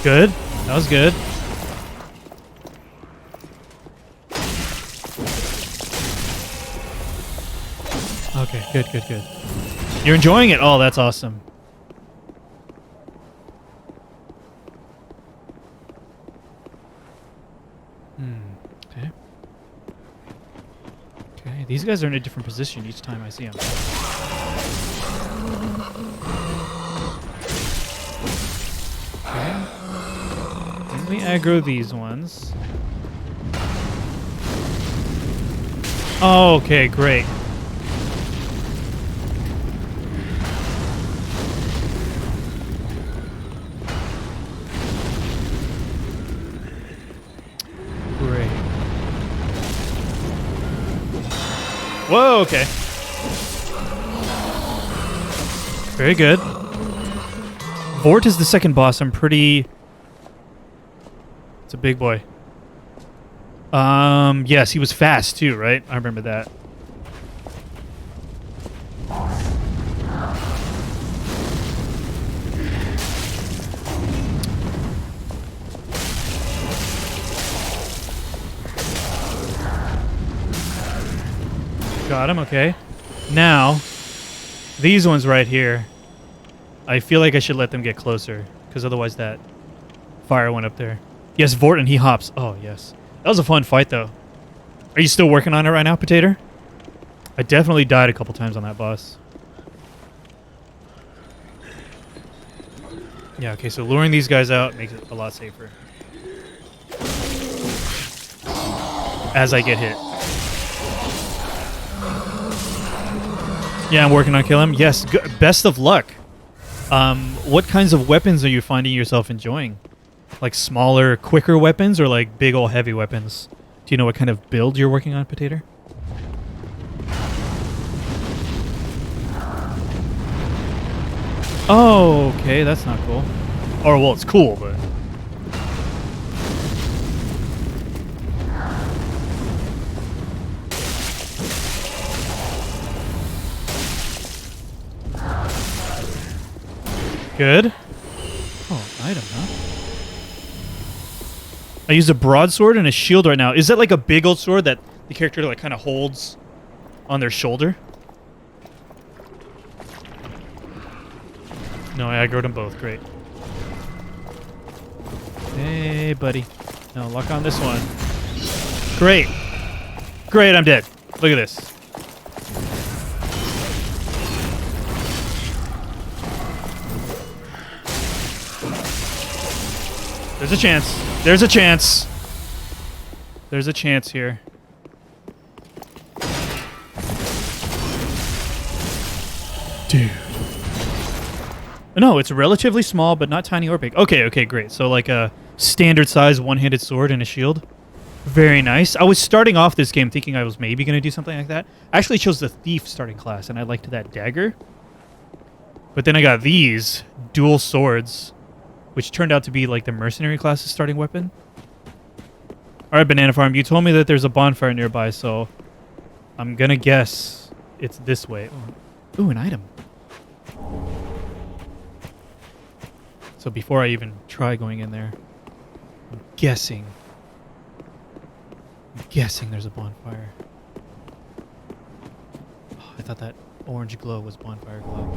Good. That was good. Okay, good, good, good. You're enjoying it? Oh, that's awesome. Okay. Okay, these guys are in a different position each time I see them. Okay. Then we aggro these ones. Oh, okay, great. Great. Whoa, okay. Very good. Vort is the second boss. I'm pretty... It's a big boy. Yes, he was fast too, right? I remember that. Got him, okay. Now, these ones right here, I feel like I should let them get closer, because otherwise that fire went up there. Yes, Vorton, he hops. Oh, yes. That was a fun fight, though. Are you still working on it right now, Potato? I definitely died a couple times on that boss. Yeah, okay, so luring these guys out makes it a lot safer. As I get hit. Yeah, I'm working on killing him. Yes, best of luck. What kinds of weapons are you finding yourself enjoying? Like smaller, quicker weapons or like big old heavy weapons? Do you know what kind of build you're working on, Potato? Oh, okay, that's not cool. Or, well, it's cool, but... Good. Oh, item, huh? I use a broadsword and a shield right now. Is that like a big old sword that the character like kind of holds on their shoulder? No, I aggroed them both. Great. Hey, buddy. No, lock on this one. Great. Great, I'm dead. Look at this. There's a chance. There's a chance. There's a chance here. Dude. No, it's relatively small, but not tiny or big. Okay, okay, great. So like a standard size one-handed sword and a shield. Very nice. I was starting off this game thinking I was maybe going to do something like that. I actually chose the thief starting class, and I liked that dagger. But then I got these dual swords, which turned out to be like the mercenary class's starting weapon. All right, Banana Farm, you told me that there's a bonfire nearby, so I'm going to guess it's this way. Ooh, an item. So before I even try going in there, I'm guessing there's a bonfire. Oh, I thought that orange glow was bonfire glow.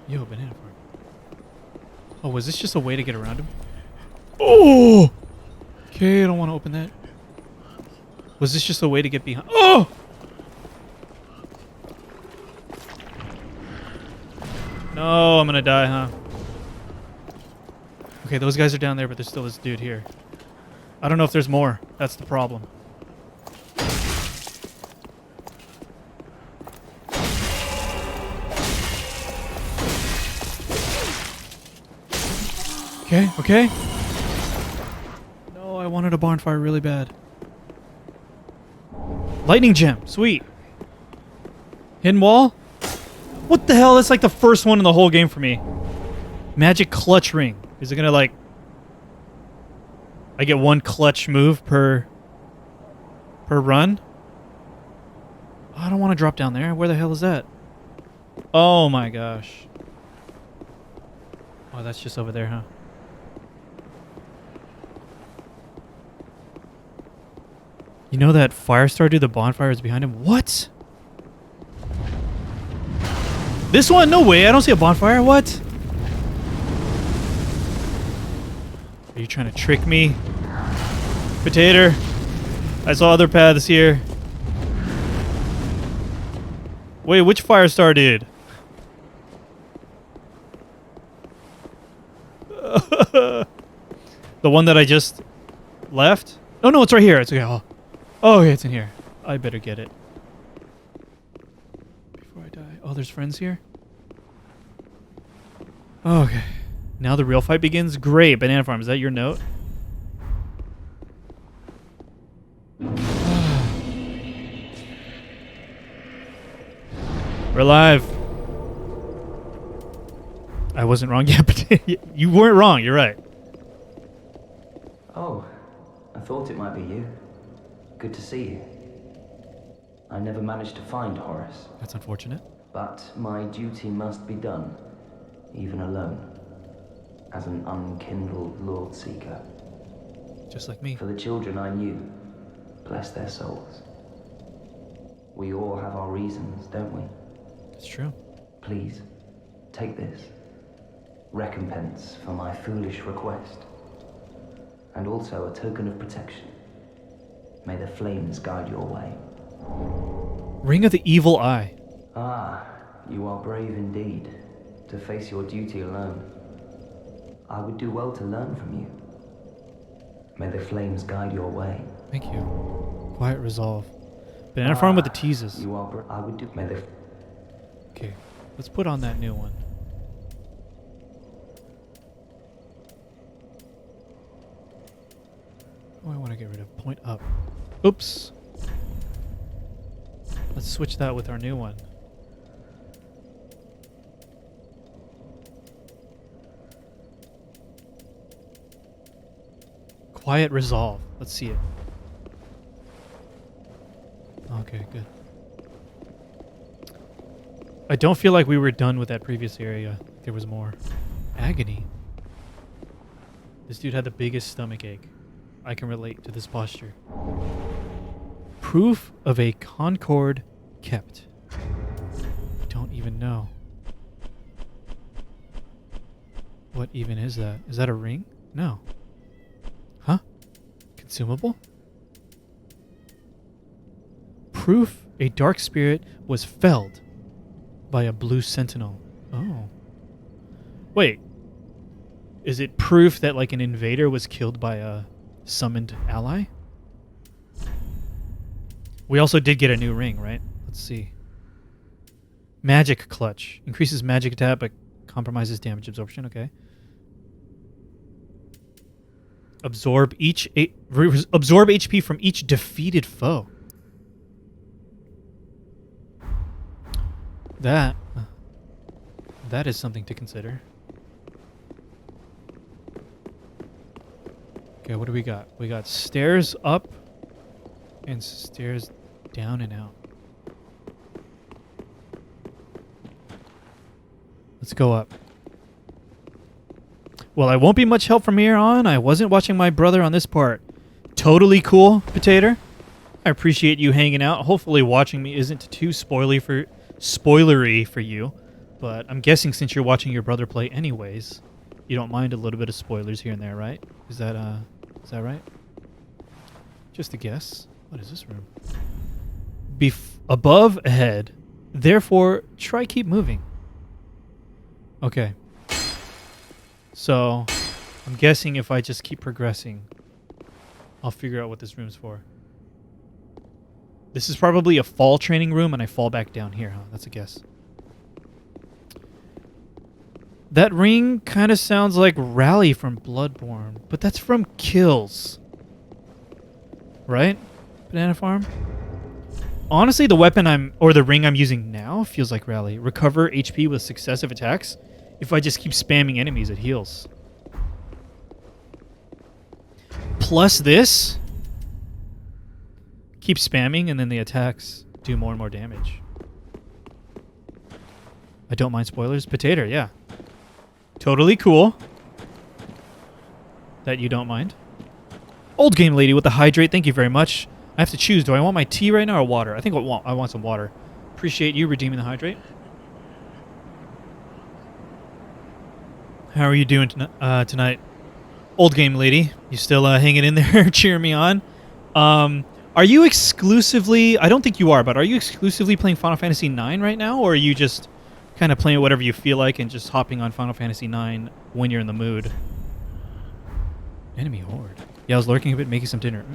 Yo, Banana Farm. Oh, was this just a way to get around him? Oh! Okay, I don't want to open that. Was this just a way to get behind? Oh! No, I'm gonna die, huh? Okay, those guys are down there, but there's still this dude here. I don't know if there's more. That's the problem. Okay, okay. No, I wanted a bonfire really bad. Lightning gem, sweet. Hidden wall? What the hell? That's like the first one in the whole game for me. Magic clutch ring. Is it gonna like... I get one clutch move per run? I don't want to drop down there. Where the hell is that? Oh my gosh. Oh, that's just over there, huh? You know that Firestar dude, the bonfire is behind him? What? This one? No way. I don't see a bonfire. What? Are you trying to trick me? Potato. I saw other paths here. Wait, which Firestar dude? The one that I just left? Oh, no, it's right here. It's okay. Oh, okay, it's in here. I better get it. Before I die. Oh, there's friends here? Okay. Now the real fight begins? Great. Banana Farm, is that your note? We're alive. I wasn't wrong. Yeah, but you weren't wrong. You're right. Oh, I thought it might be you. Good to see you. I never managed to find Horace. That's unfortunate. But my duty must be done, even alone, as an unkindled Lord Seeker. Just like me. For the children I knew, bless their souls. We all have our reasons, don't we? It's true. Please, take this. Recompense for my foolish request. And also a token of protection. May the flames guide your way. Ring of the Evil Eye. Ah, you are brave indeed, to face your duty alone. I would do well to learn from you. May the flames guide your way. Thank you. Quiet resolve. Banana farm with the teases. You are I would do. May the. Okay, let's put on that new one. Oh, I want to get rid of point up. Oops. Let's switch that with our new one. Quiet resolve. Let's see it. Okay, good. I don't feel like we were done with that previous area. There was more. Agony. This dude had the biggest stomach ache. I can relate to this posture. Proof of a concord kept. I don't even know. What even is that? Is that a ring? No. Huh? Consumable? Proof a dark spirit was felled by a blue sentinel. Oh. Wait. Is it proof that like an invader was killed by a summoned ally? We also did get a new ring, right? Let's see. Magic clutch. Increases magic attack but compromises damage absorption. Okay. Absorb HP from each defeated foe. That is something to consider. Okay, what do we got? We got stairs up and stairs down and out. Let's go up. Well, I won't be much help from here on. I wasn't watching my brother on this part. Totally cool, Potato. I appreciate you hanging out. Hopefully watching me isn't too spoilery for you. But I'm guessing since you're watching your brother play anyways, you don't mind a little bit of spoilers here and there, right? Is that right? Just a guess. What is this room? Above, ahead. Therefore, try keep moving. Okay. So, I'm guessing if I just keep progressing, I'll figure out what this room's for. This is probably a fall training room, and I fall back down here, huh? That's a guess. That ring kind of sounds like Rally from Bloodborne, but that's from Kills. Right? Banana Farm? Honestly, the ring I'm using now feels like Rally. Recover HP with successive attacks. If I just keep spamming enemies, it heals. Plus this. Keep spamming and then the attacks do more and more damage. I don't mind spoilers. Potato, yeah. Totally cool. That you don't mind. Old game lady with the hydrate, thank you very much. I have to choose. Do I want my tea right now or water? I think I want some water. Appreciate you redeeming the hydrate. How are you doing tonight? Old game lady, you still hanging in there, cheering me on? Are you exclusively... I don't think you are, but are you exclusively playing Final Fantasy IX right now? Or are you just kind of playing whatever you feel like and just hopping on Final Fantasy IX when you're in the mood? Enemy horde. Yeah, I was lurking a bit, making some dinner.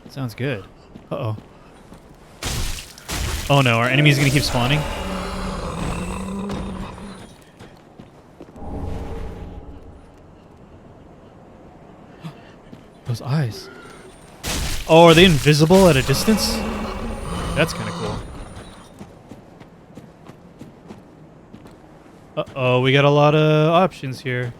Sounds good. Uh-oh. Oh no, our enemy's gonna keep spawning? Those eyes. Oh, are they invisible at a distance? That's kind of cool. Uh-oh, we got a lot of options here.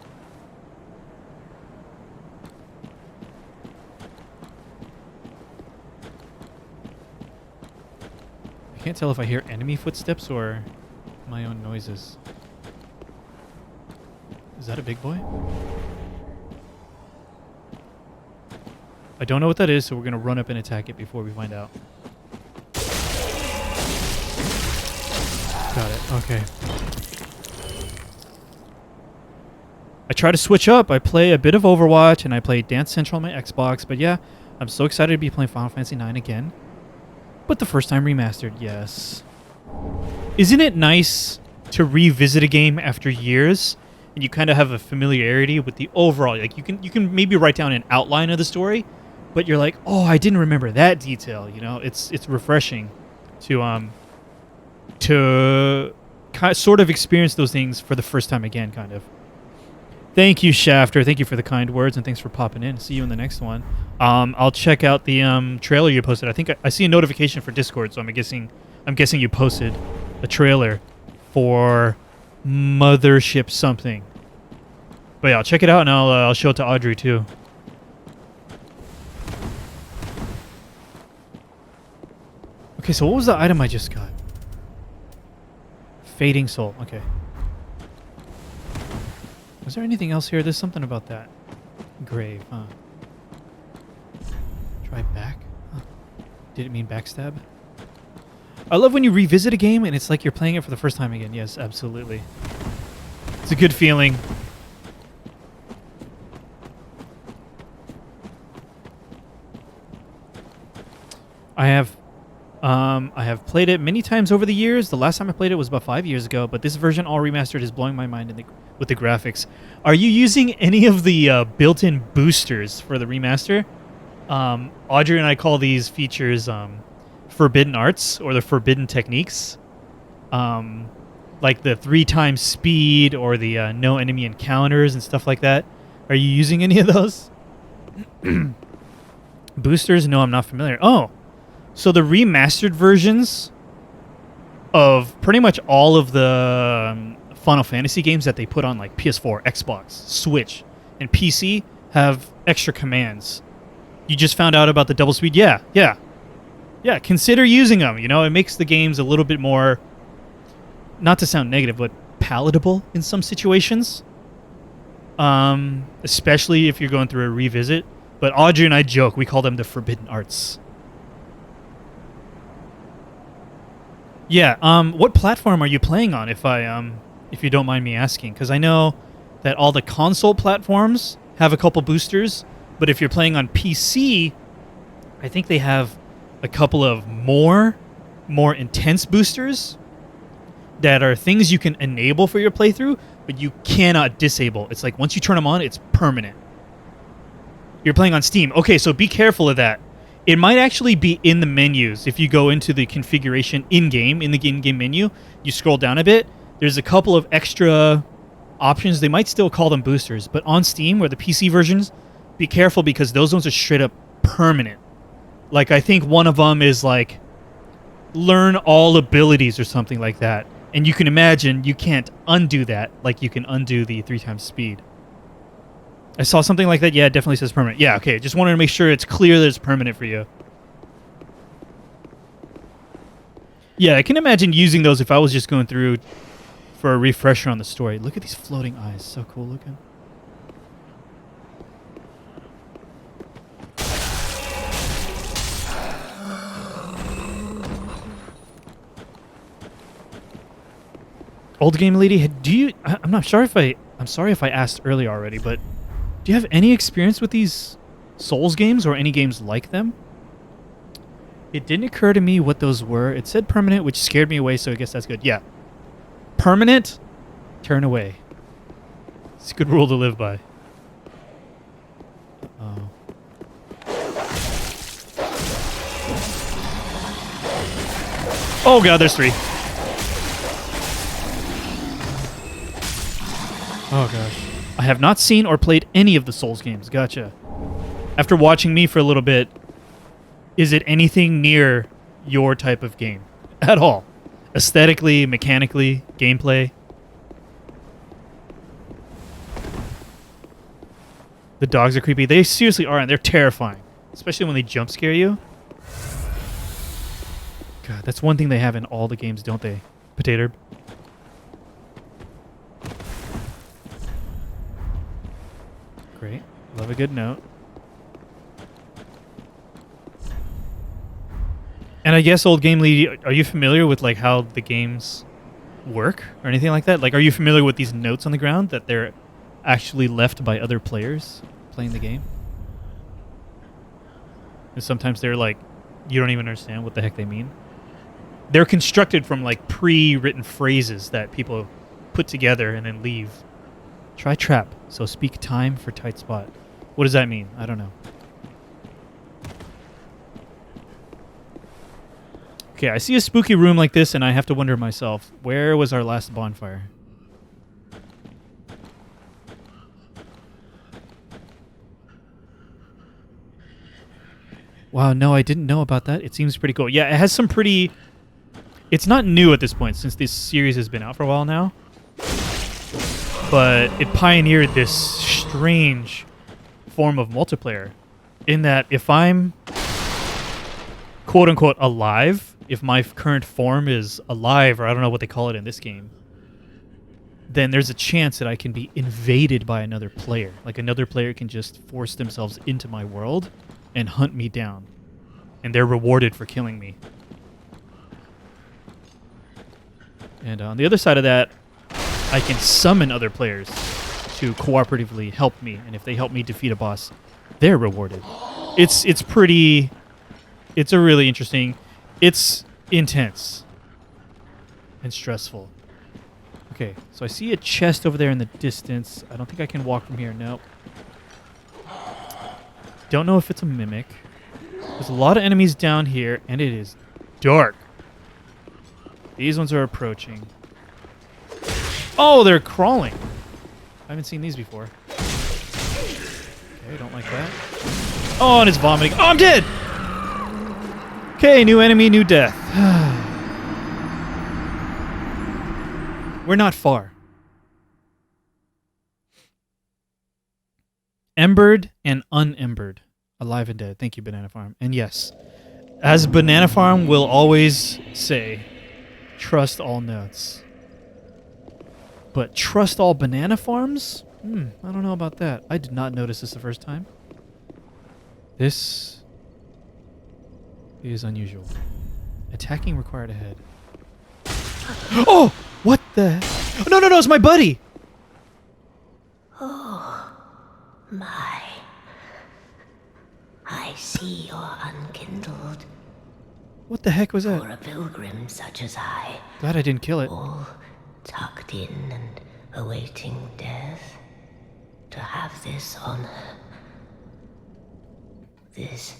I can't tell if I hear enemy footsteps or my own noises. Is that a big boy? I don't know what that is, so we're going to run up and attack it before we find out. Got it. Okay. I try to switch up. I play a bit of Overwatch, and I play Dance Central on my Xbox. But yeah, I'm so excited to be playing Final Fantasy IX again. But the first time remastered, yes. Isn't it nice to revisit a game after years, and you kind of have a familiarity with the overall? Like you can maybe write down an outline of the story, but you're like, oh, I didn't remember that detail. You know, it's refreshing to sort of experience those things for the first time again, kind of. Thank you, Shafter. Thank you for the kind words, and thanks for popping in. See you in the next one. I'll check out the trailer you posted. I think I see a notification for Discord, so I'm guessing you posted a trailer for Mothership something. But yeah, I'll check it out, and I'll show it to Audrey too. Okay, so what was the item I just got? Fading Soul. Okay. Was there anything else here? There's something about that. Grave, huh? Try back? Huh. Did it mean backstab? I love when you revisit a game and it's like you're playing it for the first time again. Yes, absolutely. It's a good feeling. I have played it many times over the years. The last time I played it was about 5 years ago, but this version, all remastered, is blowing my mind with the graphics. Are you using any of the built-in boosters for the remaster? Audrey and I call these features forbidden arts, or the forbidden techniques. Like the 3 times speed, or the no enemy encounters and stuff like that. Are you using any of those? Boosters? No, I'm not familiar. Oh! So the remastered versions of pretty much all of the Final Fantasy games that they put on like PS4, Xbox, Switch, and PC have extra commands. You just found out about the double speed? Yeah. Consider using them. You know, it makes the games a little bit more, not to sound negative, but palatable in some situations. Especially if you're going through a revisit. But Audrey and I joke, we call them the forbidden arts. Yeah, what platform are you playing on, if you don't mind me asking? Because I know that all the console platforms have a couple boosters, but if you're playing on PC, I think they have a couple of more intense boosters that are things you can enable for your playthrough, but you cannot disable. It's like once you turn them on, it's permanent. You're playing on Steam. Okay, so be careful of that. It might actually be in the menus. If you go into the configuration in-game, in the in-game menu, you scroll down a bit, there's a couple of extra options. They might still call them boosters, but on Steam or the PC versions, be careful because those ones are straight up permanent. Like, I think one of them is like, learn all abilities or something like that. And you can imagine you can't undo that like you can undo the 3 times speed. I saw something like that. Yeah, it definitely says permanent. Yeah, okay. Just wanted to make sure it's clear that it's permanent for you. Yeah, I can imagine using those if I was just going through for a refresher on the story. Look at these floating eyes. So cool looking. Old game lady, do you... I'm sorry if I asked earlier already, but do you have any experience with these Souls games or any games like them? It didn't occur to me what those were. It said permanent, which scared me away, so I guess that's good. Yeah. Permanent, turn away. It's a good rule to live by. Oh. Oh god, there's 3. Oh gosh. I have not seen or played any of the Souls games. Gotcha. After watching me for a little bit, is it anything near your type of game? At all? Aesthetically, mechanically, gameplay? The dogs are creepy. They seriously are, and they're terrifying. Especially when they jump scare you. God, that's one thing they have in all the games, don't they? Potato herb. Great. Love a good note. And I guess, Old Game Lead, are you familiar with like how the games work or anything like that? Like, are you familiar with these notes on the ground that they're actually left by other players playing the game? And sometimes they're like, you don't even understand what the heck they mean. They're constructed from like pre-written phrases that people put together and then leave. Try trap. So speak time for tight spot. What does that mean? I don't know. Okay, I see a spooky room like this and I have to wonder myself, where was our last bonfire? Wow, no, I didn't know about that. It seems pretty cool. Yeah, it has some pretty... It's not new at this point, since this series has been out for a while now. But it pioneered this strange form of multiplayer. In that if I'm, quote-unquote, alive, if my current form is alive, or I don't know what they call it in this game, then there's a chance that I can be invaded by another player. Like, another player can just force themselves into my world and hunt me down. And they're rewarded for killing me. And on the other side of that, I can summon other players to cooperatively help me. And if they help me defeat a boss, they're rewarded. It's pretty... It's a really interesting... It's intense. And stressful. Okay, so I see a chest over there in the distance. I don't think I can walk from here. Nope. Don't know if it's a mimic. There's a lot of enemies down here, and it is dark. These ones are approaching. Oh, they're crawling. I haven't seen these before. Okay, don't like that. Oh, and it's vomiting. Oh, I'm dead! Okay, new enemy, new death. We're not far. Embered and unembered. Alive and dead. Thank you, Banana Farm. And yes, as Banana Farm will always say, trust all notes. But trust all banana farms? I don't know about that. I did not notice this the first time. This is unusual. Attacking required ahead. Oh! What the? Oh, no, it's my buddy! Oh, my. I see you're unkindled. What the heck was that? For a pilgrim such as I, Glad I didn't kill it. all tucked in and awaiting death, to have this honor. This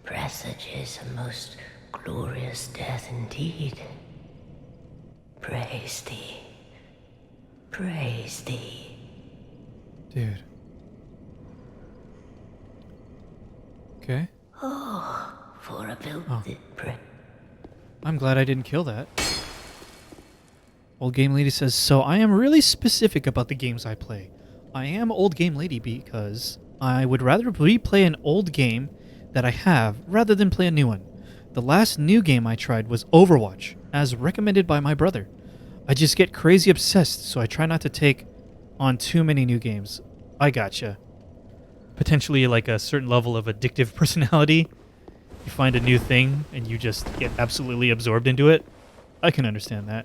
presages a most glorious death indeed. Praise thee. Praise thee. Dude. Okay. Oh, for a pilgrim. Oh. I'm glad I didn't kill that. Old Game Lady says, so I am really specific about the games I play. I am Old Game Lady because I would rather replay an old game that I have rather than play a new one. The last new game I tried was Overwatch, as recommended by my brother. I just get crazy obsessed, so I try not to take on too many new games. I gotcha. Potentially like a certain level of addictive personality. You find a new thing and you just get absolutely absorbed into it. I can understand that.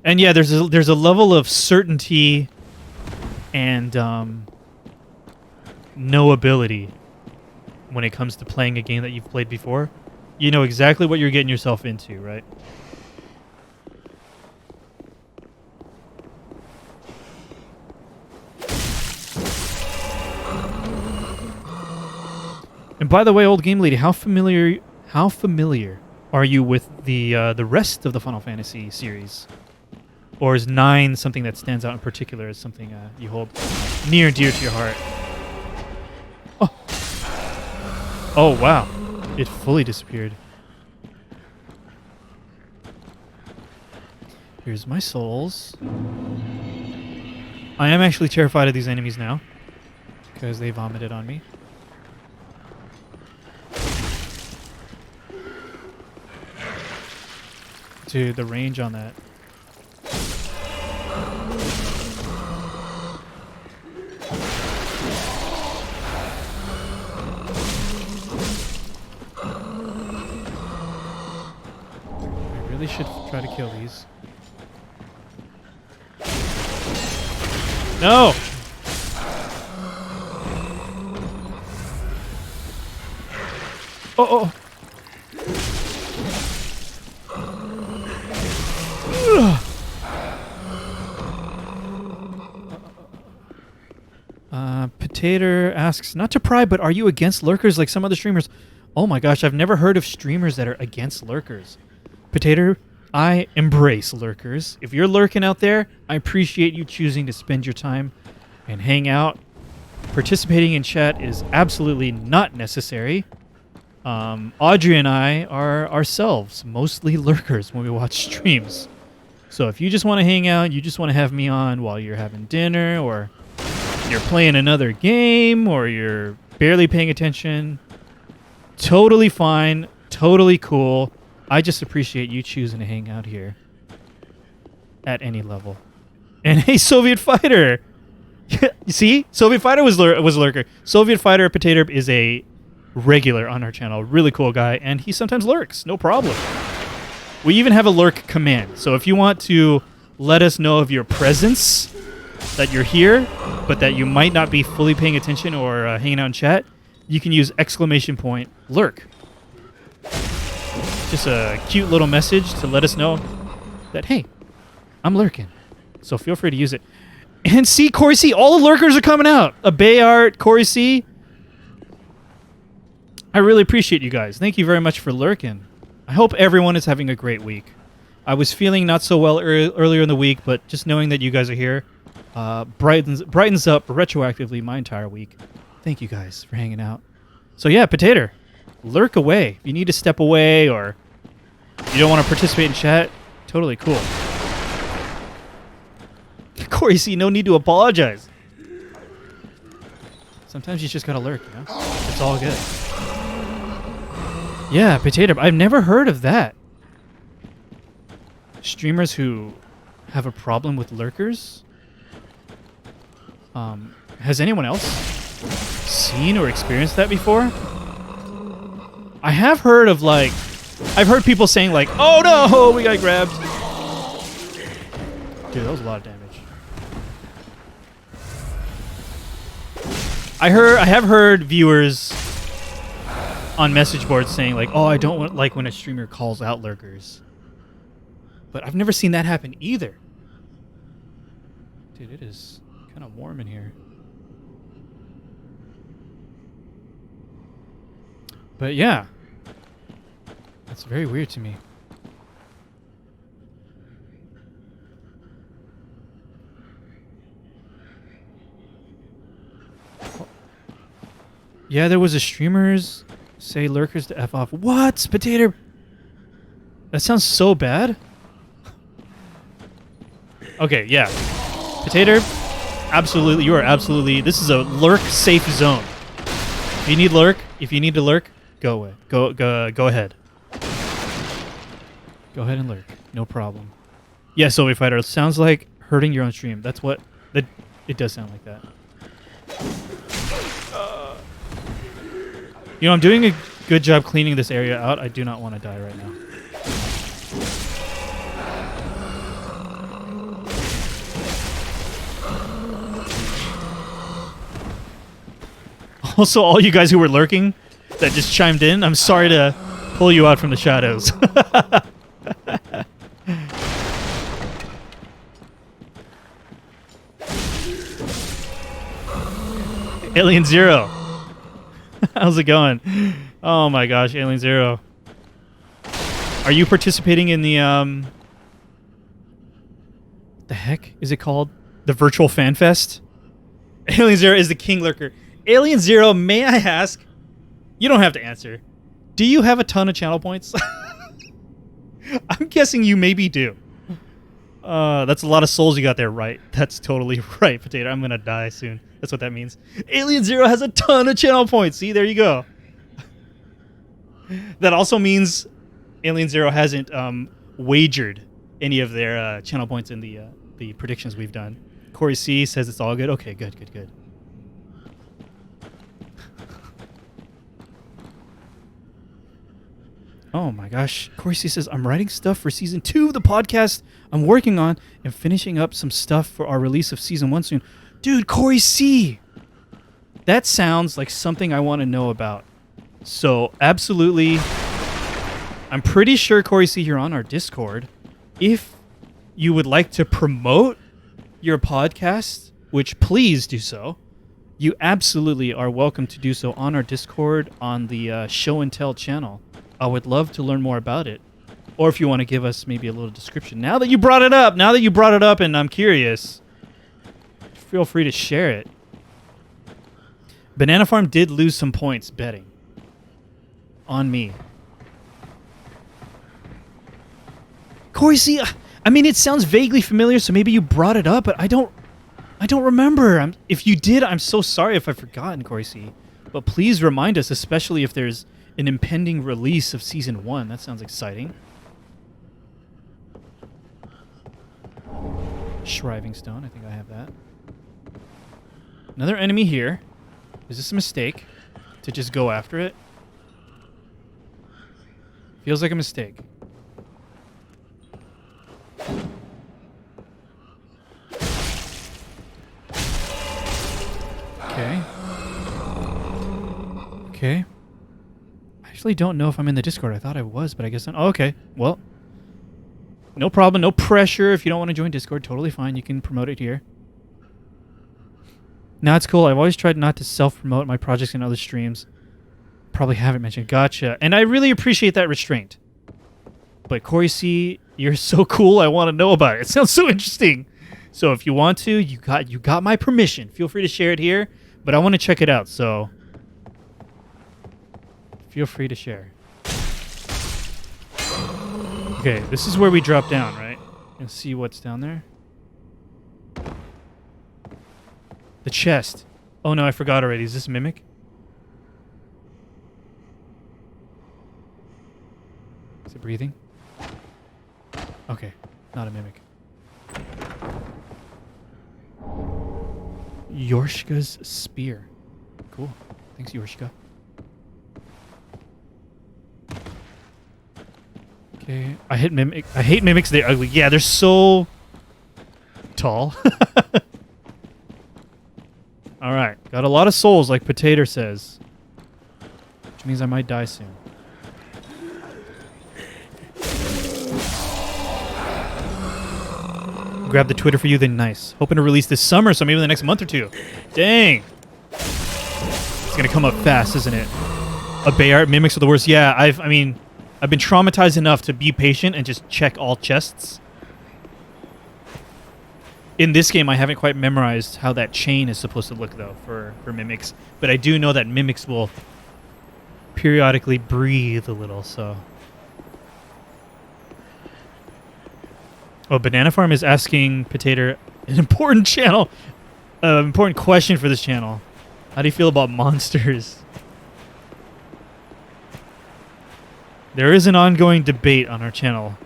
And yeah, there's a level of certainty and knowability when it comes to playing a game that you've played before. You know exactly what you're getting yourself into, right? And by the way, Old Game Lady, how familiar are you with the rest of the Final Fantasy series? Or is 9 something that stands out in particular as something you hold near and dear to your heart? Oh. Oh, wow. It fully disappeared. Here's my souls. I am actually terrified of these enemies now, because they vomited on me. Dude, the range on that. I really should try to kill these. No! Oh, oh. Potato asks, not to pry, but are you against lurkers like some other streamers? Oh my gosh, I've never heard of streamers that are against lurkers. Potato, I embrace lurkers. If you're lurking out there, I appreciate you choosing to spend your time and hang out. Participating in chat is absolutely not necessary. Audrey and I are ourselves mostly lurkers when we watch streams. So if you just want to hang out, you just want to have me on while you're having dinner, or you're playing another game, or you're barely paying attention, totally fine, totally cool. I just appreciate you choosing to hang out here at any level. And hey, Soviet Fighter! You see? Soviet Fighter was a lurker. Soviet Fighter Potato is a regular on our channel. Really cool guy, and he sometimes lurks. No problem. We even have a lurk command. So if you want to let us know of your presence, that you're here, but that you might not be fully paying attention or hanging out in chat, you can use !lurk. Just a cute little message to let us know that, hey, I'm lurking. So feel free to use it. And see, Corey C, all the lurkers are coming out. A Bayart, Corey C. I really appreciate you guys. Thank you very much for lurking. I hope everyone is having a great week. I was feeling not so well earlier in the week, but just knowing that you guys are here brightens up retroactively my entire week. Thank you guys for hanging out. So yeah, Potato, lurk away. If you need to step away or you don't want to participate in chat, totally cool. Corey C, no need to apologize. Sometimes you just gotta lurk, you know? It's all good. Yeah, Potato, I've never heard of that. Streamers who have a problem with lurkers? Has anyone else seen or experienced that before? I have heard of, like, I've heard people saying, like, oh no, we got grabbed. Dude, that was a lot of damage. I have heard viewers on message boards saying, like, oh, I don't like when a streamer calls out lurkers. But I've never seen that happen either. Dude, it is kind of warm in here. But yeah, that's very weird to me. Yeah, there was a streamers say lurkers to F off. What? Potato? That sounds so bad. Okay, yeah. Potato, absolutely, you are absolutely, this is a lurk safe zone. If you need to lurk, go away. Go ahead. Go ahead and lurk. No problem. Yeah, Soviet Fighter, it sounds like hurting your own stream. That's what, it does sound like that. You know, I'm doing a good job cleaning this area out. I do not want to die right now. Also, all you guys who were lurking that just chimed in, I'm sorry to pull you out from the shadows. Alien Zero. How's it going? Oh my gosh, Alien Zero. Are you participating in the the heck is it called? The virtual fan fest? Alien Zero is the king lurker. Alien Zero, may I ask? You don't have to answer. Do you have a ton of channel points? I'm guessing you maybe do. That's a lot of souls you got there, right? That's totally right, Potato. I'm gonna die soon. That's what that means. Alien Zero has a ton of channel points. See, there you go. That also means Alien Zero hasn't wagered any of their channel points in the predictions we've done. Corey C says it's all good. Okay, good. Oh my gosh. Corey C says, I'm writing stuff for season 2 of the podcast I'm working on and finishing up some stuff for our release of season 1 soon. Dude, Corey C! That sounds like something I want to know about. So, absolutely. I'm pretty sure, Corey C, you're on our Discord. If you would like to promote your podcast, which please do so, you absolutely are welcome to do so on our Discord on the Show and Tell channel. I would love to learn more about it. Or if you want to give us maybe a little description. Now that you brought it up and I'm curious, feel free to share it. Banana Farm did lose some points betting on me. Corey C, I mean, it sounds vaguely familiar, so maybe you brought it up, but I don't remember. If you did, I'm so sorry if I've forgotten, Corey C. But please remind us, especially if there's an impending release of season 1. That sounds exciting. Shriving Stone, I think I have that. Another enemy here. Is this a mistake to just go after it? Feels like a mistake. Okay. I actually don't know if I'm in the Discord. I thought I was, but I guess I'm... Oh, okay. Well, no problem. No pressure. If you don't want to join Discord, totally fine. You can promote it here. No, it's cool. I've always tried not to self-promote my projects in other streams. Probably haven't mentioned. Gotcha. And I really appreciate that restraint. But Corey C, you're so cool. I want to know about it. It sounds so interesting. So if you want to, you got my permission. Feel free to share it here. But I want to check it out, so feel free to share. Okay, this is where we drop down, right? And see what's down there. The chest. Oh no, I forgot already. Is this Mimic? Is it breathing? Okay, not a Mimic. Yorshka's spear. Cool. Thanks, Yorshka. Okay, I hate mimics. They're ugly. Yeah, they're so tall. All right, got a lot of souls, like Potato says, which means I might die soon. Grab the Twitter for you, then nice. Hoping to release this summer, so maybe in the next month or two. Dang. It's gonna come up fast, isn't it? A Bayard mimics are the worst. Yeah, I've been traumatized enough to be patient and just check all chests. In this game, I haven't quite memorized how that chain is supposed to look, though, for mimics. But I do know that mimics will periodically breathe a little, so... Oh, Banana Farm is asking Potato an important important question for this channel. How do you feel about monsters? There is an ongoing debate on our channel.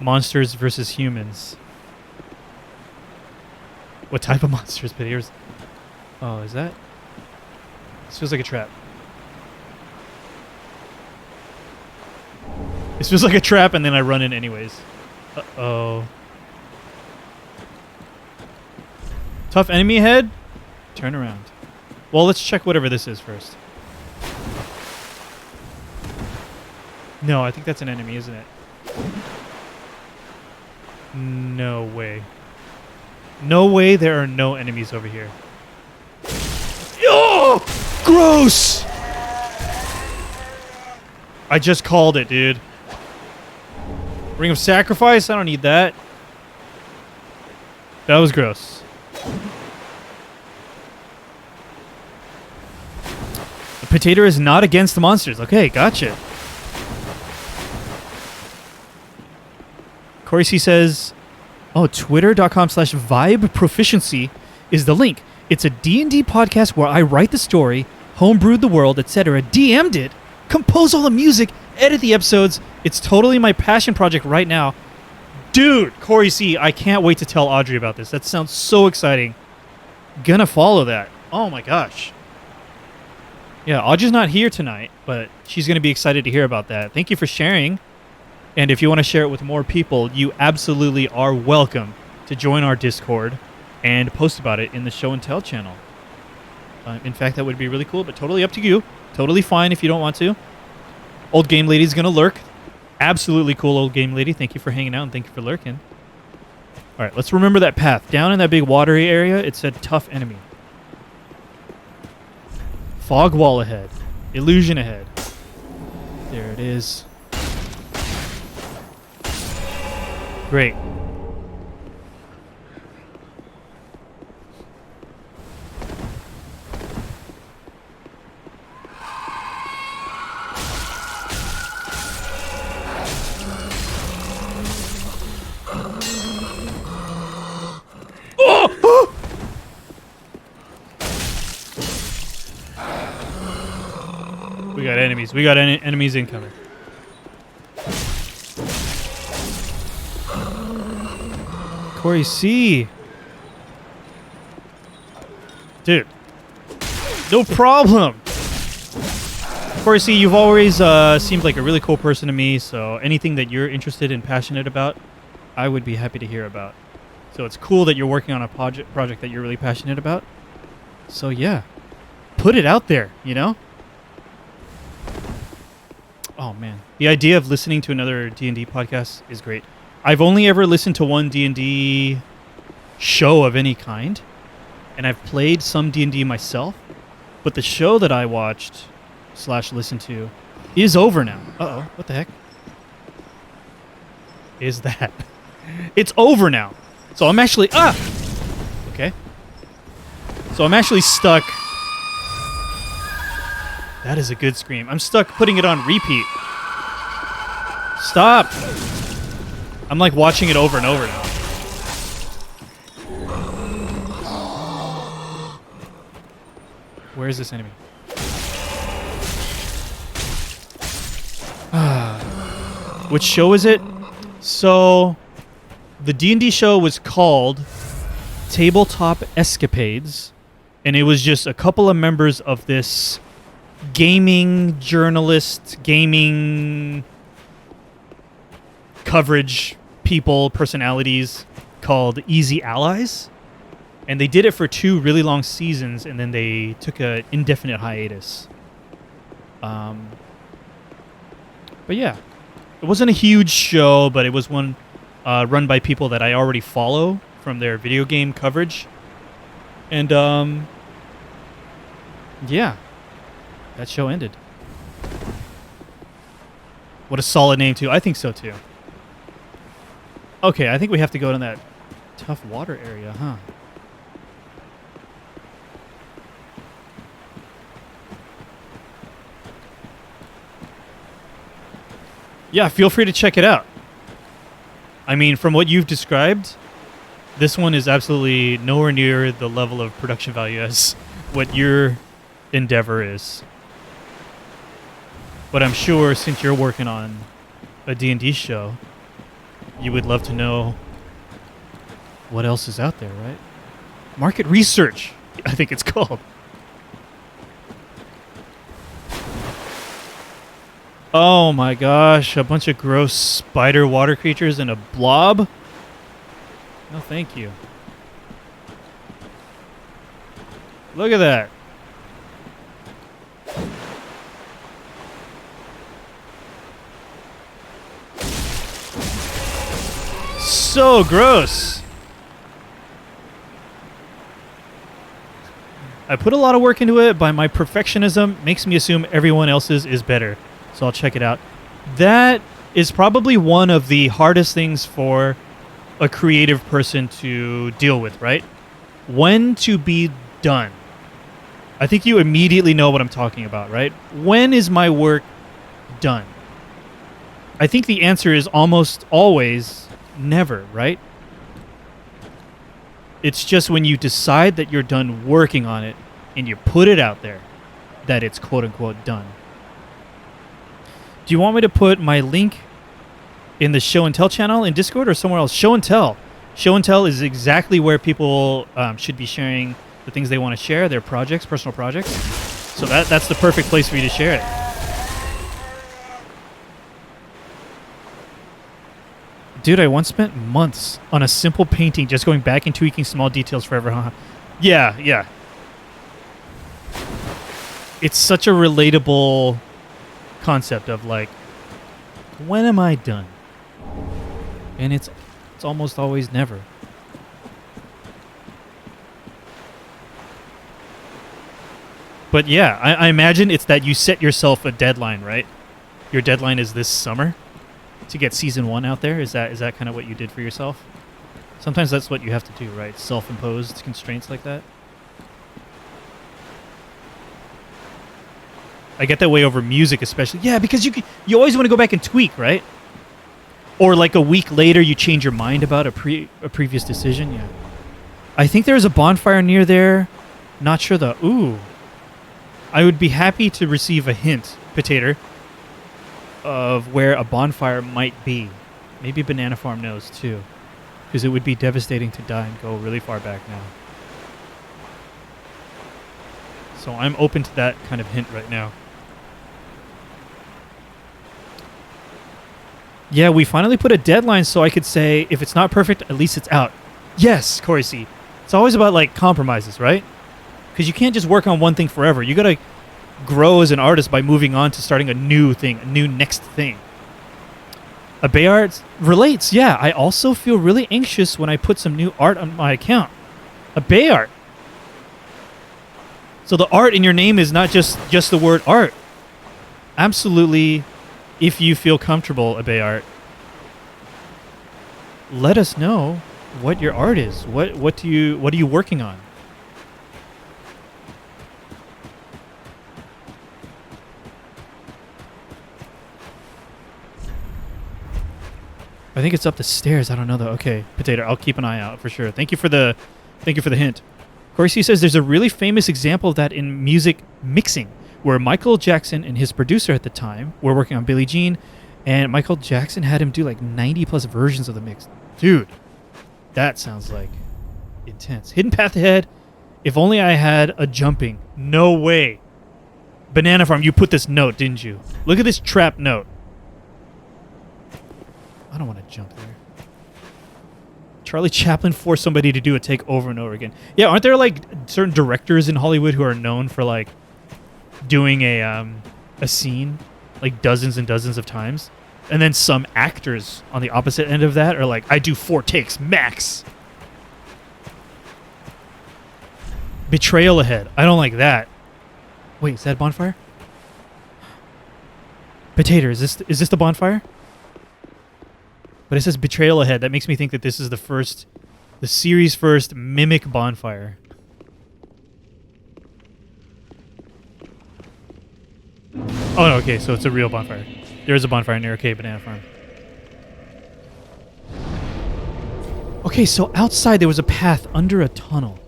Monsters versus humans. What type of monsters, Potatoes? Oh, is that? This feels like a trap. This feels like a trap, and then I run in anyways. Uh-oh. Tough enemy ahead? Turn around. Well, let's check whatever this is first. No, I think that's an enemy, isn't it? No way. No way there are no enemies over here. Oh! Gross! I just called it, dude. Ring of Sacrifice? I don't need that. That was gross. The Potato is not against the monsters. Okay, gotcha. Corey C says, oh, twitter.com/vibe proficiency is the link. It's a D&D podcast where I write the story, homebrewed the world, etc., DM'd it, compose all the music, edit the episodes. It's totally my passion project right now. Dude, Corey C, I can't wait to tell Audrey about this. That sounds so exciting. Gonna follow that. Oh my gosh. Yeah, Audrey's not here tonight, but she's gonna be excited to hear about that. Thank you for sharing. And if you want to share it with more people, you absolutely are welcome to join our Discord and post about it in the Show and Tell channel. In fact, that would be really cool, but totally up to you. Totally fine if you don't want to. Old Game Lady's gonna lurk. Absolutely cool, Old Game Lady. Thank you for hanging out and thank you for lurking. All right, let's remember that path. Down in that big watery area, it said tough enemy. Fog wall ahead. Illusion ahead. There it is. Great. We got enemies. We got enemies incoming. Corey C. Dude. No problem. Corey C, you've always seemed like a really cool person to me, so anything that you're interested and passionate about, I would be happy to hear about. So it's cool that you're working on a project that you're really passionate about. So yeah. Put it out there, you know? Oh man. The idea of listening to another D&D podcast is great. I've only ever listened to one D&D show of any kind, and I've played some D&D myself, but the show that I watched / listened to is over now. Uh-oh, what the heck is that? It's over now. So I'm actually... Okay. So I'm actually stuck... That is a good scream. I'm stuck putting it on repeat. Stop! I'm like watching it over and over now. Where is this enemy? Which show is it? So, the D&D show was called Tabletop Escapades, and it was just a couple of members of this gaming journalist, gaming coverage people, personalities called Easy Allies. And they did it for 2 really long seasons, and then they took an indefinite hiatus. But yeah, it wasn't a huge show, but it was one run by people that I already follow from their video game coverage. And yeah, that show ended. What a solid name, too. I think so, too. Okay, I think we have to go to that tough water area, huh? Yeah, feel free to check it out. I mean, from what you've described, this one is absolutely nowhere near the level of production value as what your endeavor is. But I'm sure since you're working on a D&D show, you would love to know what else is out there, right? Market research, I think it's called. Oh my gosh, a bunch of gross spider water creatures and a blob? No, thank you. Look at that. So gross. I put a lot of work into it, but my perfectionism makes me assume everyone else's is better. So I'll check it out. That is probably one of the hardest things for a creative person to deal with, right? When to be done. I think you immediately know what I'm talking about, right? When is my work done? I think the answer is almost always never, right? It's just when you decide that you're done working on it and you put it out there that it's quote-unquote done. Do you want me to put my link in the Show and Tell channel in Discord or somewhere else? Show and Tell. Show and Tell is exactly where people should be sharing the things they want to share, their projects, personal projects. So that's the perfect place for you to share it. Dude, I once spent months on a simple painting just going back and tweaking small details forever, huh? Yeah, yeah. It's such a relatable concept of like, when am I done? And it's almost always never. But yeah, I imagine it's that you set yourself a deadline, right? Your deadline is this summer to get season 1 out there. Is that kind of what you did for yourself? Sometimes that's what you have to do, right? Self-imposed constraints like that. I get that way over music, especially. Yeah, because you always want to go back and tweak, right? Or like a week later, you change your mind about a previous decision. Yeah. I think there's a bonfire near there. Not sure the. Ooh. I would be happy to receive a hint, Potato, of where a bonfire might be. Maybe Banana Farm knows too, because it would be devastating to die and go really far back now. So I'm open to that kind of hint right now. Yeah, we finally put a deadline so I could say, if it's not perfect, at least it's out. Yes, Corey C. It's always about like compromises, right? Because you can't just work on one thing forever. You got to grow as an artist by moving on to starting a new thing, a new next thing. A Bay Art relates. Yeah, I also feel really anxious when I put some new art on my account. A Bay Art. So the art in your name is not just the word art. Absolutely, if you feel comfortable, a Bay Art, let us know what your art is. What are you working on? I think it's up the stairs. I don't know though. Okay, Potato, I'll keep an eye out for sure. Thank you for the hint. Corey C says there's a really famous example of that in music mixing, where Michael Jackson and his producer at the time were working on Billie Jean, and Michael Jackson had him do like 90 plus versions of the mix. Dude, that sounds like intense. Hidden Path Ahead. If only I had a jumping. No way. Banana Farm, you put this note, didn't you? Look at this trap note. I don't want to jump there. Charlie Chaplin forced somebody to do a take over and over again. Yeah, aren't there like certain directors in Hollywood who are known for like doing a scene like dozens and dozens of times? And then some actors on the opposite end of that are like, I do 4 takes max. Betrayal Ahead. I don't like that. Wait, is that a bonfire? Potato, is this the bonfire? But it says Betrayal Ahead. That makes me think that this is the series first mimic bonfire. Oh, no, okay, so it's a real bonfire. There is a bonfire near OK Banana Farm. Okay, so outside there was a path under a tunnel.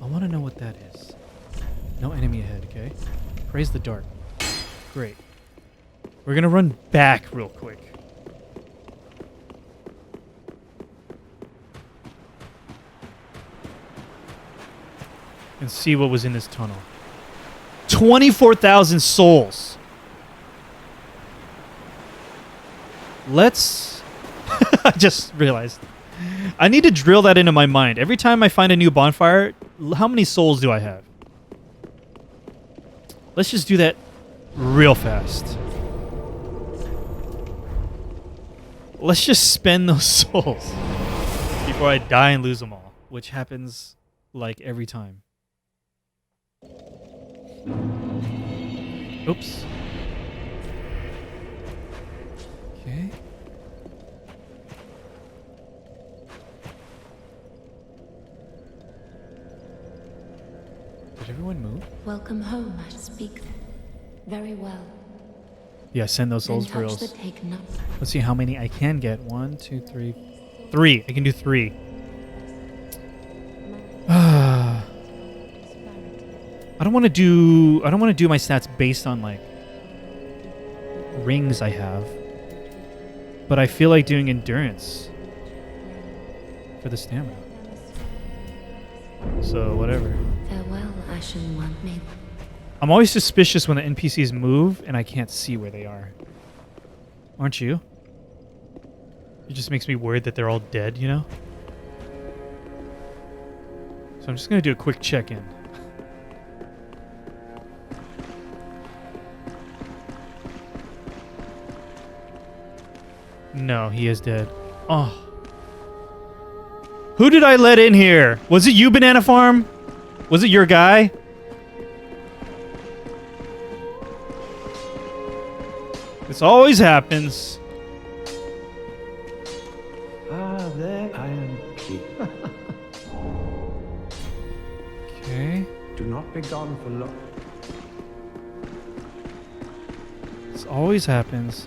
I want to know what that is. No enemy ahead, okay? Praise the dark. Great. We're going to run back real quick. And see what was in this tunnel. 24,000 souls. Let's... I just realized. I need to drill that into my mind. Every time I find a new bonfire, how many souls do I have? Let's just do that real fast. Let's just spend those souls before I die and lose them all, which happens like every time. Oops. Okay. Did everyone move? Welcome home, I speak. Very well. Yeah, send those souls for Then reals. touch the taken up. Let's see how many I can get. 1, 2, 3. 3. I can do 3. I don't want to do my stats based on like rings I have. But I feel like doing endurance for the stamina. So, whatever. Farewell, Ashen One. May I'm always suspicious when the NPCs move and I can't see where they are. Aren't you? It just makes me worried that they're all dead, you know? So I'm just going to do a quick check-in. No, he is dead. Oh. Who did I let in here? Was it you, Banana Farm? Was it your guy? This always happens. Ah, there I am. Okay. Do not be gone for long. This always happens.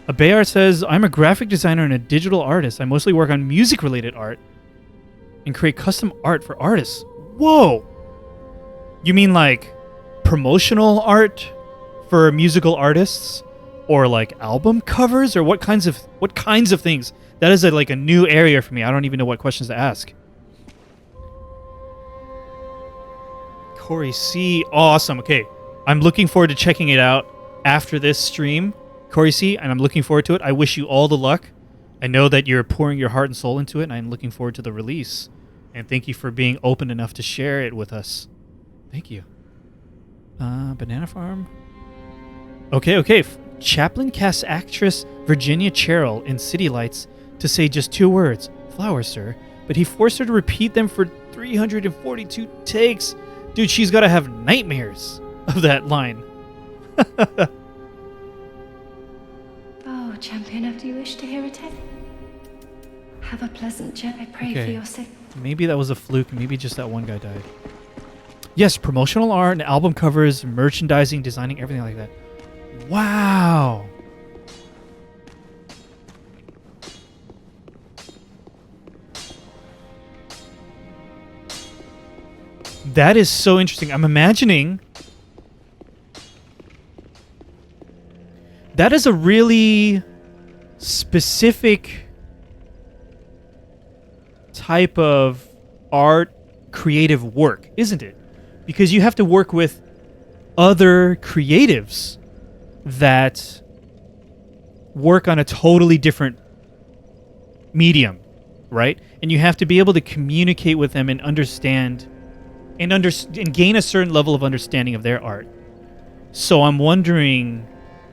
A Bayard says, I'm a graphic designer and a digital artist. I mostly work on music-related art and create custom art for artists. Whoa! You mean like promotional art for musical artists? Or like album covers? Or what kinds of things? That is like a new area for me. I don't even know what questions to ask. Corey C. Awesome. Okay. I'm looking forward to checking it out after this stream. Corey C. And I'm looking forward to it. I wish you all the luck. I know that you're pouring your heart and soul into it, and I'm looking forward to the release. And thank you for being open enough to share it with us. Thank you. Banana Farm. Okay. Chaplin casts actress Virginia Cheryl in City Lights to say just 2 words, flowers, sir, but he forced her to repeat them for 342 takes. Dude, she's got to have nightmares of that line. Oh, champion, have you wish to hear a tale? Have a pleasant journey. I pray for your sake. Maybe that was a fluke. Maybe just that one guy died. Yes, promotional art and album covers, merchandising, designing, everything like that. Wow. That is so interesting. I'm imagining that is a really specific type of art creative work, isn't it? Because you have to work with other creatives that work on a totally different medium, right? And you have to be able to communicate with them and understand and gain a certain level of understanding of their art. So I'm wondering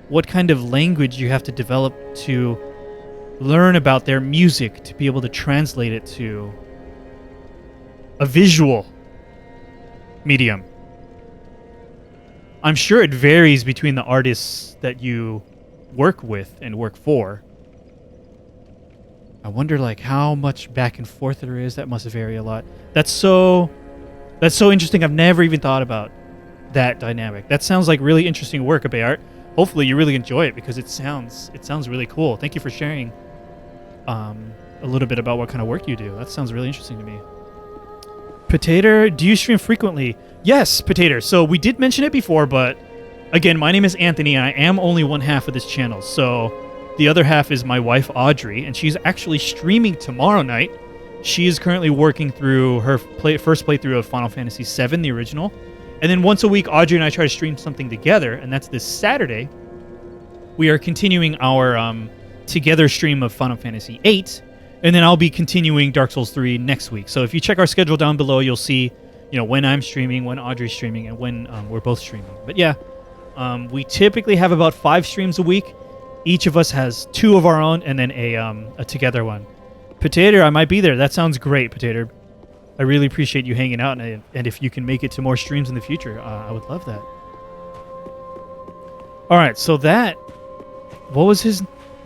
what kind of language you have to develop to learn about their music to be able to translate it to a visual medium. I'm sure it varies between the artists that you work with and work for. I wonder like how much back and forth there is. That must vary a lot. That's so interesting. I've never even thought about that dynamic. That sounds like really interesting work, Abayart. Hopefully you really enjoy it because it sounds really cool. Thank you for sharing a little bit about what kind of work you do. That sounds really interesting to me. Potato, do you stream frequently? Yes, Potato. So we did mention it before, but again, my name is Anthony, and I am only one half of this channel. So the other half is my wife, Audrey, and she's actually streaming tomorrow night. She is currently working through her first playthrough of Final Fantasy VII, the original. And then once a week, Audrey and I try to stream something together, and that's this Saturday. We are continuing our together stream of Final Fantasy VIII, and then I'll be continuing Dark Souls 3 next week. So if you check our schedule down below, you'll see, when I'm streaming, when Audrey's streaming, and when we're both streaming. But yeah, we typically have about 5 streams a week. Each of us has 2 of our own, and then a together one. Potato, I might be there. That sounds great, Potato. I really appreciate you hanging out, and if you can make it to more streams in the future, I would love that. All right, so what was his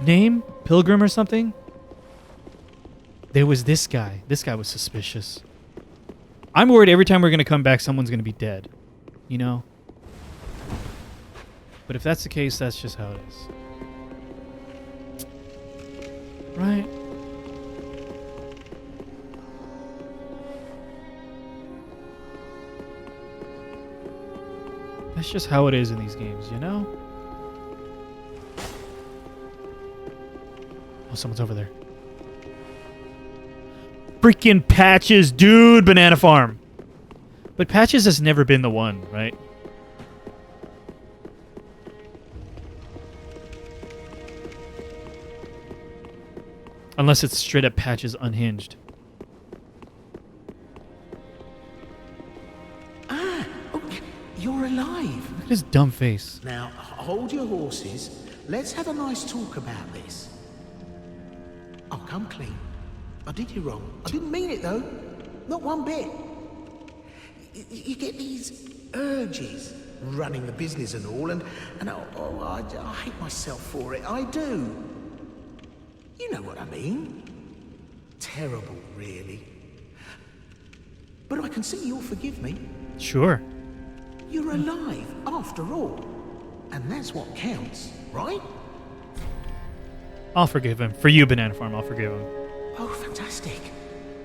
name? Pilgrim or something? There was this guy. This guy was suspicious. I'm worried every time we're going to come back, someone's going to be dead. But if that's the case, that's just how it is. Right? That's just how it is in these games, Oh, someone's over there. Freaking Patches, dude, Banana Farm. But Patches has never been the one, right? Unless it's straight up Patches unhinged. Ah, oh, you're alive. Look at his dumb face. Now, hold your horses. Let's have a nice talk about this. Oh, come clean. I did you wrong. I didn't mean it, though. Not one bit. You get these urges, running the business and all, and I hate myself for it. I do. You know what I mean. Terrible, really. But I can see you'll forgive me. Sure. You're alive, after all. And that's what counts, right? I'll forgive him. For you, Banana Farm, I'll forgive him. Oh, fantastic.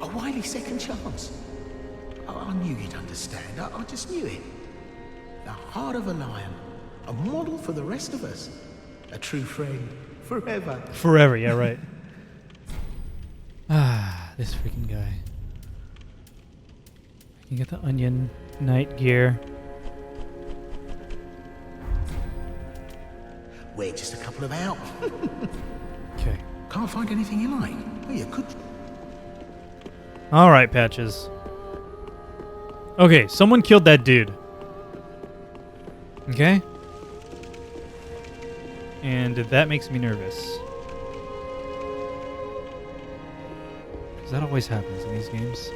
A wily second chance. Oh, I knew you'd understand. I just knew it. The heart of a lion. A model for the rest of us. A true friend. Forever. Forever, yeah, right. Ah, this freaking guy. I can get the onion night gear. We're just a couple of out. Okay. Can't find anything you like. Oh, you could. All right, Patches. Okay, someone killed that dude. Okay? And that makes me nervous. Because that always happens in these games.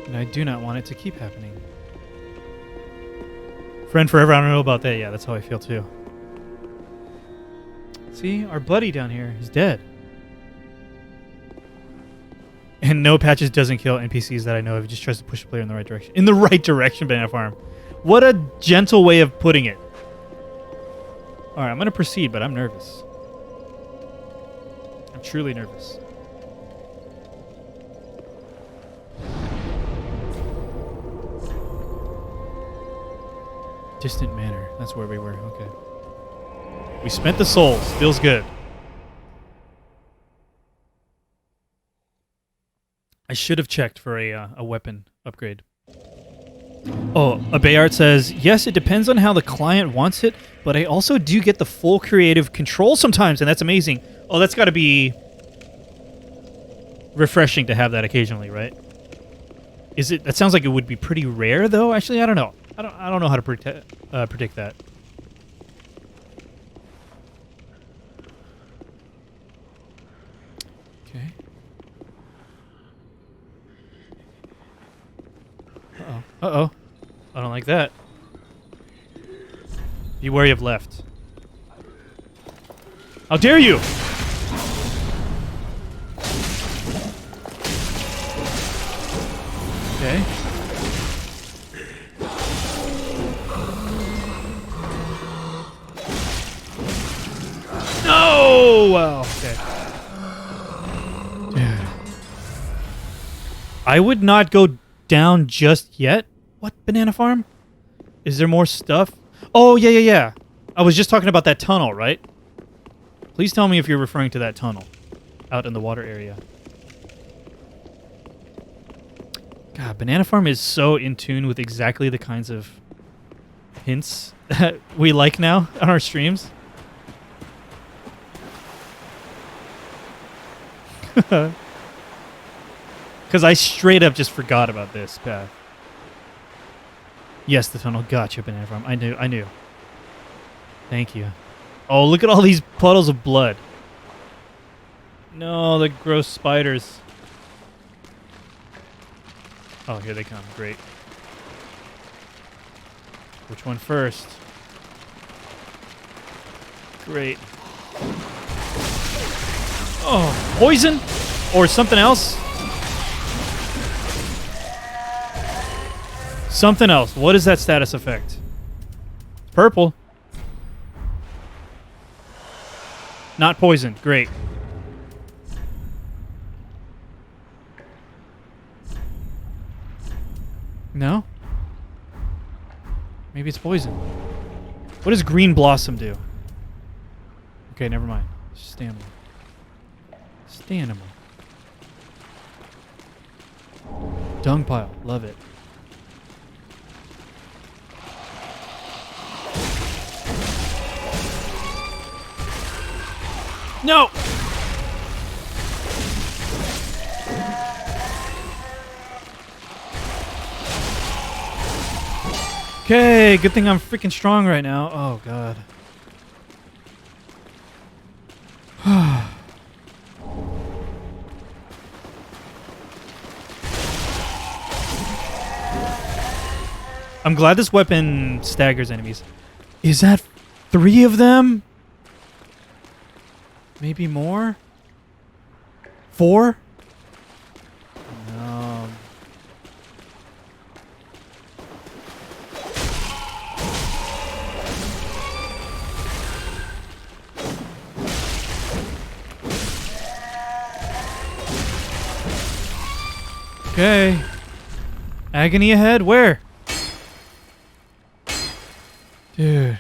And I do not want it to keep happening. Friend forever, I don't know about that. Yeah, that's how I feel too. See, our buddy down here is dead. And no, Patches doesn't kill NPCs that I know of. He just tries to push the player in the right direction. In the right direction, Banana Farm. What a gentle way of putting it. Alright, I'm going to proceed, but I'm nervous. I'm truly nervous. Distant Manor. That's where we were. Okay. We spent the souls. Feels good. I should have checked for a weapon upgrade. Oh, a Bayard says, yes, it depends on how the client wants it, but I also do get the full creative control sometimes, and that's amazing. Oh, that's got to be refreshing to have that occasionally, right? Is it? That sounds like it would be pretty rare, though. Actually, I don't know. I don't know how to predict that. Okay. Uh-oh. Uh-oh. I don't like that. Be wary of left. How dare you! Okay. No! Well, okay. Dude. I would not go down just yet. What, Banana Farm? Is there more stuff? Oh, yeah. I was just talking about that tunnel, right? Please tell me if you're referring to that tunnel out in the water area. God, Banana Farm is so in tune with exactly the kinds of hints that we like now on our streams. Because I straight up just forgot about this path. Yes, the tunnel. Gotcha, Banana Farm. I knew. Thank you. Oh, look at all these puddles of blood. No, the gross spiders. Oh, here they come. Great. Which one first? Great. Oh, poison? Or something else? Something else. What is that status effect? Purple. Not poison. Great. No? Maybe it's poison. What does green blossom do? Okay, never mind. Stamina. Stamina. Dung pile. Love it. No! Okay, good thing I'm freaking strong right now. Oh, God. I'm glad this weapon staggers enemies. Is that 3 of them? Maybe more? 4? No. Okay. Agony ahead? Where? Dude.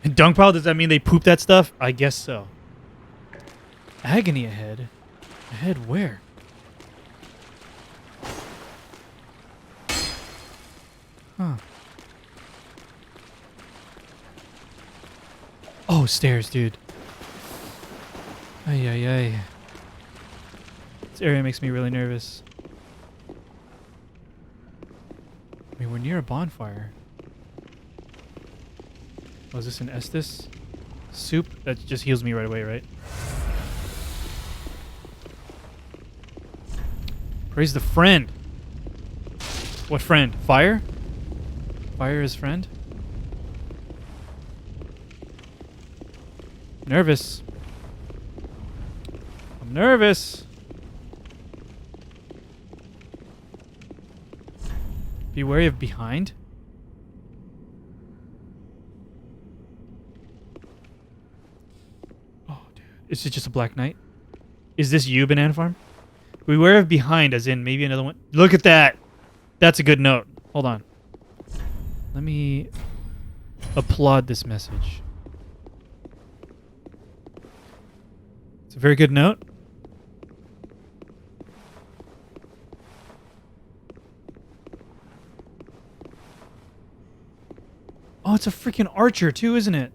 And dung pile, does that mean they poop that stuff? I guess so. Agony ahead? Ahead where? Huh. Oh, stairs, dude. Ay, ay, ay. This area makes me really nervous. I mean, we're near a bonfire. Oh, is this an Estus? Soup? That just heals me right away, right? Praise the friend. What friend? Fire? Fire is friend? Nervous. I'm nervous. Be wary of behind. Is it just a Black Knight? Is this you, Banana Farm? Beware of behind, as in maybe another one. Look at that! That's a good note. Hold on. Let me applaud this message. It's a very good note. Oh, it's a freaking archer too, isn't it?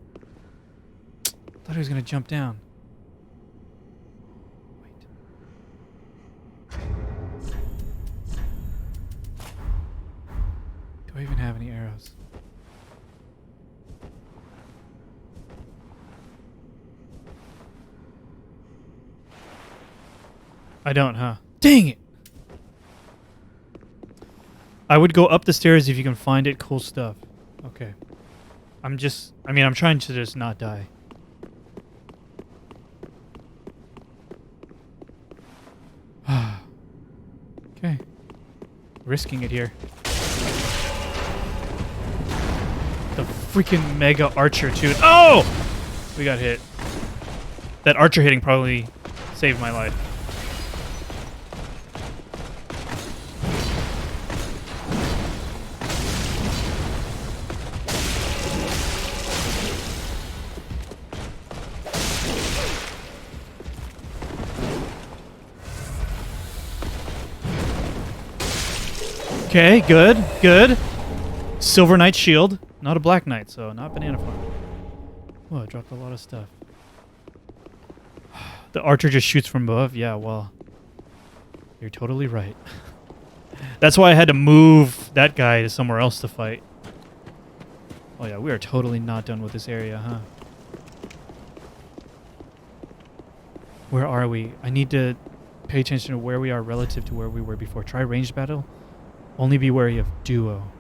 Thought he was gonna jump down. Do I even have any arrows? I don't, huh? Dang it! I would go up the stairs if you can find it. Cool stuff. Okay. I'm trying to just not die. Okay. Risking it here. The freaking mega archer too. Oh! We got hit. That archer hitting probably saved my life. Okay, good, good. Silver Knight shield. Not a Black Knight, so not Banana Farm. Whoa, I dropped a lot of stuff. The archer just shoots from above? Yeah, well, you're totally right. That's why I had to move that guy to somewhere else to fight. Oh yeah, we are totally not done with this area, huh? Where are we? I need to pay attention to where we are relative to where we were before. Try ranged battle. Only be wary of duo.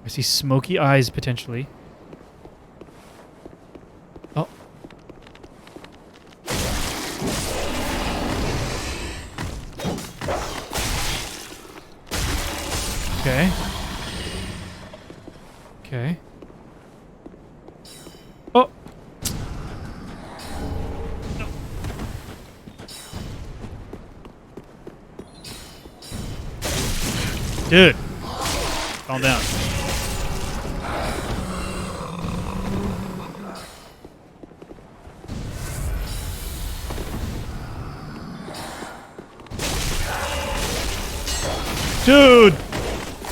I see smoky eyes, potentially. Oh. Okay. Okay. Oh! No. Dude! Calm down. Dude!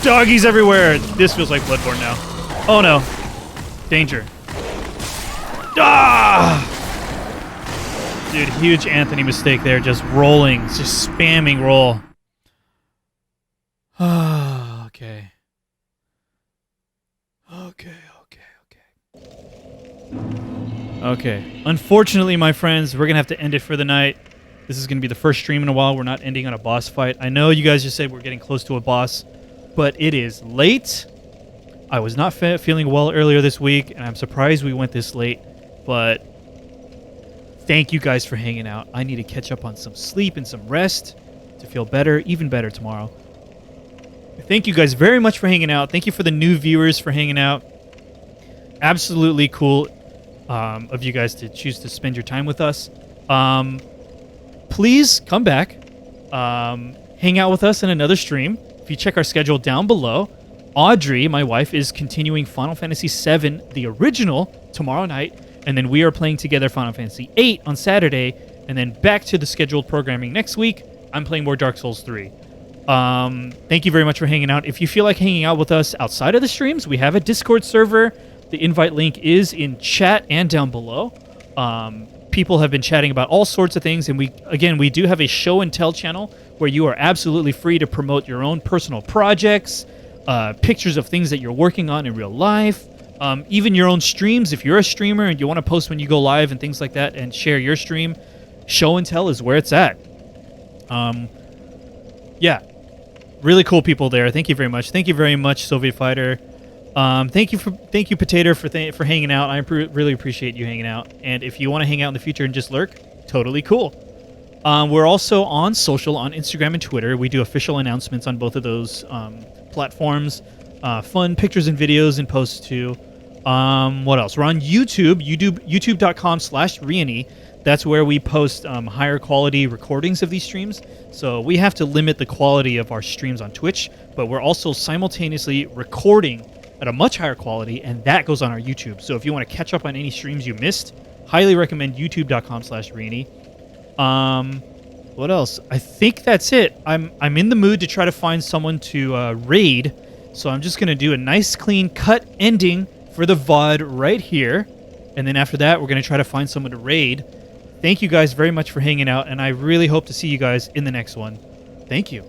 Doggies everywhere! This feels like Bloodborne now. Oh no. Danger. Ah! Dude, huge Anthony mistake there. Just rolling. Just spamming roll. Ah, okay. Okay. Unfortunately, my friends, we're going to have to end it for the night. This is going to be the first stream in a while. We're not ending on a boss fight. I know you guys just said we're getting close to a boss, but it is late. I was not feeling well earlier this week, and I'm surprised we went this late, but thank you guys for hanging out. I need to catch up on some sleep and some rest to feel better, even better tomorrow. Thank you guys very much for hanging out. Thank you for the new viewers for hanging out. Absolutely cool of you guys to choose to spend your time with us. Please come back. Hang out with us in another stream. If you check our schedule down below, Audrey, my wife, is continuing Final Fantasy VII, the original, tomorrow night. And then we are playing together Final Fantasy VIII on Saturday. And then back to the scheduled programming next week. I'm playing more Dark Souls 3. Thank you very much for hanging out. If you feel like hanging out with us outside of the streams, we have a Discord server. The invite link is in chat and down below. People have been chatting about all sorts of things, and we do have a show and tell channel where you are absolutely free to promote your own personal projects, pictures of things that you're working on in real life, even your own streams. If you're a streamer and you want to post when you go live and things like that and share your stream, show and tell is where it's at. Yeah, really cool people there. Thank you very much. Thank you very much, Soviet Fighter. Thank you, Potato, for hanging out. I really appreciate you hanging out. And if you want to hang out in the future and just lurk, totally cool. We're also on social, on Instagram and Twitter. We do official announcements on both of those platforms. Fun pictures and videos and posts too. What else? We're on YouTube. YouTube.com/Reyony. That's where we post higher quality recordings of these streams. So we have to limit the quality of our streams on Twitch, but we're also simultaneously recording at a much higher quality, and that goes on our YouTube. So if you want to catch up on any streams you missed, highly recommend youtube.com/Reyony. What else? I think that's it. I'm in the mood to try to find someone to raid, so I'm just going to do a nice clean cut ending for the VOD right here, and then after that we're going to try to find someone to raid. Thank you guys very much for hanging out, and I really hope to see you guys in the next one. Thank you.